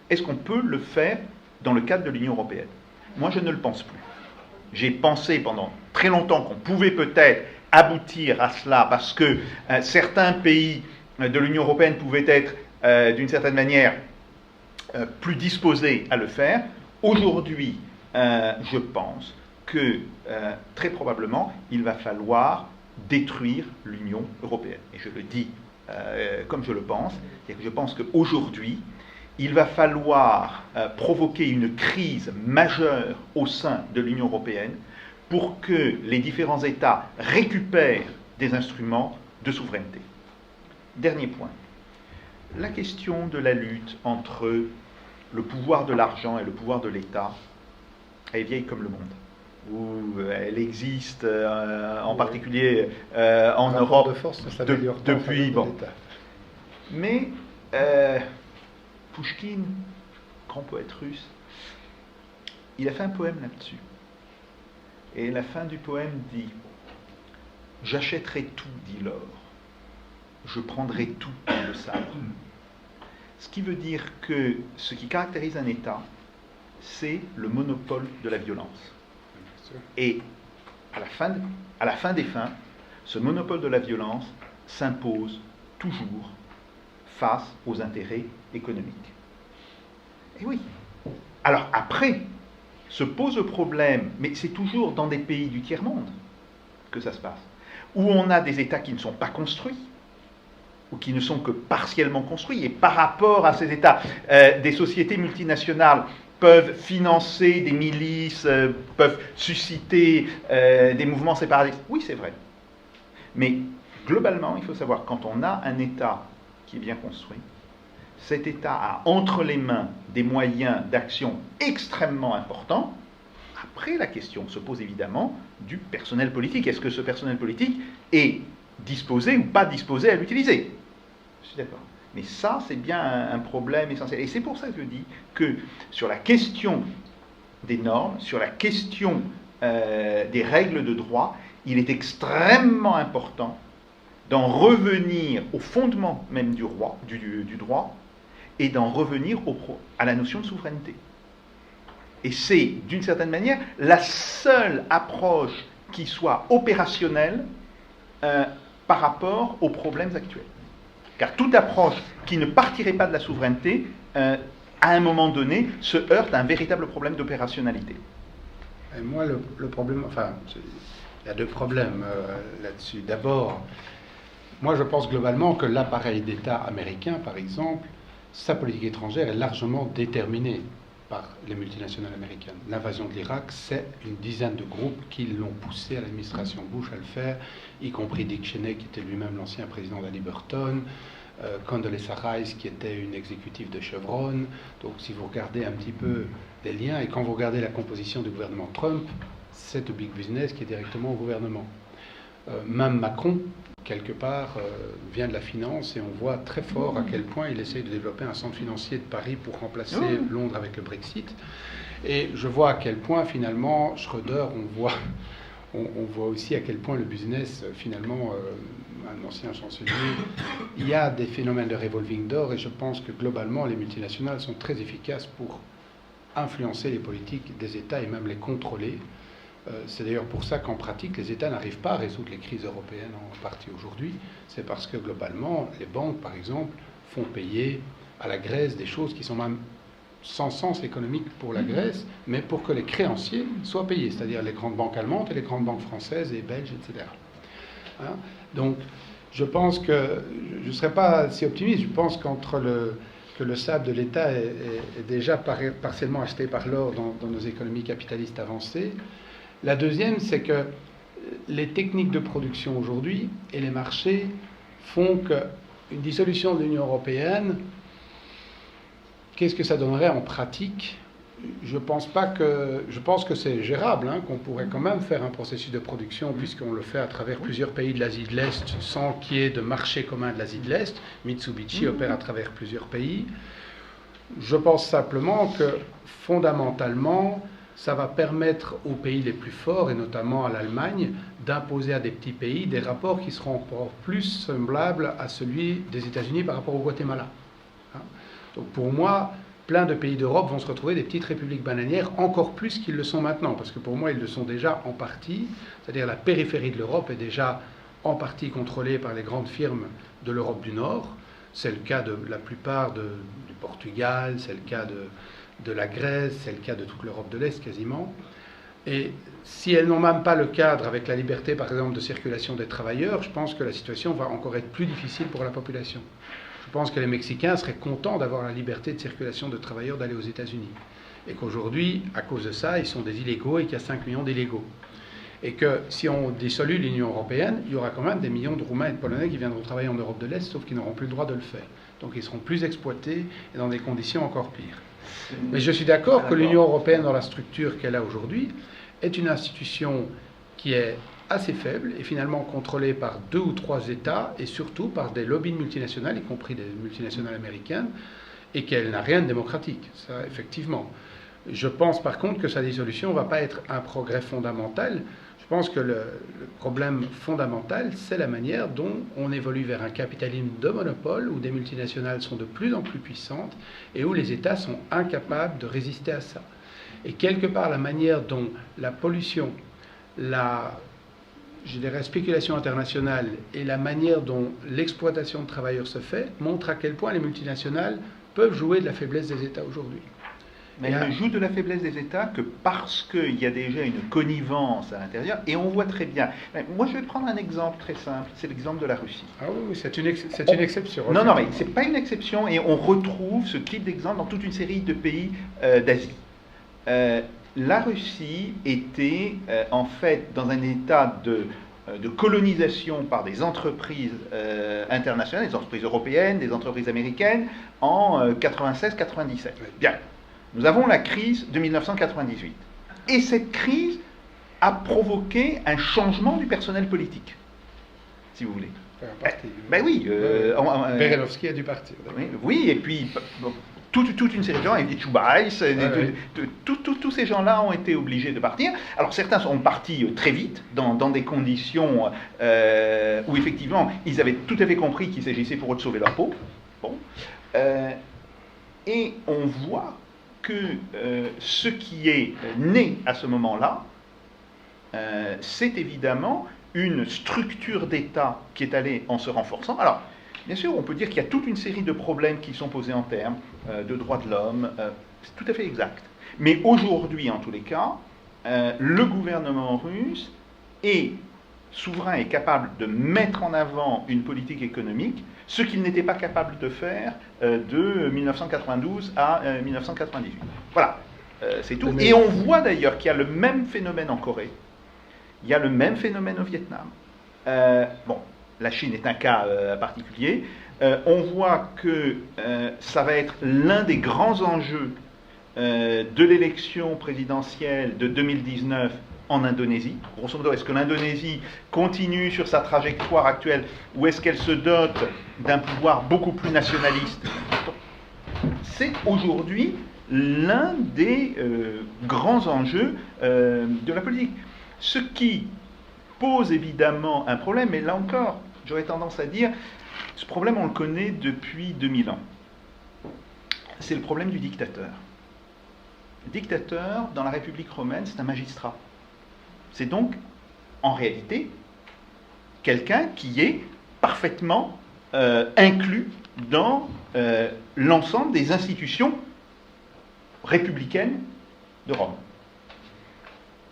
Speaker 4: Est-ce qu'on peut le faire dans le cadre de l'Union européenne? Moi, je ne le pense plus. J'ai pensé pendant très longtemps qu'on pouvait peut-être aboutir à cela parce que certains pays de l'Union européenne pouvaient être, d'une certaine manière, plus disposés à le faire. Aujourd'hui, je pense que très probablement, il va falloir détruire l'Union européenne. Et je le dis comme je le pense. Et que je pense qu'aujourd'hui, il va falloir provoquer une crise majeure au sein de l'Union européenne pour que les différents États récupèrent des instruments de souveraineté. Dernier point. La question de la lutte entre le pouvoir de l'argent et le pouvoir de l'État est vieille comme le monde. Où elle existe en particulier en Europe
Speaker 5: de force, ça s'améliore pas en
Speaker 4: depuis...
Speaker 5: faveur de
Speaker 4: Bon.
Speaker 5: l'État.
Speaker 4: Mais Pouchkine, grand poète russe, il a fait un poème là-dessus. Et la fin du poème dit « J'achèterai tout, dit l'or. Je prendrai tout, dit le sabre. » Ce qui veut dire que ce qui caractérise un État, c'est le monopole de la violence. Et à la fin des fins, ce monopole de la violence s'impose toujours face aux intérêts économiques. Et oui. Alors après, se pose le problème, mais c'est toujours dans des pays du tiers-monde que ça se passe, où on a des États qui ne sont pas construits, ou qui ne sont que partiellement construits, et par rapport à ces États, des sociétés multinationales peuvent financer des milices, peuvent susciter des mouvements séparatistes. Oui, c'est vrai. Mais globalement, il faut savoir, quand on a un État qui est bien construit, cet État a entre les mains des moyens d'action extrêmement importants. Après, la question se pose évidemment du personnel politique. Est-ce que ce personnel politique est disposé ou pas disposé à l'utiliser? Je suis d'accord. Mais ça, c'est bien un problème essentiel. Et c'est pour ça que je dis que sur la question des normes, sur la question des règles de droit, il est extrêmement important d'en revenir au fondement même du droit, et d'en revenir à la notion de souveraineté. Et c'est, d'une certaine manière, la seule approche qui soit opérationnelle par rapport aux problèmes actuels. Car toute approche qui ne partirait pas de la souveraineté, à un moment donné, se heurte à un véritable problème d'opérationnalité.
Speaker 5: Et moi, le problème, enfin, il y a deux problèmes là-dessus. D'abord, moi je pense globalement que l'appareil d'État américain, par exemple, sa politique étrangère est largement déterminée par les multinationales américaines. L'invasion de l'Irak, c'est une dizaine de groupes qui l'ont poussé à l'administration Bush à le faire, y compris Dick Cheney, qui était lui-même l'ancien président d'Haliburton, Condoleezza Rice, qui était une exécutive de Chevron. Donc si vous regardez un petit peu les liens, et quand vous regardez la composition du gouvernement Trump, c'est le big business qui est directement au gouvernement. Même Macron, quelque part, vient de la finance, et on voit très fort à quel point il essaye de développer un centre financier de Paris pour remplacer Londres avec le Brexit. Et je vois à quel point, finalement, Schröder, on voit aussi à quel point le business, finalement, un ancien chancelier, il y a des phénomènes de revolving door, et je pense que globalement, les multinationales sont très efficaces pour influencer les politiques des États et même les contrôler. C'est d'ailleurs pour ça qu'en pratique, les États n'arrivent pas à résoudre les crises européennes en partie aujourd'hui. C'est parce que globalement, les banques, par exemple, font payer à la Grèce des choses qui sont même sans sens économique pour la Grèce, mais pour que les créanciers soient payés, c'est-à-dire les grandes banques allemandes et les grandes banques françaises et belges, etc. Hein? Donc, je pense que je ne serais pas si optimiste. Je pense que le sable de l'État est déjà partiellement acheté par l'or dans nos économies capitalistes avancées. La deuxième, c'est que les techniques de production aujourd'hui et les marchés font qu'une dissolution de l'Union européenne, qu'est-ce que ça donnerait en pratique? Je pense que c'est gérable, hein, qu'on pourrait quand même faire un processus de production, puisqu'on le fait à travers plusieurs pays de l'Asie de l'Est, sans qu'il y ait de marché commun de l'Asie de l'Est. Mitsubishi opère à travers plusieurs pays. Je pense simplement que, fondamentalement, ça va permettre aux pays les plus forts, et notamment à l'Allemagne, d'imposer à des petits pays des rapports qui seront encore plus semblables à celui des États-Unis par rapport au Guatemala. Hein? Donc pour moi, plein de pays d'Europe vont se retrouver des petites républiques bananières, encore plus qu'ils le sont maintenant, parce que pour moi, ils le sont déjà en partie, c'est-à-dire la périphérie de l'Europe est déjà en partie contrôlée par les grandes firmes de l'Europe du Nord. C'est le cas de la plupart du Portugal, c'est le cas de la Grèce, c'est le cas de toute l'Europe de l'Est quasiment. Et si elles n'ont même pas le cadre avec la liberté, par exemple, de circulation des travailleurs, je pense que la situation va encore être plus difficile pour la population. Je pense que les Mexicains seraient contents d'avoir la liberté de circulation de travailleurs d'aller aux États-Unis. Et qu'aujourd'hui, à cause de ça, ils sont des illégaux et qu'il y a 5 millions d'illégaux. Et que si on dissolue l'Union européenne, il y aura quand même des millions de Roumains et de Polonais qui viendront travailler en Europe de l'Est, sauf qu'ils n'auront plus le droit de le faire. Donc ils seront plus exploités et dans des conditions encore pires. Mais je suis d'accord que l'Union européenne, dans la structure qu'elle a aujourd'hui, est une institution qui est assez faible et finalement contrôlée par 2 ou 3 États et surtout par des lobbies multinationales, y compris des multinationales américaines, et qu'elle n'a rien de démocratique, ça effectivement. Je pense par contre que sa dissolution ne va pas être un progrès fondamental. Je pense que le problème fondamental, c'est la manière dont on évolue vers un capitalisme de monopole, où des multinationales sont de plus en plus puissantes et où les États sont incapables de résister à ça. Et quelque part, la manière dont la pollution, je dirais, spéculation internationale et la manière dont l'exploitation de travailleurs se fait montre à quel point les multinationales peuvent jouer de la faiblesse des États aujourd'hui.
Speaker 4: Mais elles ne jouent de la faiblesse des États que parce qu'il y a déjà une connivence à l'intérieur, et on voit très bien. Moi, je vais prendre un exemple très simple, c'est l'exemple de la Russie.
Speaker 5: Ah oui, c'est une exception.
Speaker 4: Non, mais ce n'est pas une exception, et on retrouve ce type d'exemple dans toute une série de pays d'Asie. La Russie était en fait dans un état de colonisation par des entreprises internationales, des entreprises européennes, des entreprises américaines, en 96-97. Bien. Nous avons la crise de 1998. Et cette crise a provoqué un changement du personnel politique, si vous voulez. Ben oui.
Speaker 5: Berezovski a dû partir.
Speaker 4: Oui, et puis toute une série de gens, et Chubais, tous ces gens-là ont été obligés de partir. Alors certains sont partis très vite, dans des conditions où effectivement ils avaient tout à fait compris qu'il s'agissait pour eux de sauver leur peau. Bon. Et on voit que ce qui est né à ce moment-là, c'est évidemment une structure d'État qui est allée en se renforçant. Alors, bien sûr, on peut dire qu'il y a toute une série de problèmes qui sont posés en termes de droits de l'homme, c'est tout à fait exact. Mais aujourd'hui, en tous les cas, le gouvernement russe est souverain et capable de mettre en avant une politique économique, ce qu'il n'était pas capable de faire de 1992 à 1998. Voilà, c'est tout. Et on voit d'ailleurs qu'il y a le même phénomène en Corée, il y a le même phénomène au Vietnam. Bon, la Chine est un cas particulier. On voit que ça va être l'un des grands enjeux de l'élection présidentielle de 2019 en Indonésie. Grosso modo, est-ce que l'Indonésie continue sur sa trajectoire actuelle ou est-ce qu'elle se dote d'un pouvoir beaucoup plus nationaliste? C'est aujourd'hui l'un des grands enjeux de la politique. Ce qui pose évidemment un problème, mais là encore, j'aurais tendance à dire, ce problème on le connaît depuis 2000 ans. C'est le problème du dictateur. Le dictateur, dans la République romaine, c'est un magistrat. C'est donc, en réalité, quelqu'un qui est parfaitement inclus dans l'ensemble des institutions républicaines de Rome.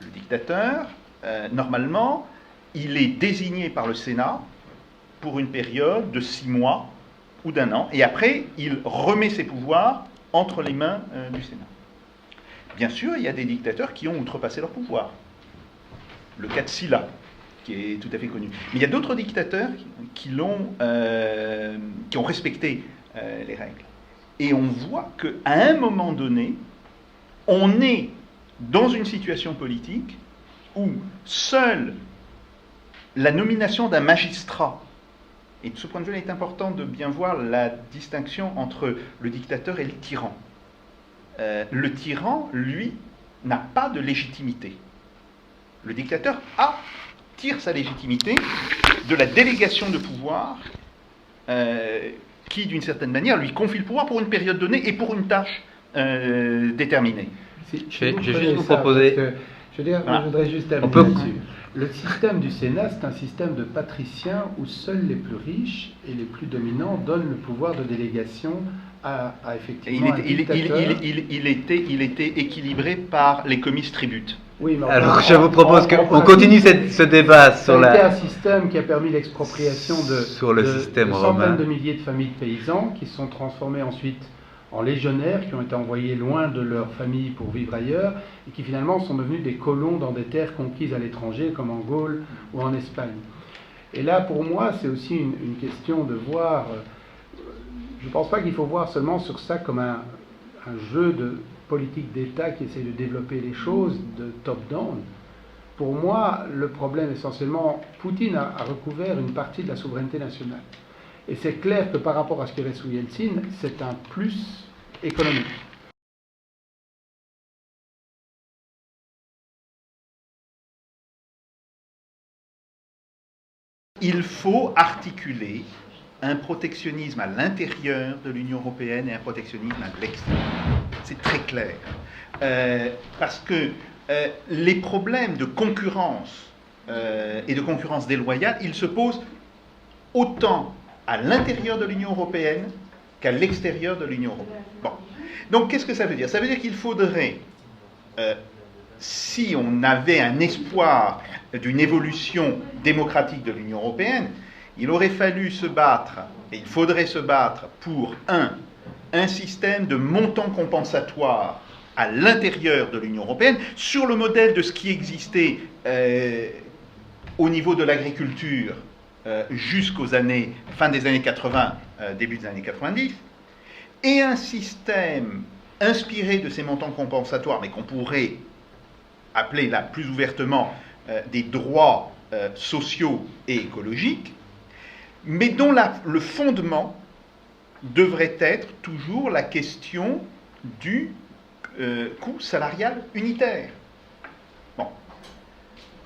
Speaker 4: Le dictateur, normalement, il est désigné par le Sénat pour une période de 6 mois ou d'1 an, et après, il remet ses pouvoirs entre les mains du Sénat. Bien sûr, il y a des dictateurs qui ont outrepassé leur pouvoir. Le cas de Sylla, qui est tout à fait connu. Mais il y a d'autres dictateurs qui ont respecté les règles. Et on voit qu'à un moment donné, on est dans une situation politique où seule la nomination d'un magistrat, et de ce point de vue-là, il est important de bien voir la distinction entre le dictateur et le tyran. Le tyran, lui, n'a pas de légitimité. Le dictateur tire sa légitimité de la délégation de pouvoir qui, d'une certaine manière, lui confie le pouvoir pour une période donnée et pour une tâche déterminée.
Speaker 1: Je vais juste vous proposer...
Speaker 5: Je voudrais juste terminer là-dessus. Le système du Sénat, c'est un système de patriciens où seuls les plus riches et les plus dominants donnent le pouvoir de délégation à effectivement un dictateur.
Speaker 4: Il était équilibré par les comices tributes.
Speaker 3: Oui, mais
Speaker 1: Alors je vous propose qu'on continue ce débat sur
Speaker 3: C'était un système qui a permis l'expropriation
Speaker 1: sur le système
Speaker 3: de
Speaker 1: romain.
Speaker 3: centaines de milliers de familles de paysans qui se sont transformés ensuite en légionnaires, qui ont été envoyés loin de leur famille pour vivre ailleurs, et qui finalement sont devenus des colons dans des terres conquises à l'étranger, comme en Gaule ou en Espagne. Et là, pour moi, c'est aussi une question de voir... Je ne pense pas qu'il faut voir seulement sur ça comme un jeu de politique d'État qui essaie de développer les choses de top-down. Pour moi, le problème essentiellement, Poutine a recouvert une partie de la souveraineté nationale. Et c'est clair que par rapport à ce qu'avait sous Yeltsin, c'est un plus économique.
Speaker 4: Il faut articuler un protectionnisme à l'intérieur de l'Union européenne et un protectionnisme à l'extérieur. C'est très clair. Parce que les problèmes de concurrence et de concurrence déloyale, ils se posent autant à l'intérieur de l'Union européenne qu'à l'extérieur de l'Union européenne. Bon. Donc, qu'est-ce que ça veut dire? Ça veut dire qu'il faudrait, si on avait un espoir d'une évolution démocratique de l'Union européenne, il aurait fallu se battre, et il faudrait se battre pour, un système de montants compensatoires à l'intérieur de l'Union européenne, sur le modèle de ce qui existait au niveau de l'agriculture jusqu'aux fin des années 80, début des années 90, et un système inspiré de ces montants compensatoires, mais qu'on pourrait appeler là plus ouvertement des droits sociaux et écologiques, mais dont le fondement devrait être toujours la question du coût salarial unitaire. Bon.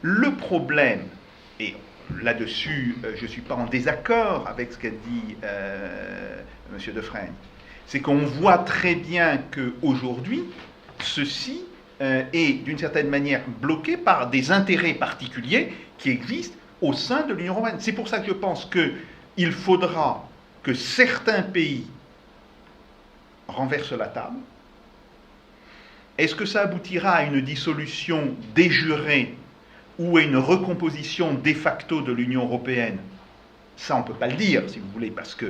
Speaker 4: Le problème, et là-dessus je ne suis pas en désaccord avec ce qu'a dit M. Defrene, c'est qu'on voit très bien qu'aujourd'hui, ceci est d'une certaine manière bloqué par des intérêts particuliers qui existent au sein de l'Union européenne. C'est pour ça que je pense qu'il faudra que certains pays renversent la table. Est-ce que ça aboutira à une dissolution déjurée ou à une recomposition de facto de l'Union européenne? Ça, on ne peut pas le dire, si vous voulez, parce qu'on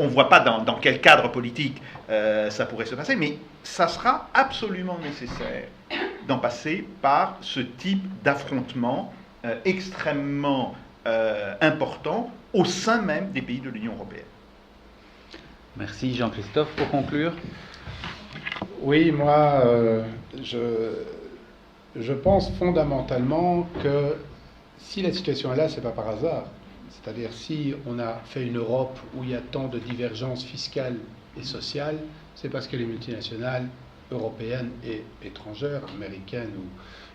Speaker 4: ne voit pas dans quel cadre politique ça pourrait se passer, mais ça sera absolument nécessaire d'en passer par ce type d'affrontement extrêmement important au sein même des pays de l'Union européenne.
Speaker 1: Merci Jean-Christophe. Pour conclure.
Speaker 5: Oui, moi, je pense fondamentalement que si la situation est là, ce n'est pas par hasard. C'est-à-dire, si on a fait une Europe où il y a tant de divergences fiscales et sociales, c'est parce que les multinationales européennes et étrangères, américaines ou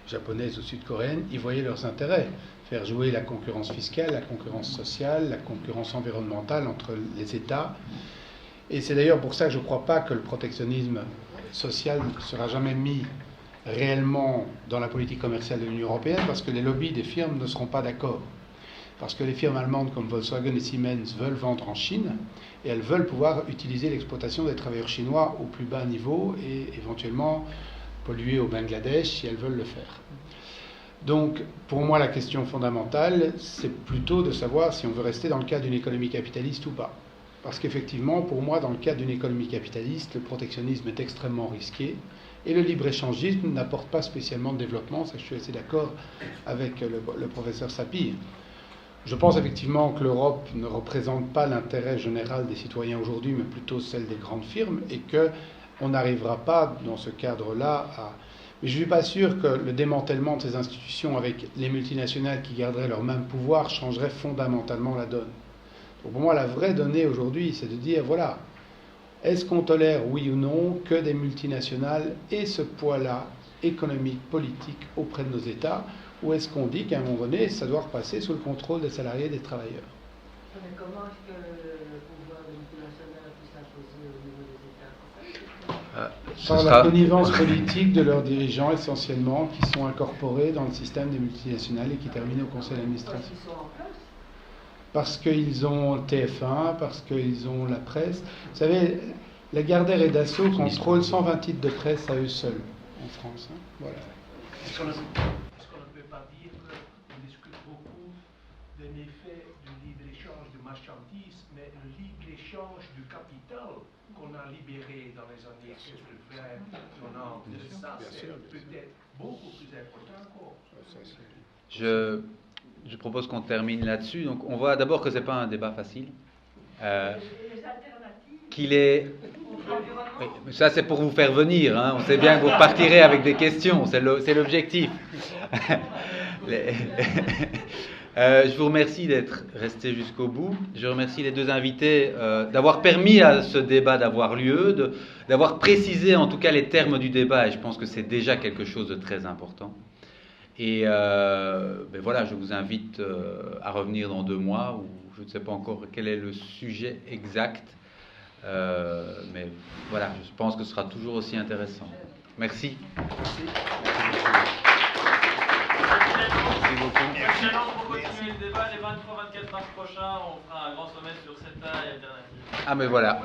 Speaker 5: japonaises ou sud-coréennes, y voyaient leurs intérêts. Faire jouer la concurrence fiscale, la concurrence sociale, la concurrence environnementale entre les États. Et c'est d'ailleurs pour ça que je ne crois pas que le protectionnisme social ne sera jamais mis réellement dans la politique commerciale de l'Union européenne, parce que les lobbies des firmes ne seront pas d'accord. Parce que les firmes allemandes comme Volkswagen et Siemens veulent vendre en Chine, et elles veulent pouvoir utiliser l'exploitation des travailleurs chinois au plus bas niveau et éventuellement polluer au Bangladesh si elles veulent le faire. Donc, pour moi, la question fondamentale, c'est plutôt de savoir si on veut rester dans le cadre d'une économie capitaliste ou pas. Parce qu'effectivement, pour moi, dans le cadre d'une économie capitaliste, le protectionnisme est extrêmement risqué et le libre-échangisme n'apporte pas spécialement de développement. Ça, je suis assez d'accord avec le professeur Sapir. Je pense effectivement que l'Europe ne représente pas l'intérêt général des citoyens aujourd'hui, mais plutôt celle des grandes firmes, et qu'on n'arrivera pas dans ce cadre-là à... Mais je ne suis pas sûr que le démantèlement de ces institutions avec les multinationales qui garderaient leur même pouvoir changerait fondamentalement la donne. Donc pour moi, la vraie donnée aujourd'hui, c'est de dire, voilà, est-ce qu'on tolère, oui ou non, que des multinationales aient ce poids-là économique, politique auprès de nos États, ou est-ce qu'on dit qu'à un moment donné, ça doit repasser sous le contrôle des salariés et des travailleurs?
Speaker 7: Mais comment est-ce que le pouvoir des multinationales peut s'imposer au niveau des États?
Speaker 5: Par la connivence politique de leurs dirigeants essentiellement, qui sont incorporés dans le système des multinationales et qui terminent au conseil d'administration.
Speaker 7: Parce qu'ils sont en place.
Speaker 5: Parce qu'ils ont TF1, parce qu'ils ont la presse. Vous savez, Lagardère et Dassault contrôlent 120 titres de presse à eux seuls en France. Hein. Voilà.
Speaker 8: Est-ce qu'on ne peut pas dire qu'on discute beaucoup des méfaits du libre-échange de marchandises, mais le libre-échange du capital qu'on a libéré dans les années 80, 90, ça c'est peut-être beaucoup plus important encore.
Speaker 1: Je propose qu'on termine là-dessus. Donc, on voit d'abord que ce n'est pas un débat facile. Qu'il est... Oui, mais ça, c'est pour vous faire venir. Hein. On sait bien que vous repartirez avec des questions. C'est l'objectif. Je vous remercie d'être resté jusqu'au bout. Je remercie les deux invités d'avoir permis à ce débat d'avoir lieu, d'avoir précisé en tout cas les termes du débat. Et je pense que c'est déjà quelque chose de très important. Et ben voilà, je vous invite à revenir dans 2 mois, où je ne sais pas encore quel est le sujet exact, mais voilà, je pense que ce sera toujours aussi intéressant. Merci. Merci beaucoup.
Speaker 6: Excellent pour continuer le débat. Les 23-24 mars prochains, on fera un grand sommet sur CETA et alternatives.
Speaker 1: Ah mais voilà.